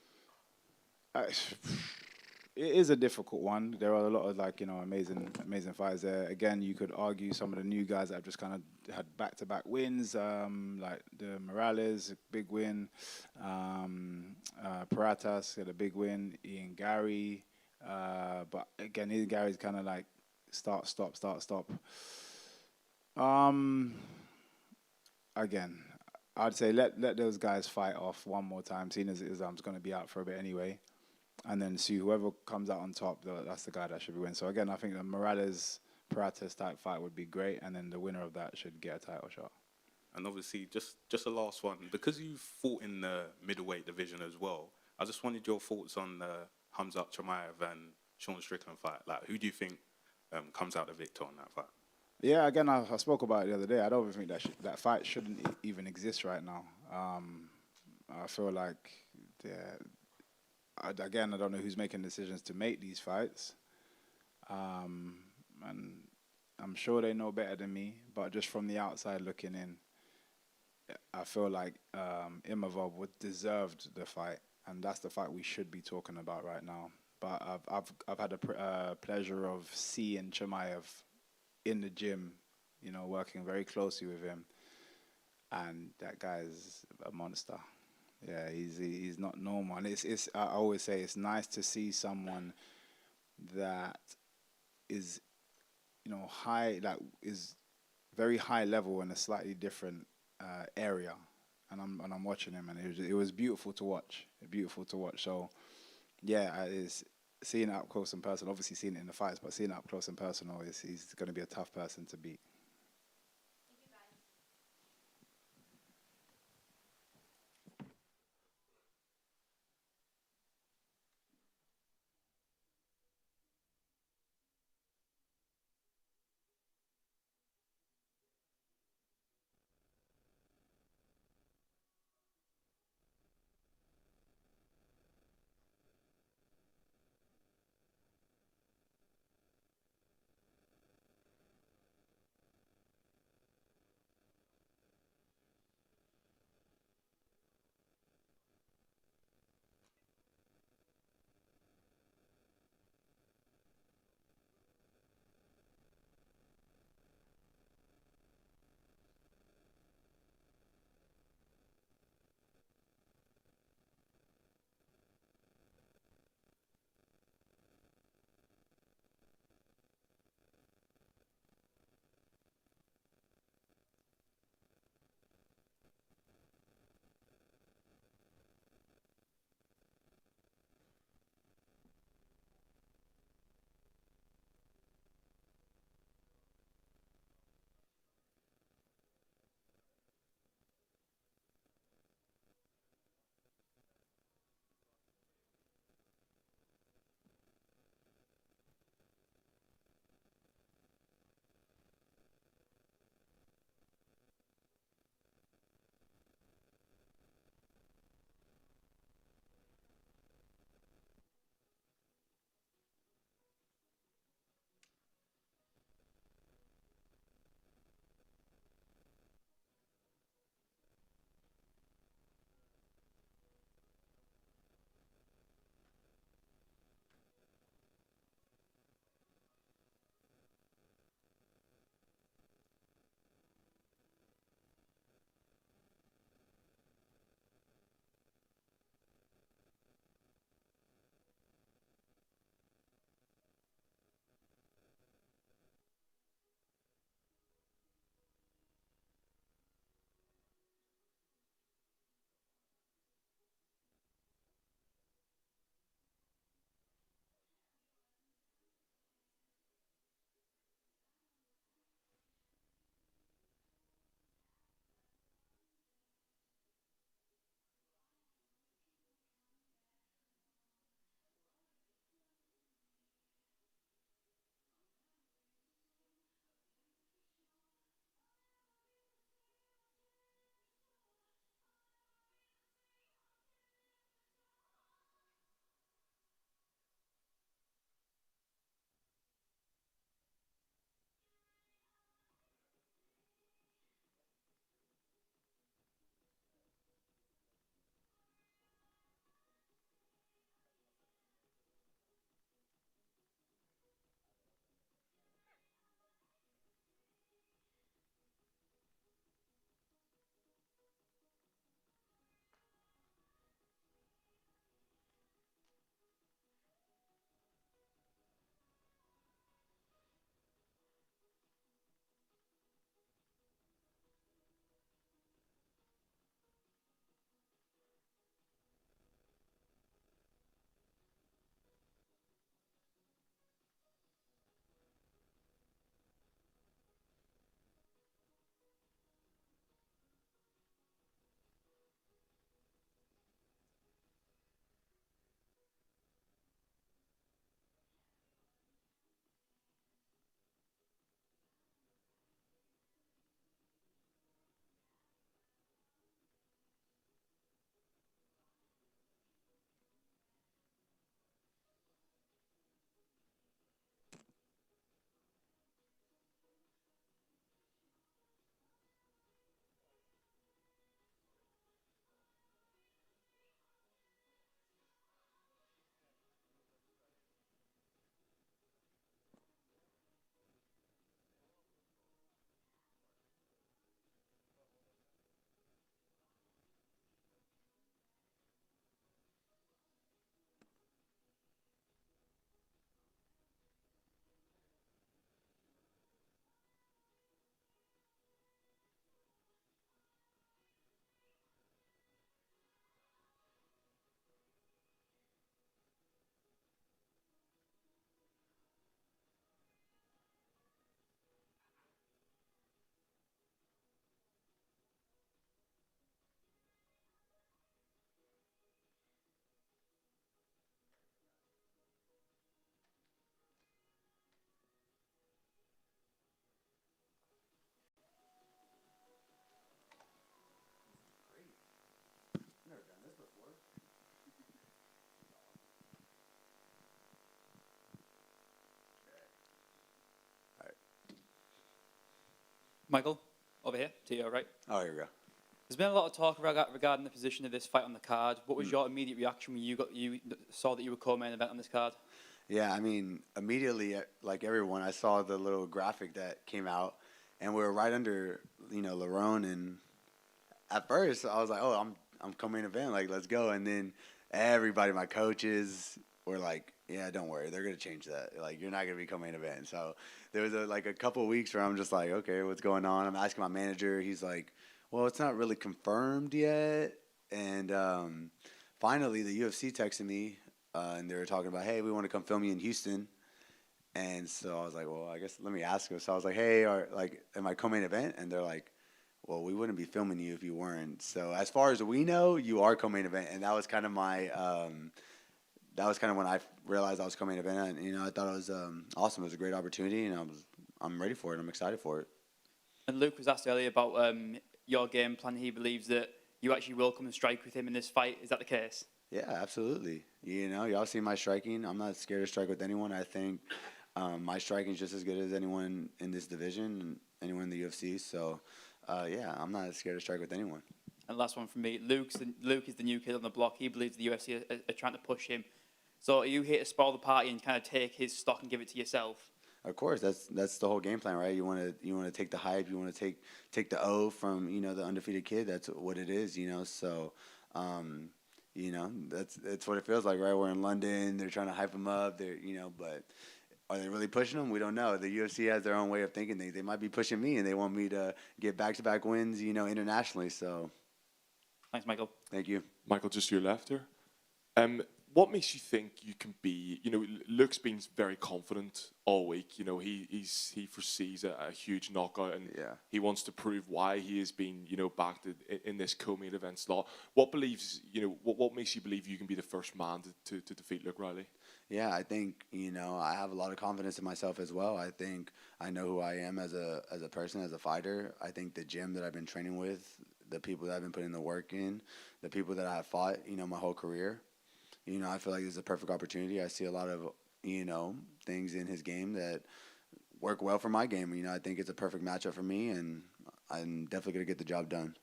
it is a difficult one. There are a lot of amazing fighters there. Again, you could argue some of the new guys that have just kind of had back-to-back wins, like the Morales, big win, Paratas had a big win, Ian Gary, but again, Ian Gary's kind of like start, stop, start, stop. Again, I'd say let those guys fight off one more time, seeing as Islam's going to be out for a bit anyway. And then see whoever comes out on top, that's the guy that should be winning. So again, I think the Morales-Paratas type fight would be great, and then the winner of that should get a title shot. And obviously, just a last one, because you fought in the middleweight division as well, I just wanted your thoughts on the Khamzat Chimaev and Sean Strickland fight. Like, who do you think comes out the victor on that fight? Yeah, again, I spoke about it the other day. I don't think that fight shouldn't even exist right now. I feel like, again, I don't know who's making decisions to make these fights. And I'm sure they know better than me, but just from the outside looking in, I feel like Imavov would deserved the fight, and that's the fight we should be talking about right now. But I've had the pleasure of seeing Chimaev in the gym, working very closely with him, and that guy is a monster. Yeah, he's not normal, and it's I always say it's nice to see someone that is, high, like is very high level in a slightly different area, and I'm watching him, and it was beautiful to watch. Beautiful to watch. So, yeah, it's seeing it up close and personal. Obviously, seeing it in the fights, but seeing it up close and personal he's going to be a tough person to beat. Michael, over here, to your right. Oh, here we go. There's been a lot of talk regarding the position of this fight on the card. What was your immediate reaction when you saw that you were co-main event on this card? Yeah, I mean, immediately, like everyone, I saw the little graphic that came out, and we were right under, Lerone, and at first I was like, oh, I'm co-main event, like, let's go. And then everybody, my coaches, were like, yeah, don't worry, they're gonna change that. Like, you're not gonna be co-main event. So there was a couple of weeks where I'm just like, okay, what's going on? I'm asking my manager. He's like, well, it's not really confirmed yet. And finally, the UFC texted me, and they were talking about, hey, we want to come film you in Houston. And so I was like, well, I guess let me ask them. So I was like, hey, am I co-main event? And they're like, well, we wouldn't be filming you if you weren't. So as far as we know, you are co-main event. And that was kind of my that was kind of when I realized I was co-main event. And, I thought it was awesome. It was a great opportunity, and I'm ready for it. I'm excited for it. And Luke was asked earlier about your game plan. He believes that you actually will come and strike with him in this fight. Is that the case? Yeah, absolutely. Y'all see my striking. I'm not scared to strike with anyone. I think my striking is just as good as anyone in this division and anyone in the UFC. So, yeah, I'm not scared to strike with anyone. And last one from me. Luke is the new kid on the block. He believes the UFC are trying to push him. So are you here to spoil the party and kind of take his stock and give it to yourself? Of course, that's the whole game plan, right? You want to take the hype. You want to take the O from the undefeated kid. That's what it is, So, that's what it feels like, right? We're in London. They're trying to hype him up. But are they really pushing him? We don't know. The UFC has their own way of thinking things. They might be pushing me, and they want me to get back-to-back wins, internationally. So, thanks, Michael. Thank you, Michael. Just to your left here. What makes you think you can be? Luke's been very confident all week. He foresees a huge knockout, and he wants to prove why he has been, backed in this co-main event slot. What makes you believe you can be the first man to defeat Luke Riley? Yeah, I think I have a lot of confidence in myself as well. I think I know who I am as a person, as a fighter. I think the gym that I've been training with, the people that I've been putting the work in, the people that I have fought, my whole career. I feel like this is a perfect opportunity. I see a lot of, things in his game that work well for my game. I think it's a perfect matchup for me, and I'm definitely going to get the job done.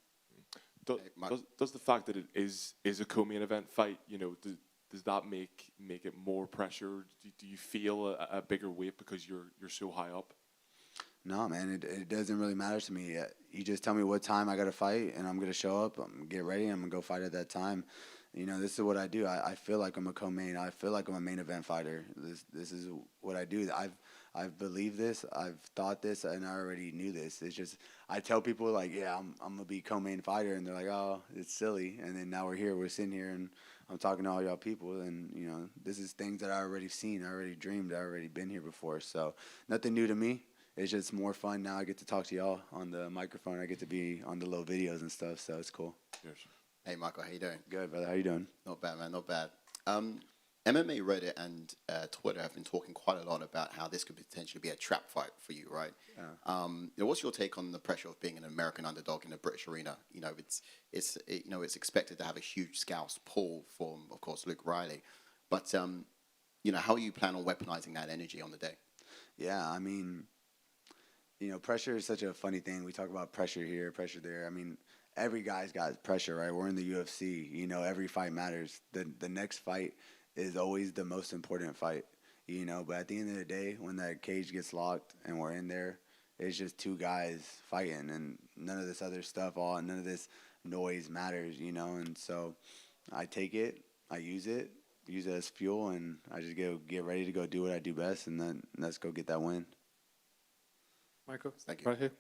Does the fact that it is a co-main event fight, does that make it more pressure? Do you feel a bigger weight because you're so high up? No, man, it doesn't really matter to me. You just tell me what time I got to fight, and I'm going to show up. I'm going to get ready. I'm going to go fight at that time. This is what I do. I feel like I'm a co-main. I feel like I'm a main event fighter. This is what I do. I've believed this. I've thought this, and I already knew this. It's just I tell people like, yeah, I'm gonna be co-main fighter, and they're like, oh, it's silly. And then now we're here. We're sitting here, and I'm talking to all y'all people, and this is things that I already seen. I already dreamed. I already been here before. So nothing new to me. It's just more fun now. I get to talk to y'all on the microphone. I get to be on the little videos and stuff. So it's cool. Yes. Hey, Michael, how you doing? Good, brother. How you doing? Not bad, man. Not bad. MMA Reddit and Twitter have been talking quite a lot about how this could potentially be a trap fight for you, right? Yeah. What's your take on the pressure of being an American underdog in the British arena? It's expected to have a huge scouts pull from, of course, Luke Riley. But how you plan on weaponizing that energy on the day? Yeah, I mean, pressure is such a funny thing. We talk about pressure here, pressure there. I mean, every guy's got pressure, right? We're in the UFC. Every fight matters. The next fight is always the most important fight, But at the end of the day, when that cage gets locked and we're in there, it's just two guys fighting, and none of this other stuff, none of this noise matters, And so I take it, I use it as fuel, and I just get ready to go do what I do best, and then let's go get that win. Michael, thank you. Right here.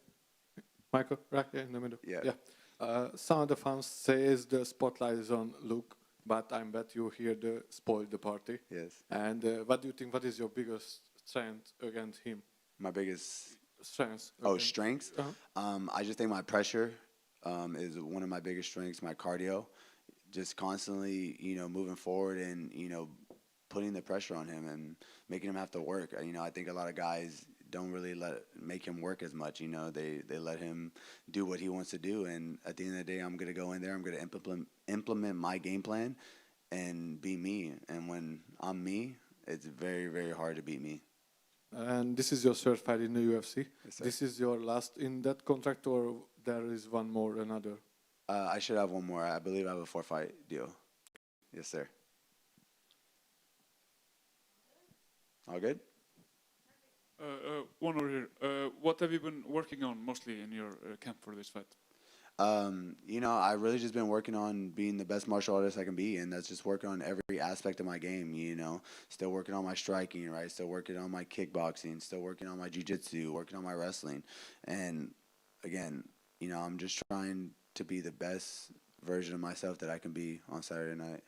Michael, right here in the middle. Yeah. Some of the fans say the spotlight is on Luke, but I bet you here spoil the party. Yes. And what do you think? What is your biggest strength against him? My biggest strengths. Oh, strengths. Uh-huh. I just think my pressure is one of my biggest strengths. My cardio, just constantly, moving forward and putting the pressure on him and making him have to work. I think a lot of guys don't really make him work as much. They let him do what he wants to do. And at the end of the day, I'm going to go in there. I'm going to implement my game plan and be me. And when I'm me, it's very, very hard to beat me. And this is your third fight in the UFC. Yes, sir. This is your last in that contract, or there is one more, another? I should have one more. I believe I have a 4-fight deal. Yes, sir. All good? One over here. What have you been working on mostly in your camp for this fight? You know, I really just been working on being the best martial artist I can be, and that's just working on every aspect of my game, you know. Still working on my striking, right? Still working on my kickboxing, still working on my jiu-jitsu, working on my wrestling. And again, you know, I'm just trying to be the best version of myself that I can be on Saturday night.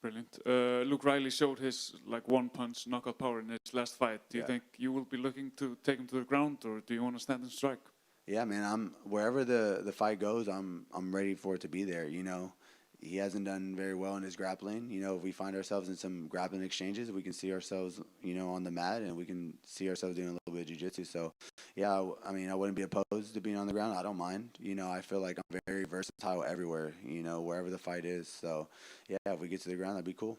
Brilliant. Luke Riley showed his like one-punch knockout power in his last fight. Do you think you will be looking to take him to the ground, or do you want to stand and strike? Yeah, man. I'm wherever the fight goes, I'm ready for it to be there. You know, he hasn't done very well in his grappling. You know, if we find ourselves in some grappling exchanges, we can see ourselves, you know, on the mat, and we can see ourselves doing a little bit of jiu-jitsu. So, yeah, I mean, I wouldn't be opposed to being on the ground. I don't mind. You know, I feel like I'm very versatile everywhere. You know, wherever the fight is. So, yeah, if we get to the ground, that'd be cool.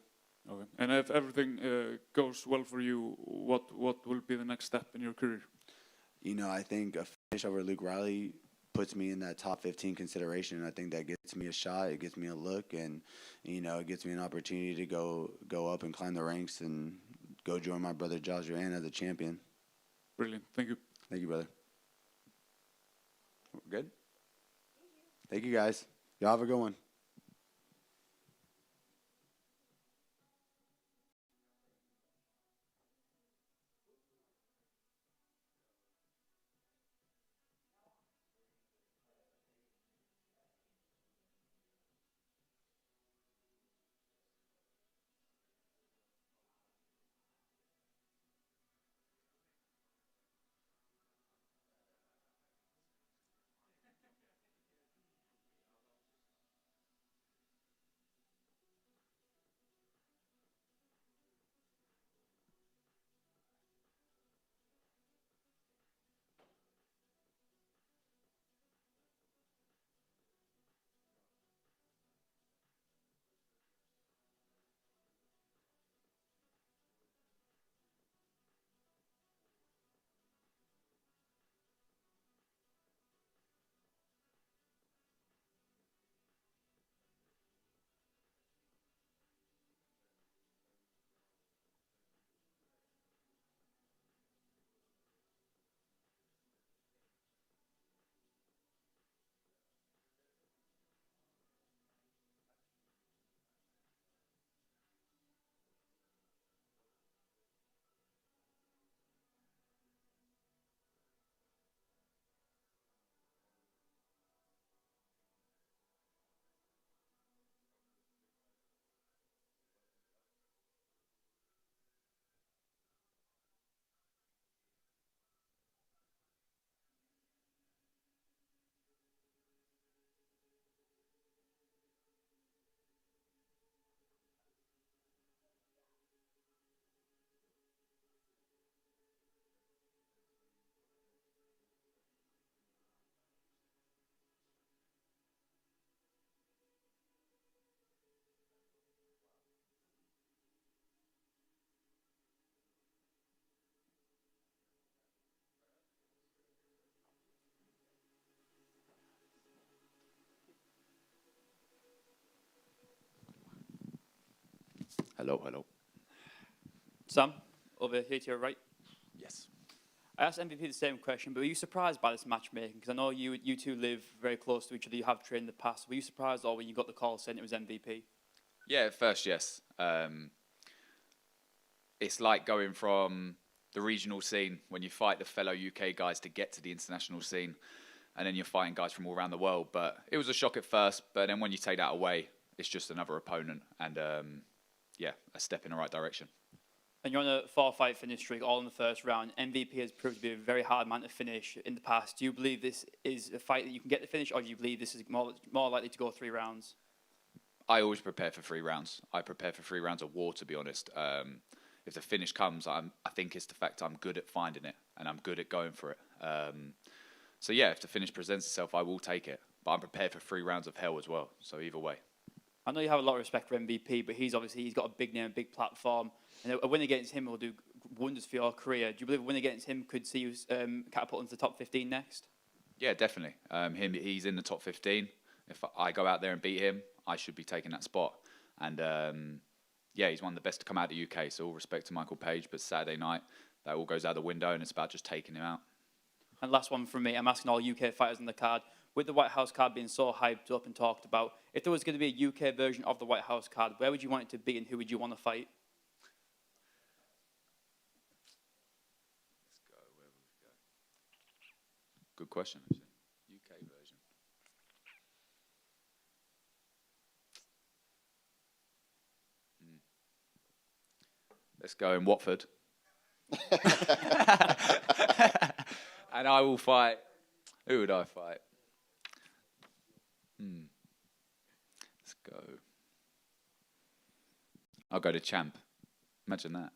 Okay. And if everything goes well for you, what will be the next step in your career? You know, I think a finish over Luke Riley puts me in that top 15 consideration. I think that gets me a shot, it gets me a look, and, you know, it gets me an opportunity to go up and climb the ranks and go join my brother Josh Joanne as a champion. Brilliant. Thank you. Thank you, brother. Good? Thank you, guys. Y'all have a good one. Hello, hello. Sam, over here to your right. Yes. I asked MVP the same question, but were you surprised by this matchmaking? Because I know you two live very close to each other. You have trained in the past. Were you surprised, or when you got the call saying it was MVP? Yeah, at first, yes. It's like going from the regional scene when you fight the fellow UK guys to get to the international scene, and then you're fighting guys from all around the world. But it was a shock at first, but then when you take that away, it's just another opponent, and yeah, a step in the right direction. And you're on a 4-fight finish streak, all in the first round. MVP has proved to be a very hard man to finish in the past. Do you believe this is a fight that you can get the finish, or do you believe this is more likely to go 3 rounds? I always prepare for 3 rounds. I prepare for 3 rounds of war, to be honest. If the finish comes, I think it's the fact I'm good at finding it, and I'm good at going for it. So yeah, if the finish presents itself, I will take it. But I'm prepared for 3 rounds of hell as well, so either way. I know you have a lot of respect for MVP, but he's got a big name, a big platform, and a win against him will do wonders for your career. Do you believe a win against him could see you catapult into the top 15 next? Yeah, definitely. He's in the top 15. If I go out there and beat him, I should be taking that spot. And yeah, he's one of the best to come out of the UK. So all respect to Michael Page, but Saturday night, that all goes out the window, and it's about just taking him out. And last one from me, I'm asking all UK fighters on the card, with the White House card being so hyped up and talked about, if there was going to be a UK version of the White House card, where would you want it to be and who would you want to fight? Let's go. Where would we go? Good question, actually. UK version. Let's go in Watford. And I will fight. Who would I fight? Let's go. I'll go to Champ. Imagine that.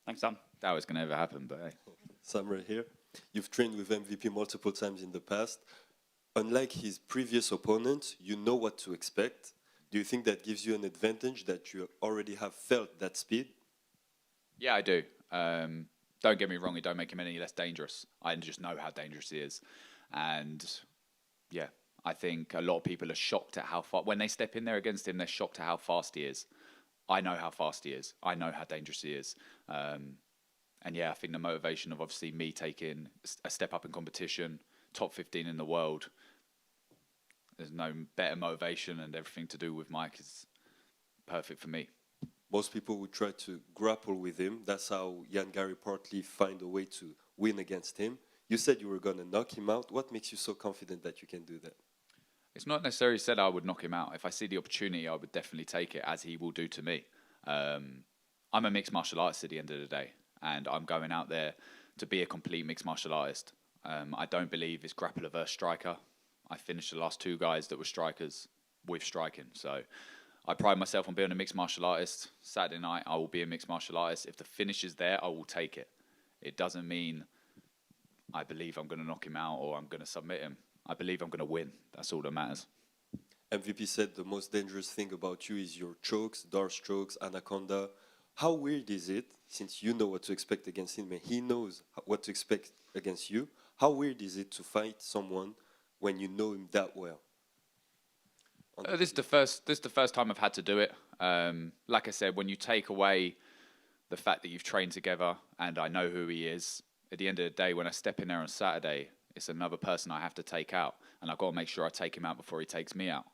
Thanks, Sam. That was going to ever happen, but hey. Sam right here. You've trained with MVP multiple times in the past. Unlike his previous opponent, you know what to expect. Do you think that gives you an advantage that you already have felt that speed? Yeah, I do. Don't get me wrong, it don't make him any less dangerous. I just know how dangerous he is. And yeah, I think a lot of people are shocked at how far, when they step in there against him, they're shocked at how fast he is. I know how fast he is. I know how dangerous he is. And yeah, I think the motivation of obviously me taking a step up in competition, top 15 in the world, there's no better motivation, and everything to do with Mike is perfect for me. Most people would try to grapple with him. That's how Jan Gary partly find a way to win against him. You said you were going to knock him out. What makes you so confident that you can do that? It's not necessarily said I would knock him out. If I see the opportunity, I would definitely take it, as he will do to me. I'm a mixed martial artist at the end of the day, and I'm going out there to be a complete mixed martial artist. I don't believe it's grappler versus striker. I finished the last two guys that were strikers with striking. So I pride myself on being a mixed martial artist. Saturday night, I will be a mixed martial artist. If the finish is there, I will take it. It doesn't mean I believe I'm going to knock him out or I'm going to submit him. I believe I'm going to win. That's all that matters. MVP said the most dangerous thing about you is your chokes, dart strokes, anaconda. How weird is it, since you know what to expect against him and he knows what to expect against you, how weird is it to fight someone when you know him that well? This is the first time I've had to do it. Like I said, when you take away the fact that you've trained together and I know who he is, at the end of the day, when I step in there on Saturday, it's another person I have to take out, and I've got to make sure I take him out before he takes me out.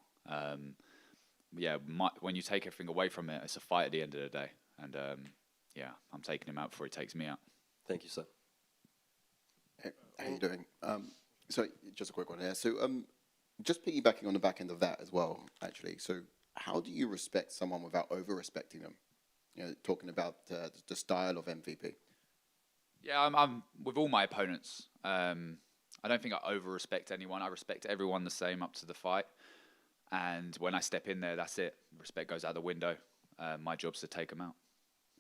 Yeah, when you take everything away from it, it's a fight at the end of the day, and yeah, I'm taking him out before he takes me out. Thank you, sir. Hey, how you doing? So just a quick one here. So just piggybacking on the back end of that as well, actually. So how do you respect someone without over-respecting them? You know, talking about the style of MVP. Yeah, I'm with all my opponents. I don't think I over-respect anyone. I respect everyone the same up to the fight. And when I step in there, that's it. Respect goes out the window. My job's to take them out.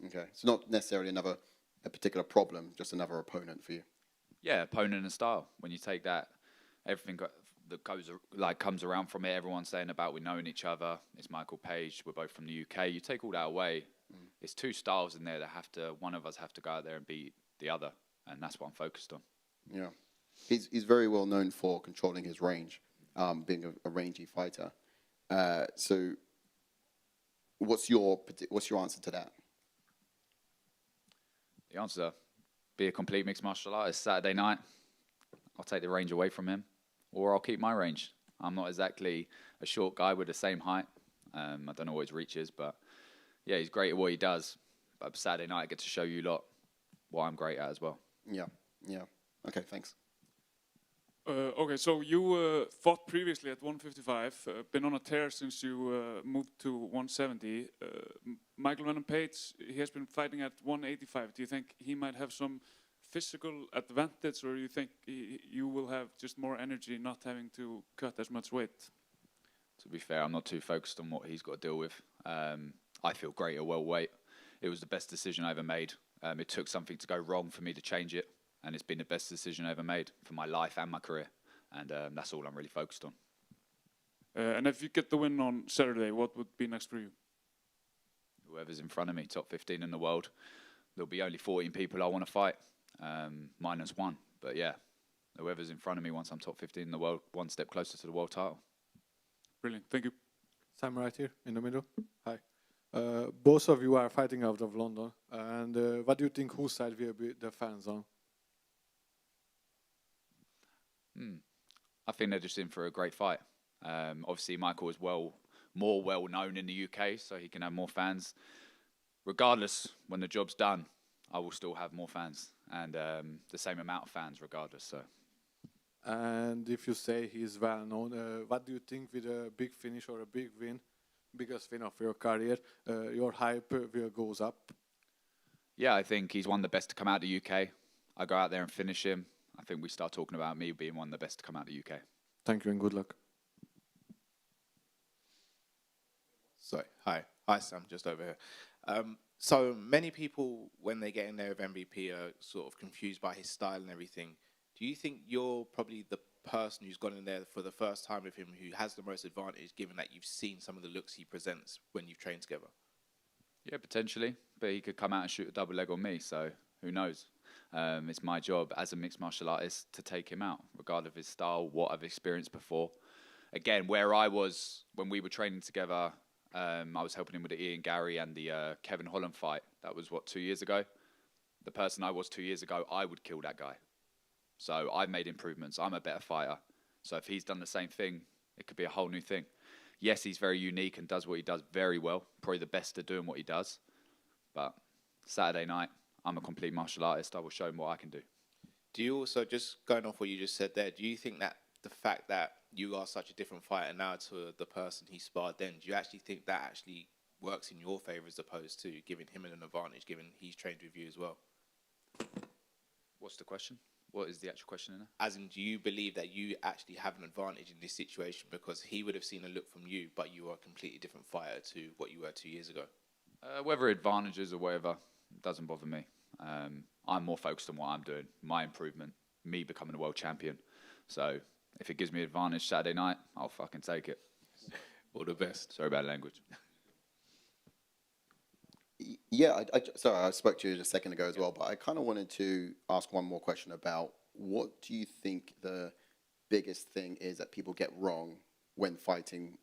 Okay, so not necessarily a particular problem, just another opponent for you. Yeah, opponent and style. When you take that, everything that comes around from it. Everyone's saying about we knowing each other. It's Michael Page. We're both from the UK. You take all that away. It's two styles in there that one of us have to go out there and beat the other, and that's what I'm focused on. Yeah, he's very well known for controlling his range, being a rangy fighter. So, what's your answer to that? The answer: be a complete mixed martial artist. Saturday night, I'll take the range away from him, or I'll keep my range. I'm not exactly a short guy with the same height. I don't know what his reach is, but yeah, he's great at what he does. But Saturday night, I get to show you lot what I'm great at as well. Yeah, yeah. Okay, thanks. Okay, so you fought previously at 155, been on a tear since you moved to 170. Michael Venom Page, he has been fighting at 185. Do you think he might have some physical advantage, or you think you will have just more energy not having to cut as much weight? To be fair, I'm not too focused on what he's got to deal with. I feel great at welterweight. It was the best decision I ever made. It took something to go wrong for me to change it, and it's been the best decision I ever made for my life and my career, and that's all I'm really focused on. And if you get the win on Saturday, what would be next for you? Whoever's in front of me, top 15 in the world. there'll be only 14 people I want to fight, minus one. But yeah, whoever's in front of me once I'm top 15 in the world, one step closer to the world title. Brilliant, thank you. Sam right here in the middle. Hi. Both of you are fighting out of London. And what do you think whose side will be the fans on? I think they're just in for a great fight. Obviously, Michael is more well known in the UK, so he can have more fans. Regardless, when the job's done, I will still have more fans and the same amount of fans, regardless. So. And if you say he's well known, what do you think with a big finish or a big win, biggest win of your career, your hype will goes up? Yeah, I think he's one of the best to come out of the UK. I go out there and finish him. I think we start talking about me being one of the best to come out of the UK. Thank you and good luck. So, hi, Sam, just over here. So many people, when they get in there with MVP, are sort of confused by his style and everything. Do you think you're probably the person who's gone in there for the first time with him who has the most advantage, given that you've seen some of the looks he presents when you've trained together? Yeah, potentially, but he could come out and shoot a double leg on me, so who knows? It's my job as a mixed martial artist to take him out, regardless of his style, what I've experienced before. Again, where I was when we were training together, I was helping him with the Ian Gary and the Kevin Holland fight. That was, 2 years ago? The person I was 2 years ago, I would kill that guy. So I've made improvements. I'm a better fighter. So if he's done the same thing, it could be a whole new thing. Yes, he's very unique and does what he does very well. Probably the best at doing what he does. But Saturday night, I'm a complete martial artist. I will show him what I can do. Do you also, just going off what you just said there, do you think that the fact that you are such a different fighter now to the person he sparred then, do you actually think that actually works in your favour as opposed to giving him an advantage, given he's trained with you as well? What's the question? What is the actual question in there? As in, do you believe that you actually have an advantage in this situation because he would have seen a look from you, but you are a completely different fighter to what you were 2 years ago? Whether advantages or whatever, doesn't bother me. I'm more focused on what I'm doing, my improvement, me becoming a world champion. So if it gives me advantage Saturday night, I'll fucking take it. All the best. Sorry about language. Yeah, sorry, I spoke to you just a second ago as well, but I kind of wanted to ask one more question about what do you think the biggest thing is that people get wrong when fighting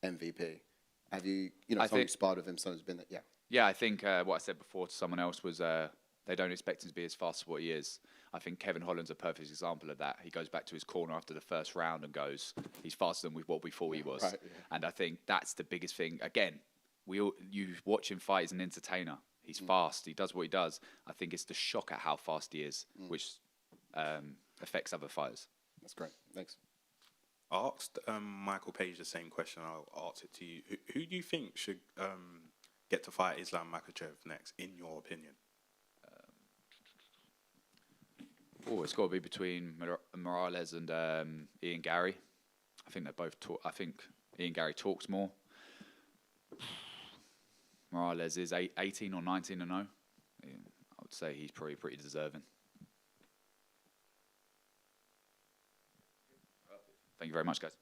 MVP? Have you, someone who sparred with him, someone's been there, yeah. Yeah, I think what I said before to someone else was they don't expect him to be as fast as what he is. I think Kevin Holland's a perfect example of that. He goes back to his corner after the first round and goes, he's faster than what we thought he was. Right, yeah. And I think that's the biggest thing. Again, you watch him fight as an entertainer. He's fast. He does what he does. I think it's the shock at how fast he is, which affects other fighters. That's great. Thanks. I asked Michael Page the same question. I'll ask it to you. Who do you think should get to fight Islam Makhachev next, in your opinion? It's got to be between Morales and Ian Gary. I think they both talk. I think Ian Gary talks more. Morales is 18 or 19-0. I would say he's probably pretty deserving. Thank you very much, guys.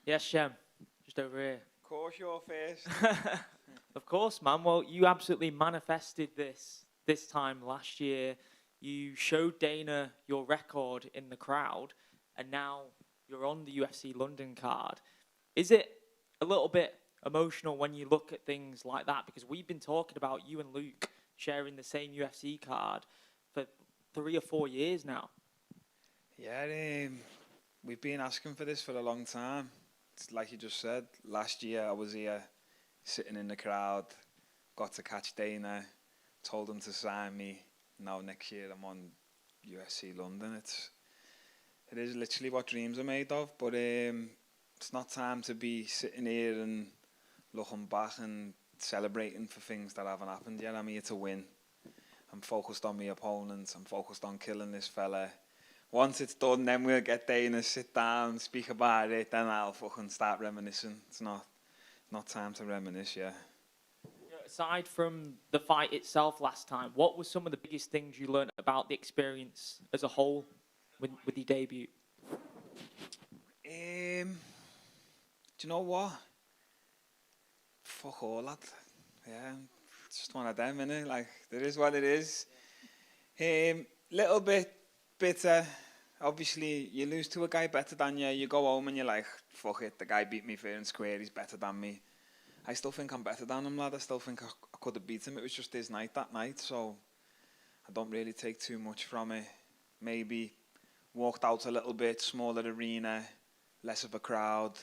Yes, Shem. Just over here. Of course, you're first. Of course, man. Well, you absolutely manifested this time last year. You showed Dana your record in the crowd, and now you're on the UFC London card. Is it a little bit emotional when you look at things like that? Because we've been talking about you and Luke sharing the same UFC card for 3 or 4 years now. Yeah, we've been asking for this for a long time. It's like you just said, last year I was here sitting in the crowd, got to catch Dana, told him to sign me. Now next year I'm on UFC London. It is literally what dreams are made of, but it's not time to be sitting here and looking back and celebrating for things that haven't happened yet. I'm here to win. I'm focused on my opponent. I'm focused on killing this fella. Once it's done, then we'll get Dana, sit down, speak about it, then I'll fucking start reminiscing. It's not time to reminisce, yeah. Aside from the fight itself last time, what were some of the biggest things you learned about the experience as a whole with your debut? Do you know what? Fuck all that. Yeah, it's just one of them, innit? Like, there is what it is. Little bit bitter. Obviously, you lose to a guy better than you. You go home and you're like, fuck it, the guy beat me fair and square. He's better than me. I still think I'm better than him, lad. I still think I could have beat him. It was just his night that night, so I don't really take too much from it. Maybe walked out a little bit, smaller arena, less of a crowd,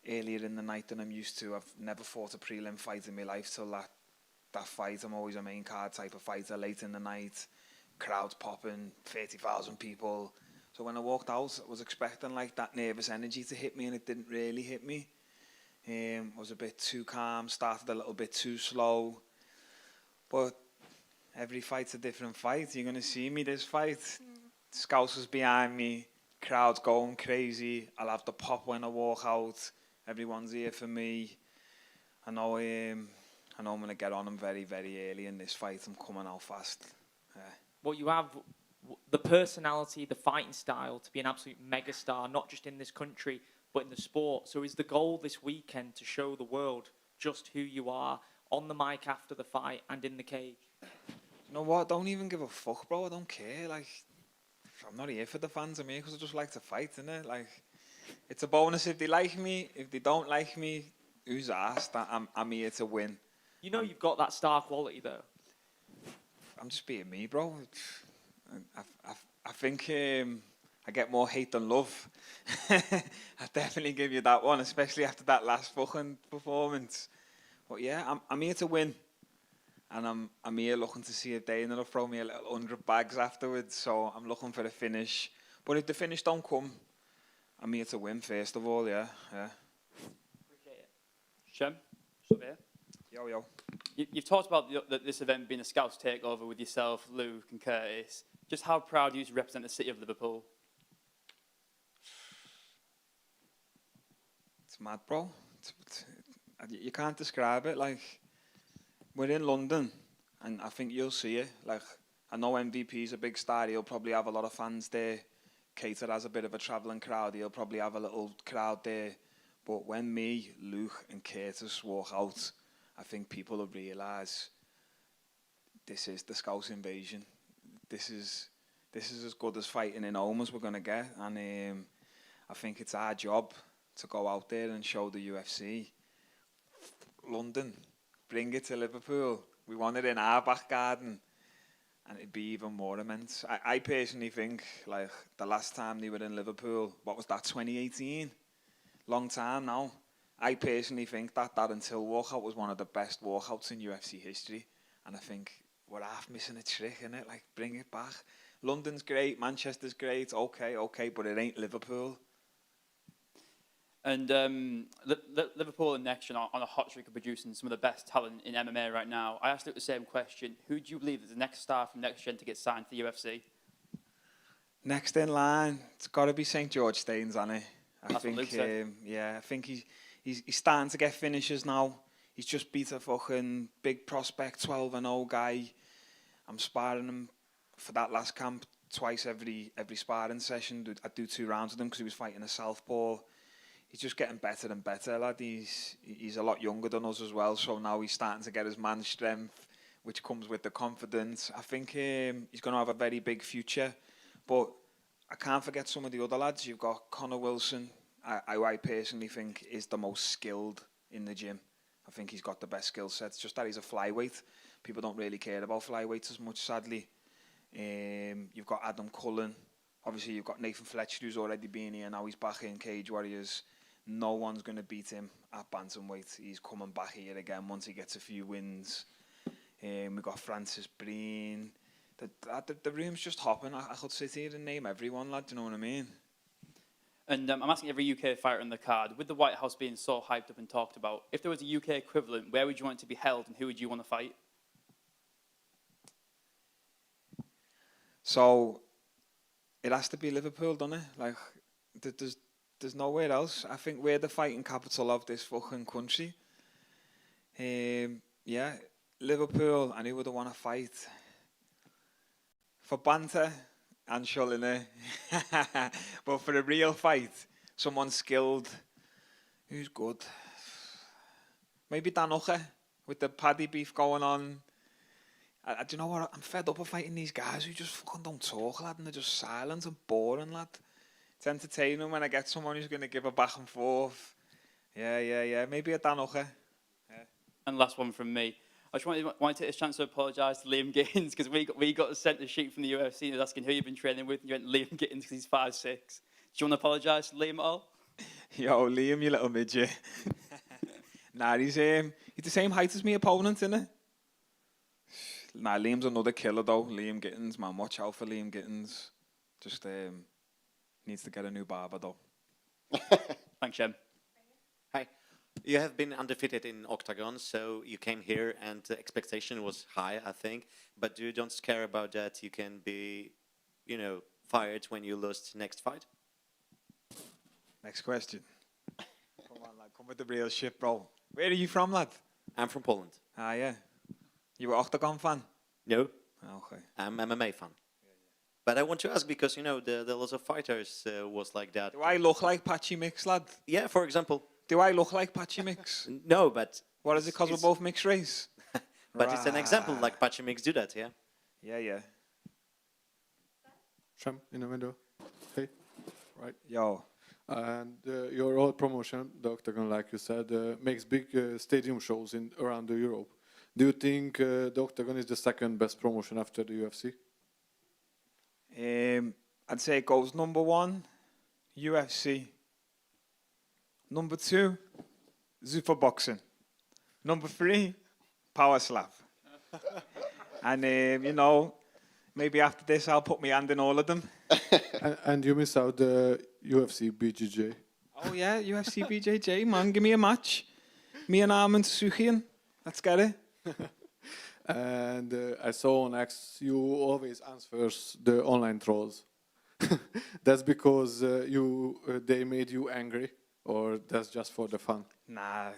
earlier in the night than I'm used to. I've never fought a prelim fight in my life till that fight. I'm always a main card type of fighter, late in the night, crowds popping, 30,000 people. So when I walked out, I was expecting like that nervous energy to hit me, and it didn't really hit me. I was a bit too calm, started a little bit too slow. But every fight's a different fight. You're going to see me this fight. Scousers behind me, crowd's going crazy. I'll have the pop when I walk out. Everyone's here for me. I know I'm going to get on them very, very early in this fight. I'm coming out fast. Well, you have the personality, the fighting style to be an absolute megastar, not just in this country, but in the sport. So is the goal this weekend to show the world just who you are on the mic after the fight and in the cage? You know what? Don't even give a fuck, bro. I don't care. Like, I'm not here for the fans. I'm here because I just like to fight, innit? Like, it's a bonus if they like me. If they don't like me, who's asked? I'm here to win. You know you've got that star quality, though. I'm just being me, bro. I think I get more hate than love. I definitely give you that one, especially after that last fucking performance. But yeah, I'm here to win. And I'm here looking to see if Dana will throw me a little 100 bags afterwards. So I'm looking for the finish. But if the finish don't come, I'm here to win first of all, yeah. Appreciate it. Shem, over here. Yo. You've talked about this event being a Scouts takeover with yourself, Luke and Curtis. Just how proud are you to represent the city of Liverpool? It's mad, bro. You can't describe it. Like, we're in London, and I think you'll see it. Like, I know MVP's a big star. He'll probably have a lot of fans there. Cater has a bit of a travelling crowd. He'll probably have a little crowd there. But when me, Luke, and Curtis walk out, I think people will realise this is the Scouse invasion. This is as good as fighting in home as we're going to get. And I think it's our job to go out there and show the UFC. London, bring it to Liverpool. We want it in our back garden. And it'd be even more immense. I personally think, like, the last time they were in Liverpool, what was that, 2018? Long time now. I personally think that until walkout was one of the best walkouts in UFC history. And I think we're half missing a trick, innit? Like, bring it back. London's great, Manchester's great, okay, but it ain't Liverpool. And Liverpool and Next Gen are on a hot streak of producing some of the best talent in MMA right now. I asked Luke the same question. Who do you believe is the next star from Next Gen to get signed to the UFC? Next in line, it's got to be St. George Staines, hasn't it? That's what Luke said. Yeah, I think he's starting to get finishes now. He's just beat a fucking big prospect, 12-0 guy. I'm sparring him for that last camp twice every sparring session. I do 2 rounds with him because he was fighting a southpaw. he's just getting better and better, lad. He's a lot younger than us as well, so now he's starting to get his man strength, which comes with the confidence. I think he's going to have a very big future, but I can't forget some of the other lads. You've got Connor Wilson, I personally think is the most skilled in the gym. I think he's got the best skill set. It's just that he's a flyweight. People don't really care about flyweights as much, sadly. You've got Adam Cullen. Obviously, you've got Nathan Fletcher, who's already been here. Now he's back in Cage Warriors. No one's going to beat him at bantamweight. He's coming back here again once he gets a few wins. We've got Francis Breen. The room's just hopping. I could sit here and name everyone, lad. Do you know what I mean? And I'm asking every UK fighter on the card, with the White House being so hyped up and talked about, if there was a UK equivalent, where would you want it to be held and who would you want to fight? So it has to be Liverpool, doesn't it? Like, there's nowhere else. I think we're the fighting capital of this fucking country. Yeah, Liverpool, and who would I want to fight? For banter, and Shulliner. But for a real fight, someone skilled, who's good? Maybe Danucha, with the Paddy beef going on. Do you know what? I'm fed up of fighting these guys who just fucking don't talk, lad, and they're just silent and boring, lad. It's entertaining when I get someone who's going to give a back and forth. Yeah. Maybe a Danucha. Yeah. And last one from me. I just want to take this chance to apologise to Liam Gittins, because we got sent a sheet from the UFC and was asking who you've been training with, and you went Liam Gittins because he's 5'6". Do you want to apologise to Liam at all? Yo, Liam, you little midget. Nah, he's the same height as my opponent, innit? Nah, Liam's another killer though. Liam Gittins, man, watch out for Liam Gittins. Just needs to get a new barber though. Thanks, Shem. Hi. You have been undefeated in Octagon, so you came here and the expectation was high, I think. But you don't care about that? You can be, fired when you lose next fight? Next question. Come on, lad. Come with the real shit, bro. Where are you from, lad? I'm from Poland. Ah, yeah. You were Octagon fan? No. Okay. I'm MMA fan. But I want to ask because, the lots of fighters was like that. Do I look like Patchy Mix, lad? Yeah, for example. Do I look like Patchy Mix? No, but... What is it, because we're both mixed race? But it's an example, like Patchy Mix do that, yeah? Yeah. Shem, in the window. Hey. Right. Yo. And your old promotion, the Octagon, like you said, makes big stadium shows around Europe. Do you think the Octagon is the second best promotion after the UFC? I'd say it goes number 1, UFC. Number 2, Zuffa Boxing. Number 3, Power Slap. And, maybe after this I'll put my hand in all of them. and you miss out the UFC BJJ. Oh yeah, UFC BJJ, man, give me a match. Me and Armin Suchian, let's get it. And I saw on X you always answer the online trolls. That's because they made you angry, or that's just for the fun? Nah,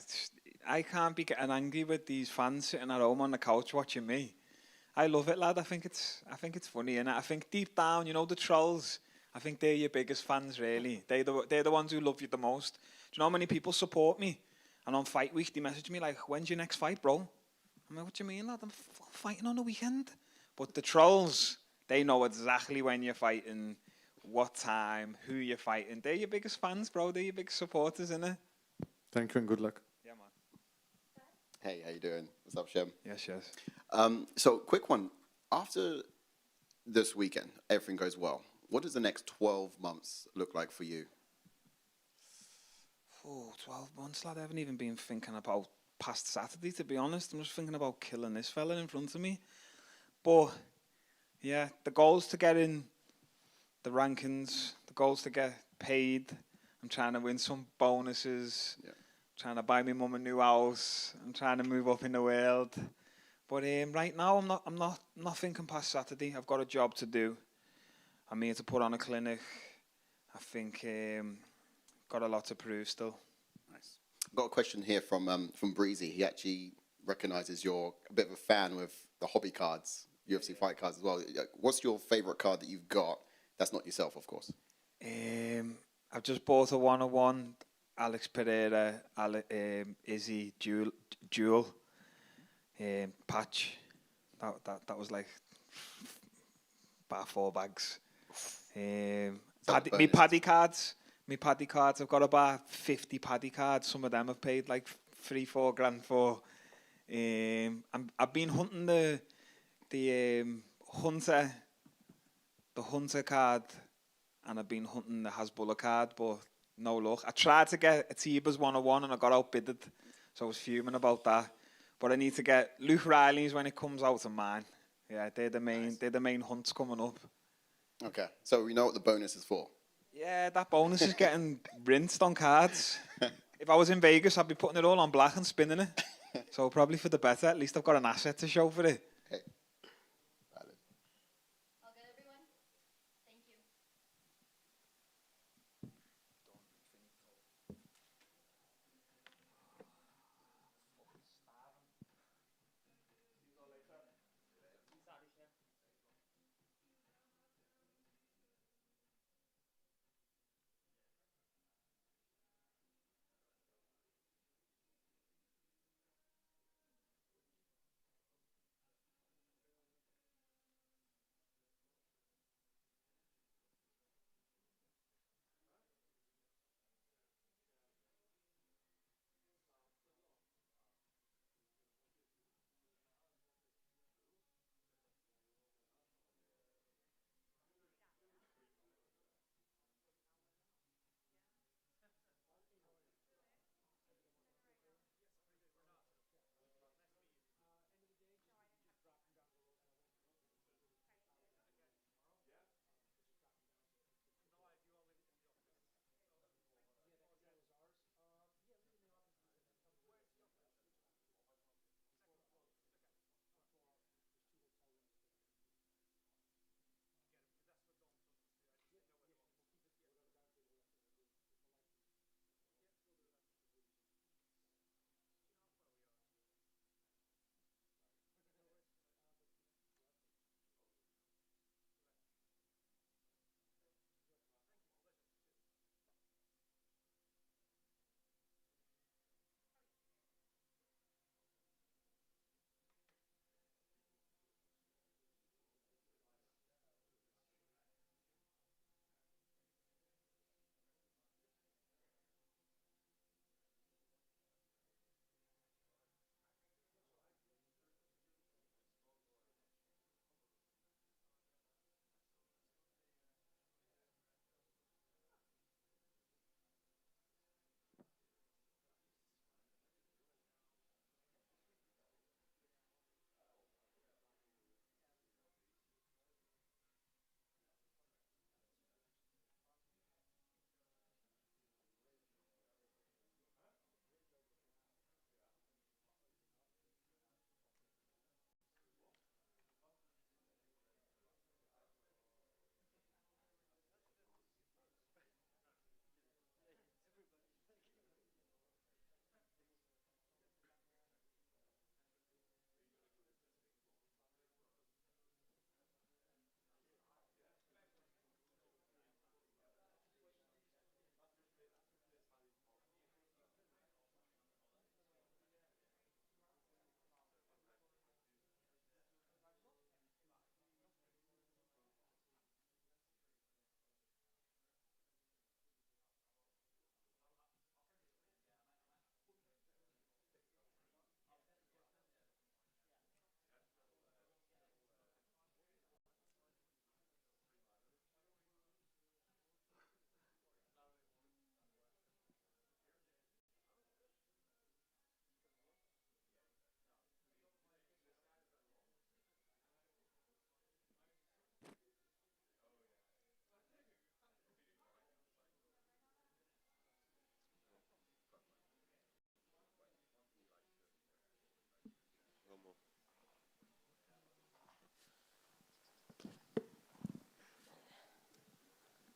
I can't be getting angry with these fans sitting at home on the couch watching me. I love it, lad. I think it's funny, innit? I think deep down, the trolls, I think they're your biggest fans, really. They're the ones who love you the most. Do you know how many people support me? And on fight week, they message me like, "When's your next fight, bro?" I'm like, "What do you mean, lad? I'm fighting on the weekend." But the trolls, they know exactly when you're fighting, what time, who you're fighting. They're your biggest fans, bro. They're your biggest supporters, innit? Thank you and good luck. Yeah, man. Hey, how you doing? What's up, Shem? Yes. So, quick one. After this weekend, everything goes well. What does the next 12 months look like for you? Oh, 12 months, lad. I haven't even been thinking about past Saturday, to be honest. I'm just thinking about killing this fella in front of me. But, yeah, the goal's to get in the rankings. The goal's to get paid. I'm trying to win some bonuses. Yeah. Trying to buy my mum a new house. I'm trying to move up in the world. But right now, I'm not thinking past Saturday. I've got a job to do. I'm here to put on a clinic. I think got a lot to prove still. Nice. I've got a question here from Breezy. He actually recognises you're a bit of a fan with the hobby cards, UFC fight cards as well. What's your favourite card that you've got? That's not yourself, of course. I've just bought a 101 Alex Pereira, Izzy, Jewel, Patch. That was like about 4 bags. Me paddy cards. I've got about 50 paddy cards. Some of them have paid like 3-4 grand for. I've been hunting the Hunter card, and I've been hunting the Hasbulla card, but no luck. I tried to get a Tibas 101 and I got outbidded, so I was fuming about that. But I need to get Luke Riley's when it comes out of mine. Yeah, they're the main hunts coming up. Okay, so we know what the bonus is for. Yeah, that bonus is getting rinsed on cards. If I was in Vegas, I'd be putting it all on black and spinning it. So probably for the better. At least I've got an asset to show for it. Okay.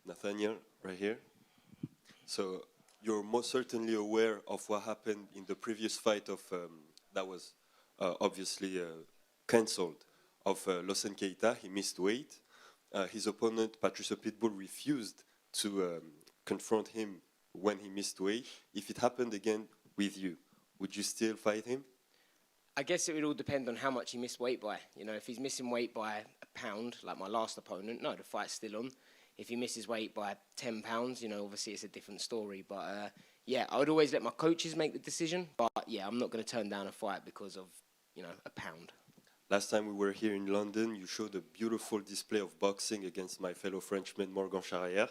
Nathaniel, right here. So you're most certainly aware of what happened in the previous fight of that was obviously cancelled of Lawson Keita. He missed weight. His opponent Patricio Pitbull refused to confront him when he missed weight. If it happened again with you, would you still fight him? I guess it would all depend on how much he missed weight by. You know, if he's missing weight by a pound, like my last opponent, no, the fight's still on. If he misses weight by 10 pounds, you know, obviously it's a different story. But yeah, I would always let my coaches make the decision. But yeah, I'm not going to turn down a fight because of, you know, a pound. Last time we were here in London, you showed a beautiful display of boxing against my fellow Frenchman, Morgan Charrière.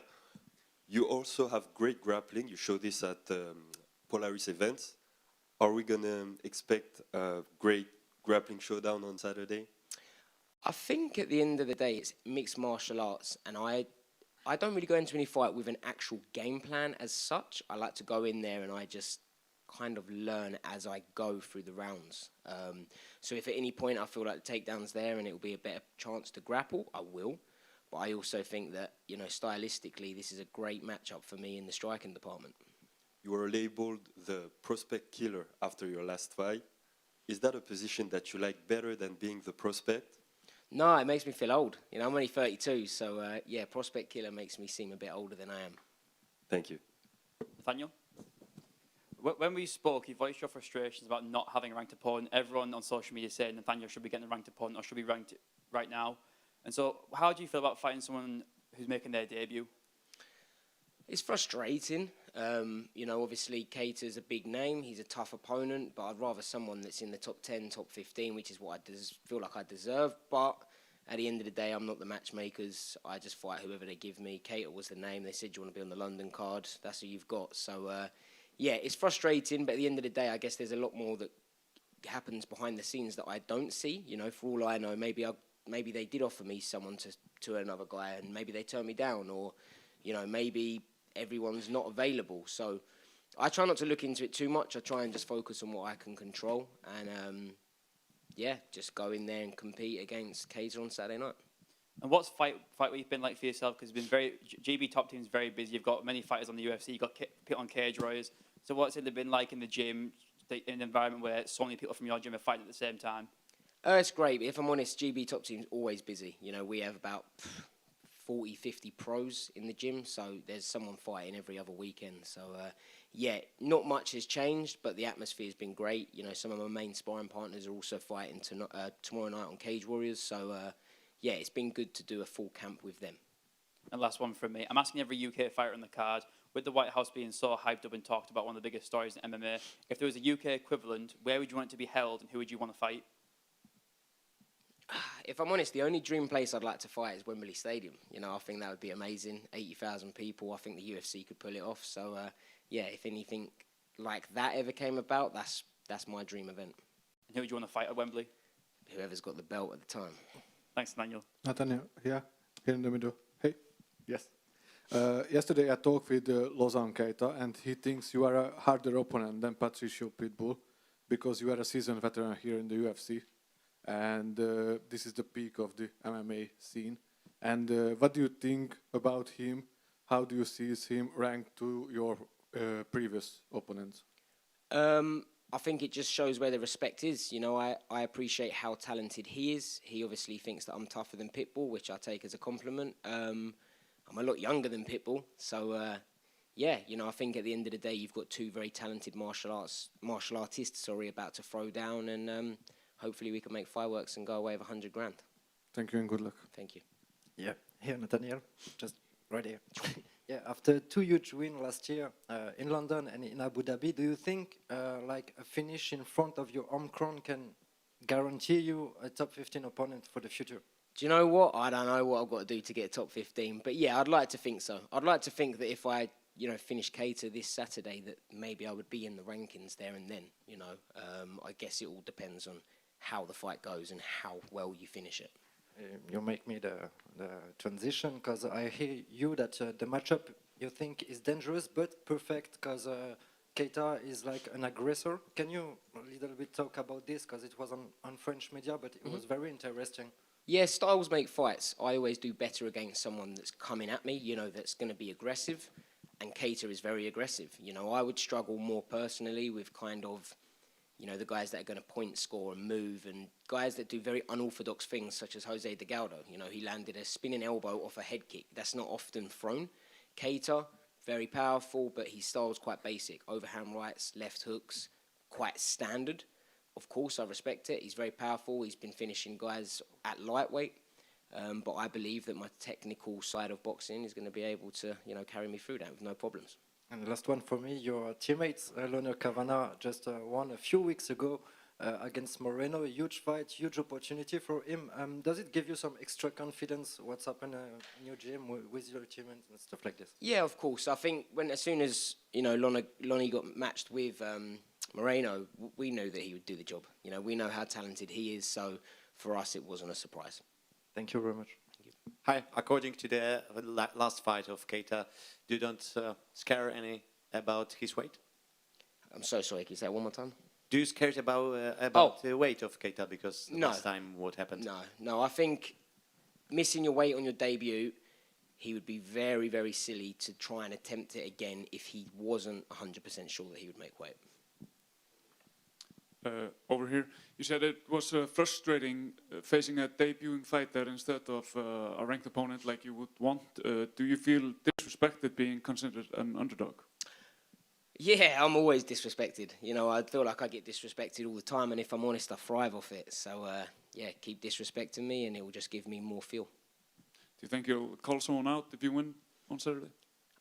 You also have great grappling. You show this at Polaris events. Are we going to expect a great grappling showdown on Saturday? I think at the end of the day, it's mixed martial arts. And I don't really go into any fight with an actual game plan as such. I like to go in there and I just kind of learn as I go through the rounds. So if at any point I feel like the takedown's there and it will be a better chance to grapple, I will. But I also think that, you know, stylistically, this is a great matchup for me in the striking department. You were labeled the prospect killer after your last fight. Is that a position that you like better than being the prospect? No, it makes me feel old. You know, I'm only 32, so yeah, prospect killer makes me seem a bit older than I am. Thank you. Nathaniel? When we spoke, you voiced your frustrations about not having a ranked opponent. Everyone on social media said Nathaniel should be getting a ranked opponent or should be ranked right now. And so how do you feel about fighting someone who's making their debut? It's frustrating. You know, obviously, Cater's a big name. He's a tough opponent, but I'd rather someone that's in the top 10, top 15, which is what I feel like I deserve. But at the end of the day, I'm not the matchmakers. I just fight whoever they give me. Cater was the name. They said, you want to be on the London card? That's who you've got. So, yeah, it's frustrating, but at the end of the day, I guess there's a lot more that happens behind the scenes that I don't see. You know, for all I know, maybe they did offer me someone to another guy, and maybe they turned me down, or, you know, maybe everyone's not available. So I try not to look into it too much. I try and just focus on what I can control, and yeah, just go in there and compete against Cater on Saturday night. And what's fight week been like for yourself? Because it's been GB top team's very busy. You've got many fighters on the UFC. You've got put on Cage Warriors. So what's it been like in the gym, in an environment where so many people from your gym are fighting at the same time? It's great. If I'm honest, GB top team's always busy. You know, we have about 40, 50 pros in the gym, so there's someone fighting every other weekend. So, yeah, not much has changed, but the atmosphere's been great. You know, some of my main sparring partners are also fighting tomorrow night on Cage Warriors. So, yeah, it's been good to do a full camp with them. And last one from me. I'm asking every UK fighter on the card, with the White House being so hyped up and talked about, one of the biggest stories in MMA, if there was a UK equivalent, where would you want it to be held and who would you want to fight? If I'm honest, the only dream place I'd like to fight is Wembley Stadium. You know, I think that would be amazing. 80,000 people. I think the UFC could pull it off. So, yeah, if anything like that ever came about, that's my dream event. And who would you want to fight at Wembley? Whoever's got the belt at the time. Thanks, Daniel. Nathaniel, yeah, here in the middle. Hey, yes. Yesterday I talked with Lozan Keita, and he thinks you are a harder opponent than Patricio Pitbull because you are a seasoned veteran here in the UFC. And this is the peak of the MMA scene. And what do you think about him? How do you see him ranked to your previous opponents? I think it just shows where the respect is. You know, I appreciate how talented he is. He obviously thinks that I'm tougher than Pitbull, which I take as a compliment. I'm a lot younger than Pitbull. So, yeah, you know, I think at the end of the day, you've got two very talented martial artists, about to throw down, and hopefully we can make fireworks and go away with 100 grand. Thank you and good luck. Thank you. Yeah, here, Nathaniel, just right here. Yeah, after two huge wins last year in London and in Abu Dhabi, do you think like a finish in front of your home crown can guarantee you a top 15 opponent for the future? Do you know what? I don't know what I've got to do to get top 15, but yeah, I'd like to think so. I'd like to think that if I, you know, finish Cater this Saturday, that maybe I would be in the rankings there and then. You know, I guess it all depends on how the fight goes and how well you finish it. You make me the transition, because I hear you that the matchup you think is dangerous but perfect, because Keita is like an aggressor. Can you a little bit talk about this, because it was on French media, but it was very interesting. Yeah, styles make fights. I always do better against someone that's coming at me, you know, that's going to be aggressive, and Keita is very aggressive. You know, I would struggle more personally with kind of, you know, the guys that are going to point score and move, and guys that do very unorthodox things, such as Jose Delgado. You know, he landed a spinning elbow off a head kick. That's not often thrown. Keita, very powerful, but his style was quite basic. Overhand rights, left hooks, quite standard. Of course, I respect it. He's very powerful. He's been finishing guys at lightweight. But I believe that my technical side of boxing is going to be able to, carry me through that with no problems. And the last one for me, your teammates, Lionel Kavanagh, just won a few weeks ago against Moreno. A huge fight, huge opportunity for him. Does it give you some extra confidence? What's happened in your gym with your teammates and stuff like this? Yeah, of course. I think as soon as Lonnie got matched with Moreno, we knew that he would do the job. We know how talented he is, so for us it wasn't a surprise. Thank you very much. Hi. According to the last fight of Keita, you don't scare any about his weight? I'm so sorry. Can you say it one more time? Do you scared about the weight of Keita because last time what happened? No. I think missing your weight on your debut, he would be very, very silly to try and attempt it again if he wasn't 100% sure that he would make weight. Over here, you said it was frustrating facing a debuting fighter instead of a ranked opponent like you would want. Do you feel disrespected being considered an underdog? Yeah, I'm always disrespected. I feel like I get disrespected all the time, and if I'm honest, I thrive off it. So, keep disrespecting me, and it will just give me more fuel. Do you think you'll call someone out if you win on Saturday?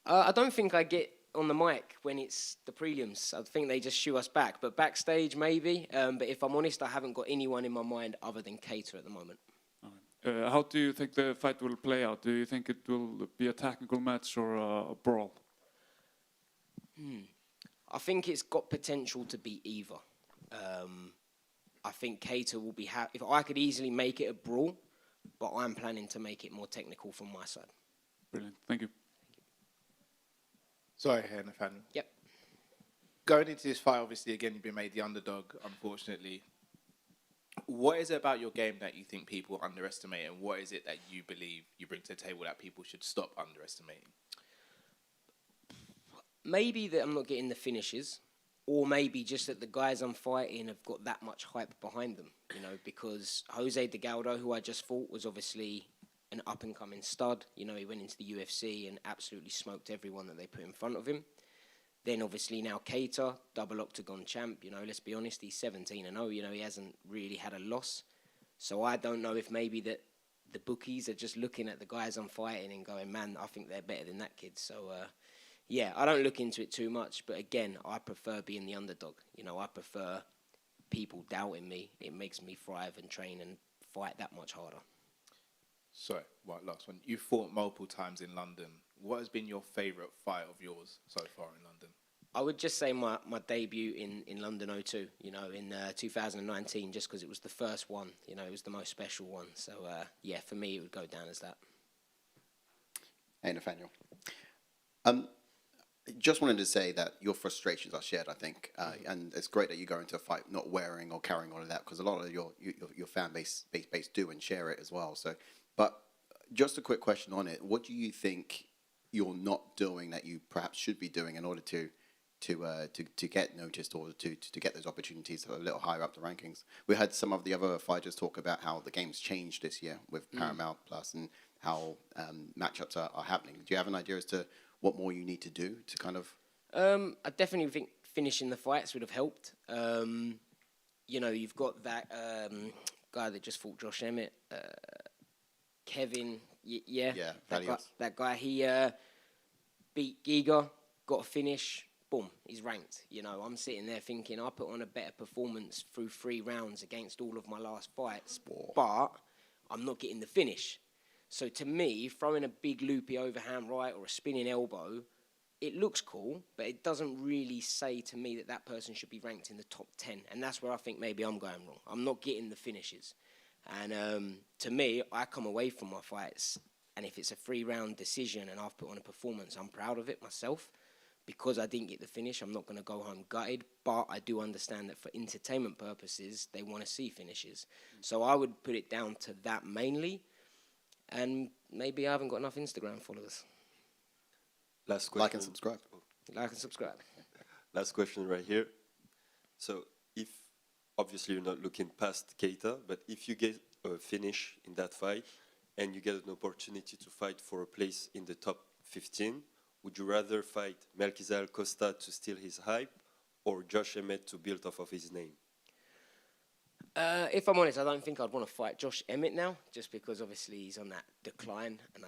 I don't think I get on the mic when it's the prelims. I think they just shoo us back. But backstage, maybe. But if I'm honest, I haven't got anyone in my mind other than Keita at the moment. How do you think the fight will play out? Do you think it will be a technical match or a brawl? I think it's got potential to be either. I think Keita will be happy. If I could easily make it a brawl, but I'm planning to make it more technical from my side. Brilliant. Thank you. Sorry, Nathaniel. Yep. Going into this fight, obviously, again, you've been made the underdog, unfortunately. What is it about your game that you think people underestimate, and what is it that you believe you bring to the table that people should stop underestimating? Maybe that I'm not getting the finishes, or maybe just that the guys I'm fighting have got that much hype behind them, because Jose De Galdo, who I just fought, was obviously an up-and-coming stud. He went into the UFC and absolutely smoked everyone that they put in front of him. Then, obviously, now Keita, double octagon champ. Let's be honest, he's 17-0. He hasn't really had a loss. So I don't know if maybe that the bookies are just looking at the guys I'm fighting and going, man, I think they're better than that kid. So, I don't look into it too much. But again, I prefer being the underdog. I prefer people doubting me. It makes me thrive and train and fight that much harder. Sorry, last one. You fought multiple times in London. What has been your favourite fight of yours so far in London? I would just say my debut in London 02, in 2019, just because it was the first one. It was the most special one. So, for me, it would go down as that. Hey, Nathaniel. Just wanted to say that your frustrations are shared, I think, and it's great that you go into a fight not wearing or carrying all of that, because a lot of your fan base do and share it as well. So, but just a quick question on it: what do you think you're not doing that you perhaps should be doing in order to get noticed or to get those opportunities a little higher up the rankings? We had some of the other fighters talk about how the game's changed this year with Paramount Plus and how matchups are happening. Do you have an idea as to what more you need to do to kind of... I definitely think finishing the fights would have helped. You've got that guy that just fought Josh Emmett, Kevin, that guy, he beat Giga, got a finish, boom, he's ranked. I'm sitting there thinking I put on a better performance through 3 rounds against all of my last fights, but I'm not getting the finish. So to me, throwing a big loopy overhand right or a spinning elbow, it looks cool, but it doesn't really say to me that person should be ranked in the top 10. And that's where I think maybe I'm going wrong. I'm not getting the finishes. And to me, I come away from my fights, and if it's a 3-round decision and I've put on a performance, I'm proud of it myself. Because I didn't get the finish, I'm not going to go home gutted, but I do understand that for entertainment purposes, they want to see finishes. So I would put it down to that mainly. And maybe I haven't got enough Instagram followers. Last question. Like and subscribe. Like and subscribe. Last question right here. So if, obviously you're not looking past Keita, but if you get a finish in that fight and you get an opportunity to fight for a place in the top 15 would you rather fight Melchizedek Costa to steal his hype or Josh Emmett to build off of his name? If I'm honest, I don't think I'd want to fight Josh Emmett now, just because obviously he's on that decline, and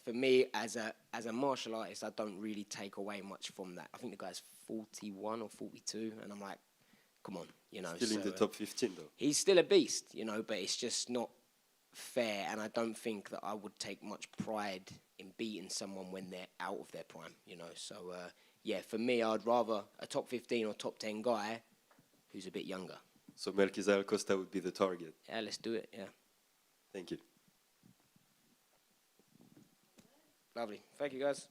for me as a martial artist, I don't really take away much from that. I think the guy's 41 or 42, and I'm like, come on, Still in the top 15 though. He's still a beast, but it's just not fair, and I don't think that I would take much pride in beating someone when they're out of their prime, So for me, I'd rather a top 15 or top 10 guy who's a bit younger. So Melchizedek Costa would be the target. Yeah, let's do it. Yeah. Thank you. Lovely. Thank you, guys.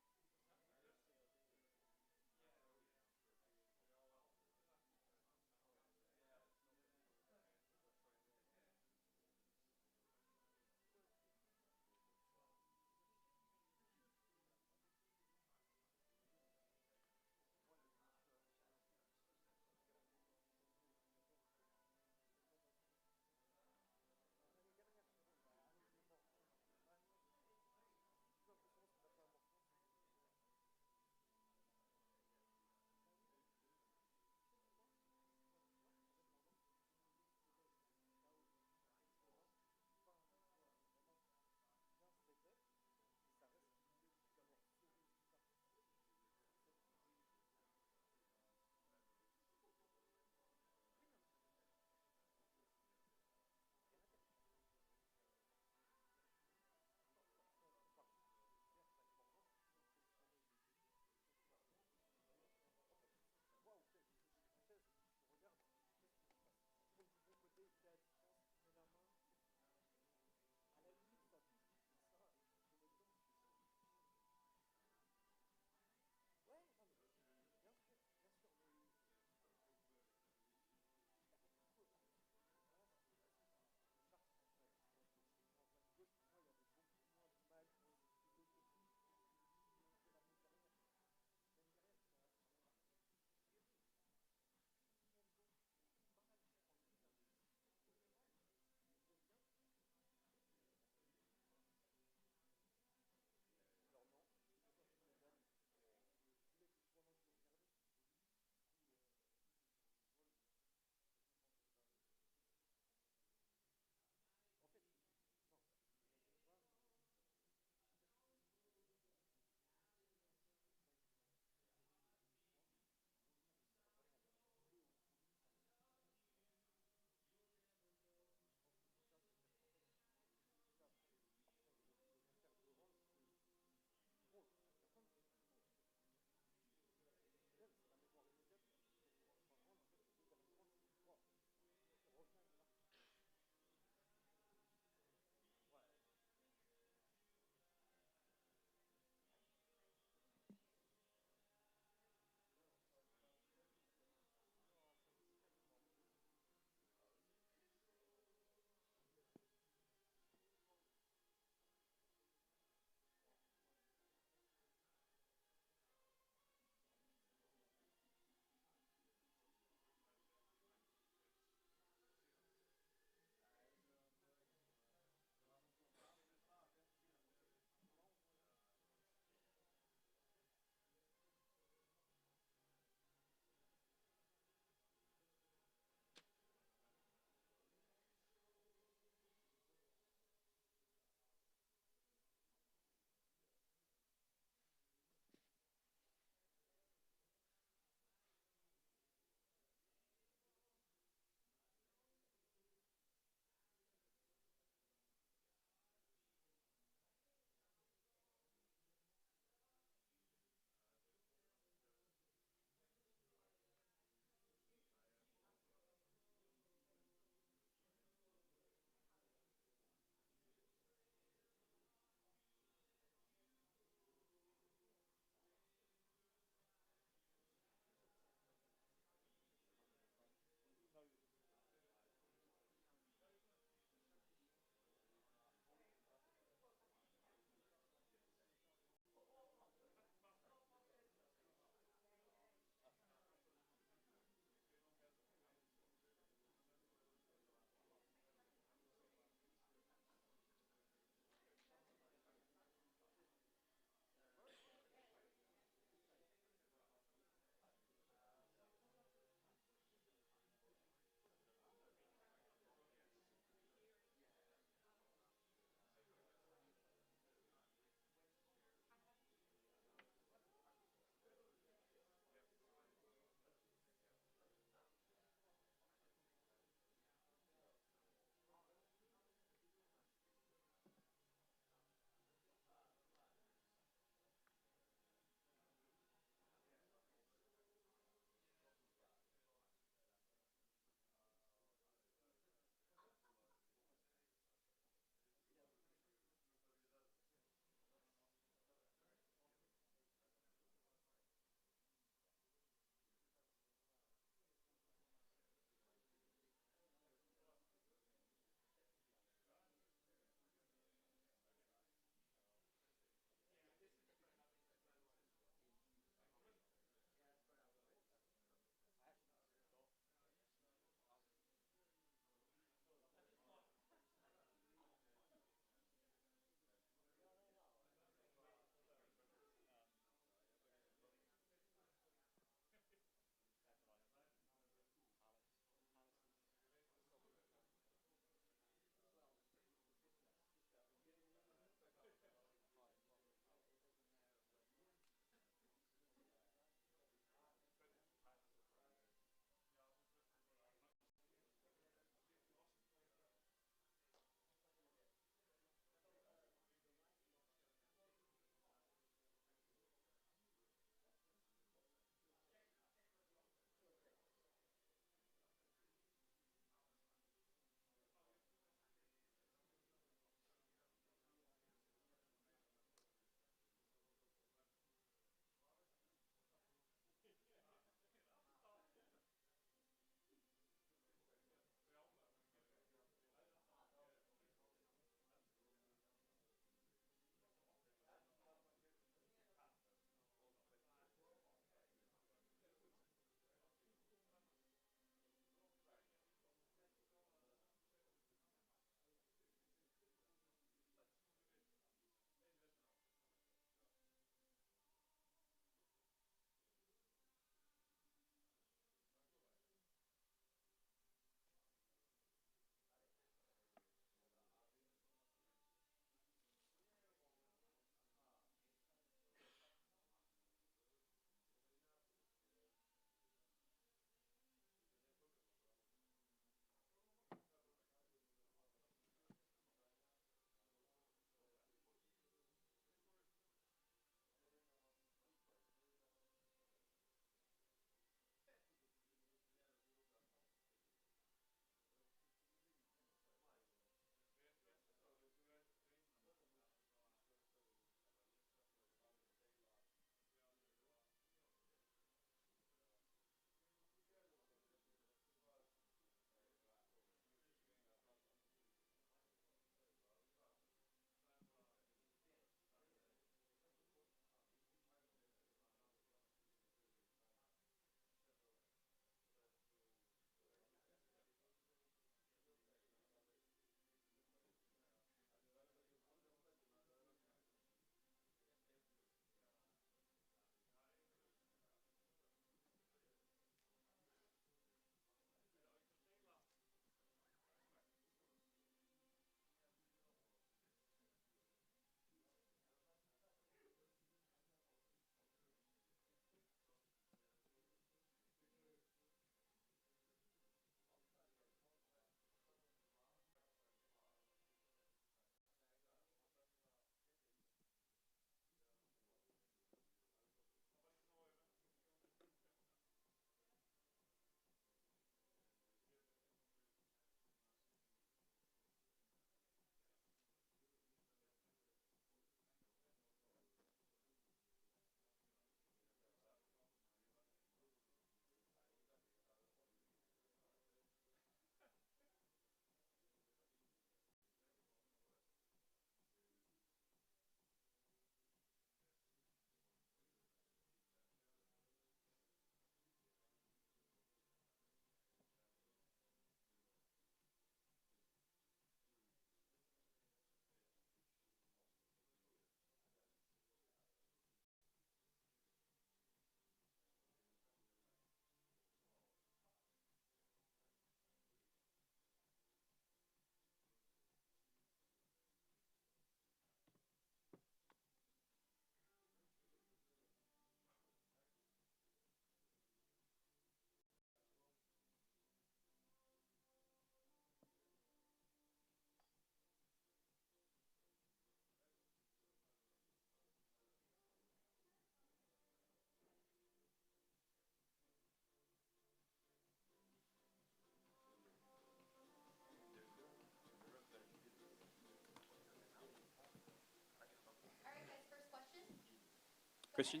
Christian?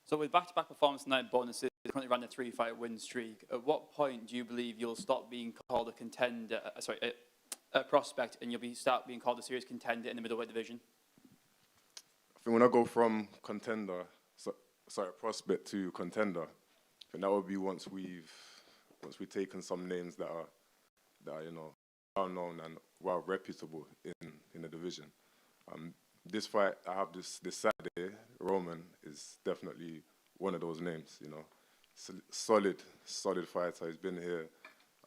So with back-to-back performance tonight bonuses, currently running a 3-fight win streak. At what point do you believe you'll stop being called a contender, a prospect, and you'll start being called a serious contender in the middleweight division? I think when I go from prospect to contender, I think that would be once we've taken some names that are well known and well reputable in the division. This fight I have this Saturday, Roman, is definitely one of those names. Solid fighter. He's been here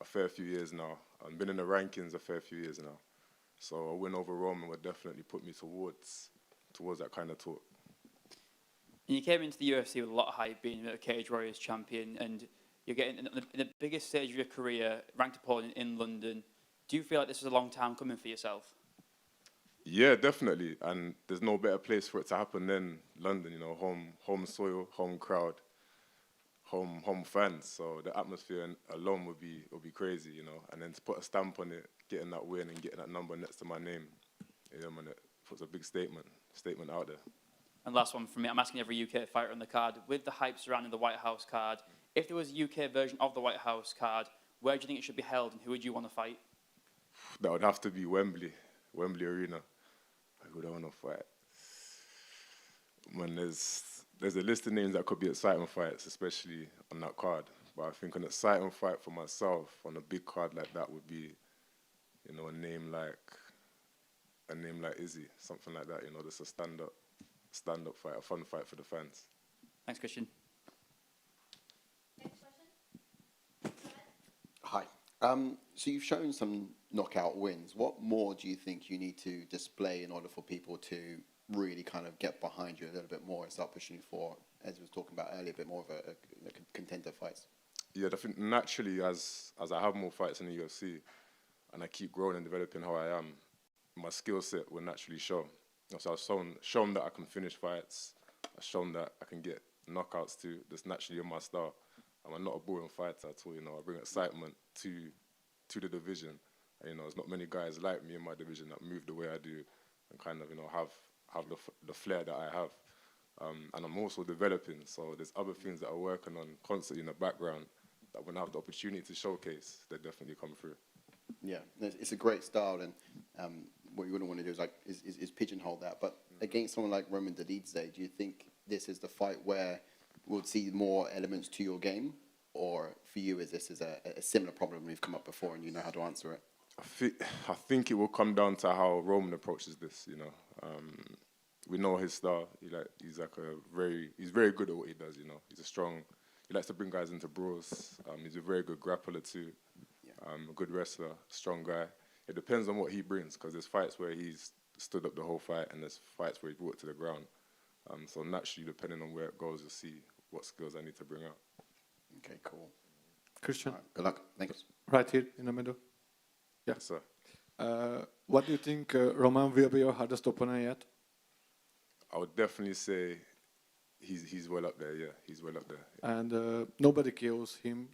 a fair few years now. Been in the rankings a fair few years now. So a win over Roman would definitely put me towards that kind of talk. And you came into the UFC with a lot of hype, being a Cage Warriors champion, and you're getting in the biggest stage of your career, ranked opponent in London. Do you feel like this is a long time coming for yourself? Yeah, definitely. And there's no better place for it to happen than London. Home soil, home crowd, home fans. So the atmosphere alone would be crazy, And then to put a stamp on it, getting that win and getting that number next to my name, man, it puts a big statement out there. And last one from me, I'm asking every UK fighter on the card, with the hype surrounding the White House card, if there was a UK version of the White House card, where do you think it should be held and who would you want to fight? That would have to be Wembley Arena. I would want to fight. Man, there's a list of names that could be exciting fights, especially on that card. But I think an exciting fight for myself on a big card like that would be, a name like Izzy, something like that. Just a stand-up fight, a fun fight for the fans. Thanks, Christian. Hi. So you've shown some knockout wins. What more do you think you need to display in order for people to really kind of get behind you a little bit more and start pushing for, as we was talking about earlier, a bit more of a contender fights? Yeah, I think naturally as I have more fights in the UFC and I keep growing and developing how I am, my skill set will naturally show. So I've shown that I can finish fights. I've shown that I can get knockouts too. That's naturally in my style. I'm not a boring fighter at all. I bring excitement to the division. And, there's not many guys like me in my division that move the way I do and kind of have the flair that I have. And I'm also developing. So there's other things that I'm working on constantly in the background that when I have the opportunity to showcase, they definitely come through. Yeah, it's a great style, and what you wouldn't want to do is pigeonhole that. But against someone like Roman Dolidze, do you think this is the fight where we'll see more elements to your game, or for you, is this a similar problem we've come up before and you know how to answer it? I think it will come down to how Roman approaches this. We know his style. He's very good at what he does. He's he likes to bring guys into brawls. He's a very good grappler too. A good wrestler, strong guy. It depends on what he brings, because there's fights where he's stood up the whole fight and there's fights where he's brought it to the ground. So naturally, depending on where it goes, you'll see what skills I need to bring out. Okay, cool. Christian? Right, good luck. Thanks. Right here in the middle. Yeah. Yes, sir. What do you think Roman will be your hardest opponent yet? I would definitely say he's well up there, yeah. He's well up there. And nobody kills him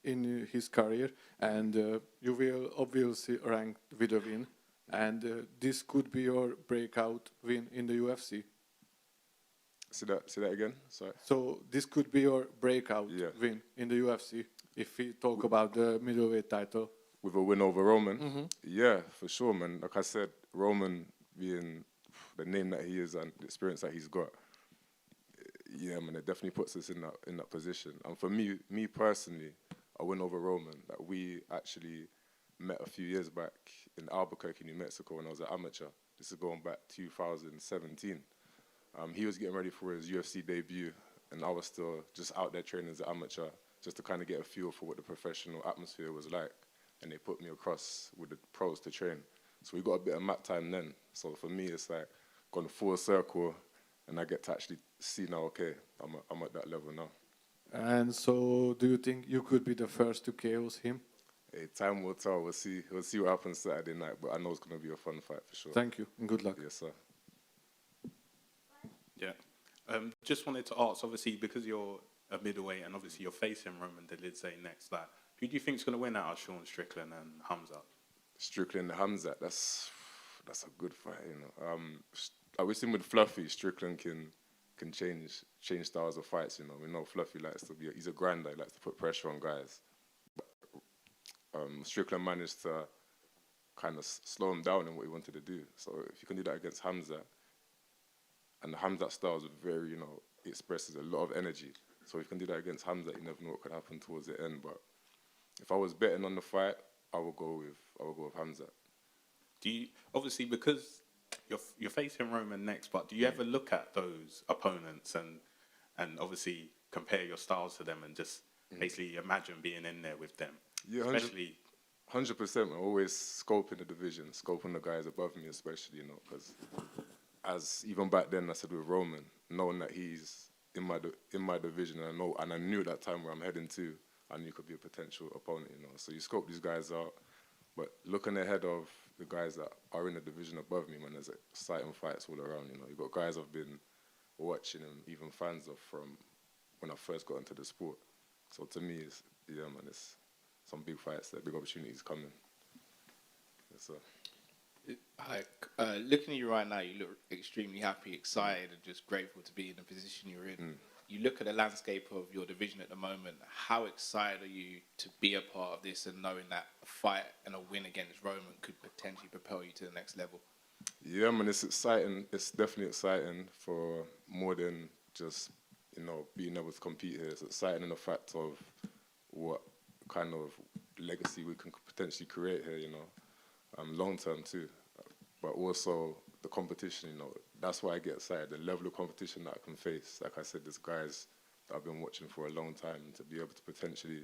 in his career, and you will obviously rank with a win, and this could be your breakout win in the UFC. Say that again, sorry. So this could be your breakout win in the UFC, if we talk about the middleweight title. With a win over Roman? Mm-hmm. Yeah, for sure, man. Like I said, Roman being the name that he is and the experience that he's got, yeah, man, it definitely puts us in that position. And for me personally, a win over Roman, that we actually met a few years back in Albuquerque, New Mexico, when I was an amateur. This is going back 2017. He was getting ready for his UFC debut, and I was still just out there training as an amateur, just to kind of get a feel for what the professional atmosphere was like. And they put me across with the pros to train. So we got a bit of mat time then. So for me, it's like gone full circle, and I get to actually see now, okay, I'm at that level now. And so, do you think you could be the first to KO him? Hey, time will tell. We'll see what happens Saturday night, but I know it's going to be a fun fight for sure. Thank you, and good luck. Yes, sir. Yeah. Just wanted to ask, obviously, because you're a middleweight and obviously you're facing Roman Dolidze next, like, who do you think is going to win out of Sean Strickland and Hamzat? Strickland and Hamzat, that's a good fight, you know. like we've seen with Fluffy, Strickland can change styles of fights. You know, we know Fluffy likes to he's a grinder. He likes to put pressure on guys. But Strickland managed to kind of slow him down in what he wanted to do. So if you can do that against Hamza, and the Hamza style is very, you know, it expresses a lot of energy. So if you can do that against Hamza, you never know what could happen towards the end. But if I was betting on the fight, I would go with Hamza. Do you, obviously, because you're facing Roman next, but do you ever look at those opponents and obviously compare your styles to them and just basically imagine being in there with them? Yeah, especially 100%. I'm always scoping the division, scoping the guys above me, especially, you know, because as even back then I said with Roman, knowing that he's in my division, and I knew at that time where I'm heading to, I knew he could be a potential opponent, you know. So you scope these guys out, but looking ahead of the guys that are in the division above me, man, there's exciting fights all around, you know. You've got guys I've been watching and even fans of from when I first got into the sport. So to me, it's some big fights, there, big opportunities coming. Yes, sir. Hi, looking at you right now, you look extremely happy, excited, and just grateful to be in the position you're in. You look at the landscape of your division at the moment. How excited are you to be a part of this and knowing that a fight and a win against Roman could potentially propel you to the next level? Yeah, man, it's exciting. It's definitely exciting for more than just, you know, being able to compete here. It's exciting in the fact of what kind of legacy we can potentially create here, you know, long term too. But also the competition, you know, that's why I get excited. The level of competition that I can face. Like I said, there's guys that I've been watching for a long time, and to be able to potentially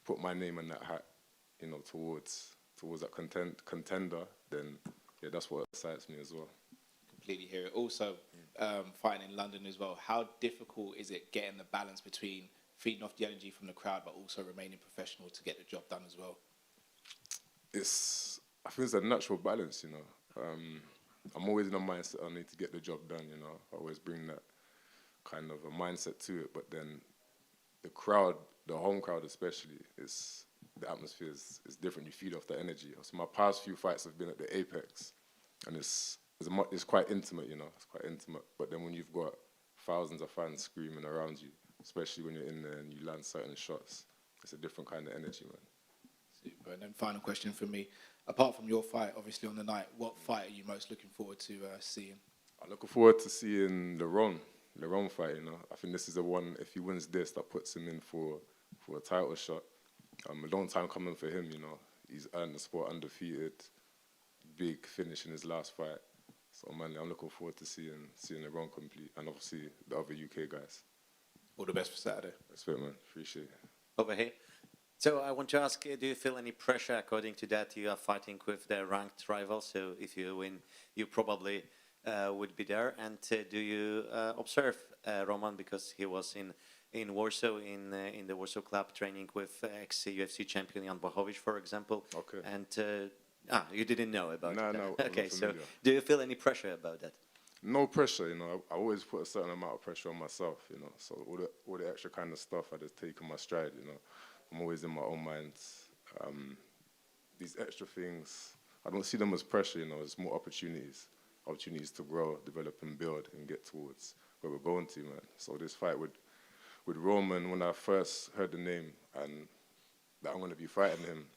put my name in that hat, you know, towards that contender, then yeah, that's what excites me as well. Completely hear it. Also, fighting in London as well. How difficult is it getting the balance between feeding off the energy from the crowd, but also remaining professional to get the job done as well? I think it's a natural balance, you know. I'm always in a mindset I need to get the job done, you know. I always bring that kind of a mindset to it, but then the crowd, the home crowd especially, the atmosphere is different. You feed off that energy. So my past few fights have been at the Apex, and it's quite intimate, you know. It's quite intimate. But then when you've got thousands of fans screaming around you, especially when you're in there and you land certain shots, it's a different kind of energy, man. Super. And then final question for me. Apart from your fight, obviously, on the night, what fight are you most looking forward to seeing? I'm looking forward to seeing Lerone fight, you know. I think this is the one, if he wins this, that puts him in for a title shot. A long time coming for him, you know. He's earned the sport undefeated, big finish in his last fight. So, man, I'm looking forward to seeing Lerone complete, and obviously the other UK guys. All the best for Saturday. Respect, man. Appreciate it. Over here. So I want to ask, do you feel any pressure according to that? You are fighting with the ranked rival, so if you win, you probably would be there. And do you observe Roman, because he was in Warsaw, in the Warsaw club, training with ex-UFC champion Jan Blachowicz, for example? Okay. And you didn't know about that? No. Okay, so do you feel any pressure about that? No pressure, you know. I always put a certain amount of pressure on myself, you know. So all the extra kind of stuff I just take in my stride, you know. I'm always in my own mind. These extra things, I don't see them as pressure, you know. It's more opportunities to grow, develop, and build, and get towards where we're going to, man. So this fight with Roman, when I first heard the name and that I'm going to be fighting him,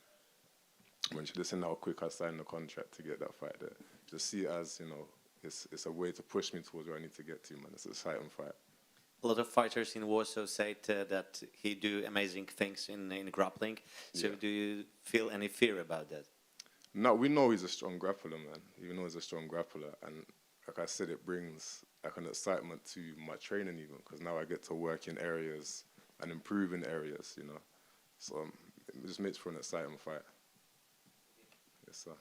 I mentioned, listen how quick I signed the contract to get that fight there. Just see it as, you know, it's a way to push me towards where I need to get to, man. It's an exciting fight. A lot of fighters in Warsaw said that he do amazing things in grappling. So do you feel any fear about that? No, we know he's a strong grappler, man. We know he's a strong grappler. And like I said, it brings like an excitement to my training even, because now I get to work in areas and improve in areas, you know. So it just makes for an exciting fight. Yes, sir.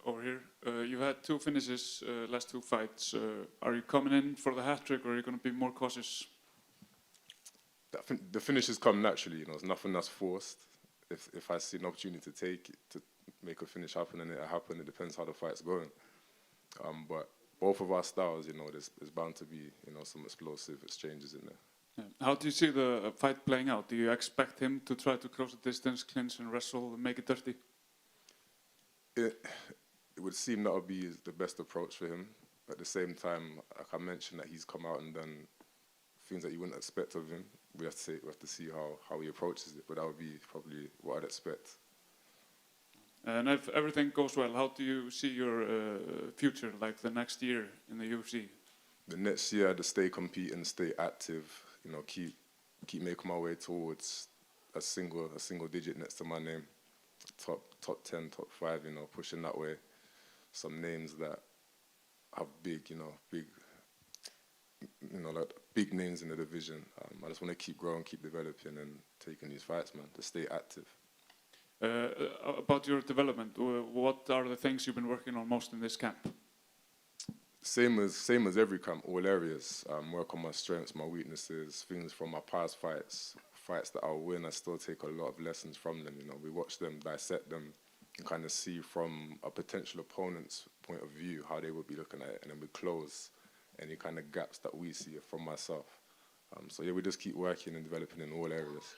Over here, you've had 2 finishes, last 2 fights. Are you coming in for the hat trick, or are you going to be more cautious? The finishes come naturally, you know. It's nothing that's forced. If I see an opportunity to take it, to make a finish happen, and it'll happen. It depends how the fight's going. But both of our styles, you know, there's bound to be, you know, some explosive exchanges in there. Yeah. How do you see the fight playing out? Do you expect him to try to close the distance, clinch and wrestle, and make it dirty? It would seem that would be the best approach for him. at the same time, like I mentioned, that he's come out and done things that you wouldn't expect of him. We have to see how he approaches it, but that would be probably what I'd expect. And if everything goes well, how do you see your future, like the next year in the UFC? The next year, I'd stay competing, stay active, you know, keep making my way towards a single digit next to my name, top 10, top 5, you know, pushing that way. Some names that have big names in the division. I just want to keep growing, keep developing, and taking these fights, man. To stay active. About your development, what are the things you've been working on most in this camp? Same as every camp, all areas. Work on my strengths, my weaknesses, things from my past fights that I'll win. I still take a lot of lessons from them. You know, we watch them, dissect them, and kind of see from a potential opponent's point of view how they would be looking at it, and then we close any kind of gaps that we see from myself. So yeah, we just keep working and developing in all areas.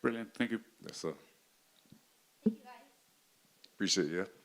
Brilliant, thank you. Yes, sir. Thank you, guys. Appreciate it, yeah.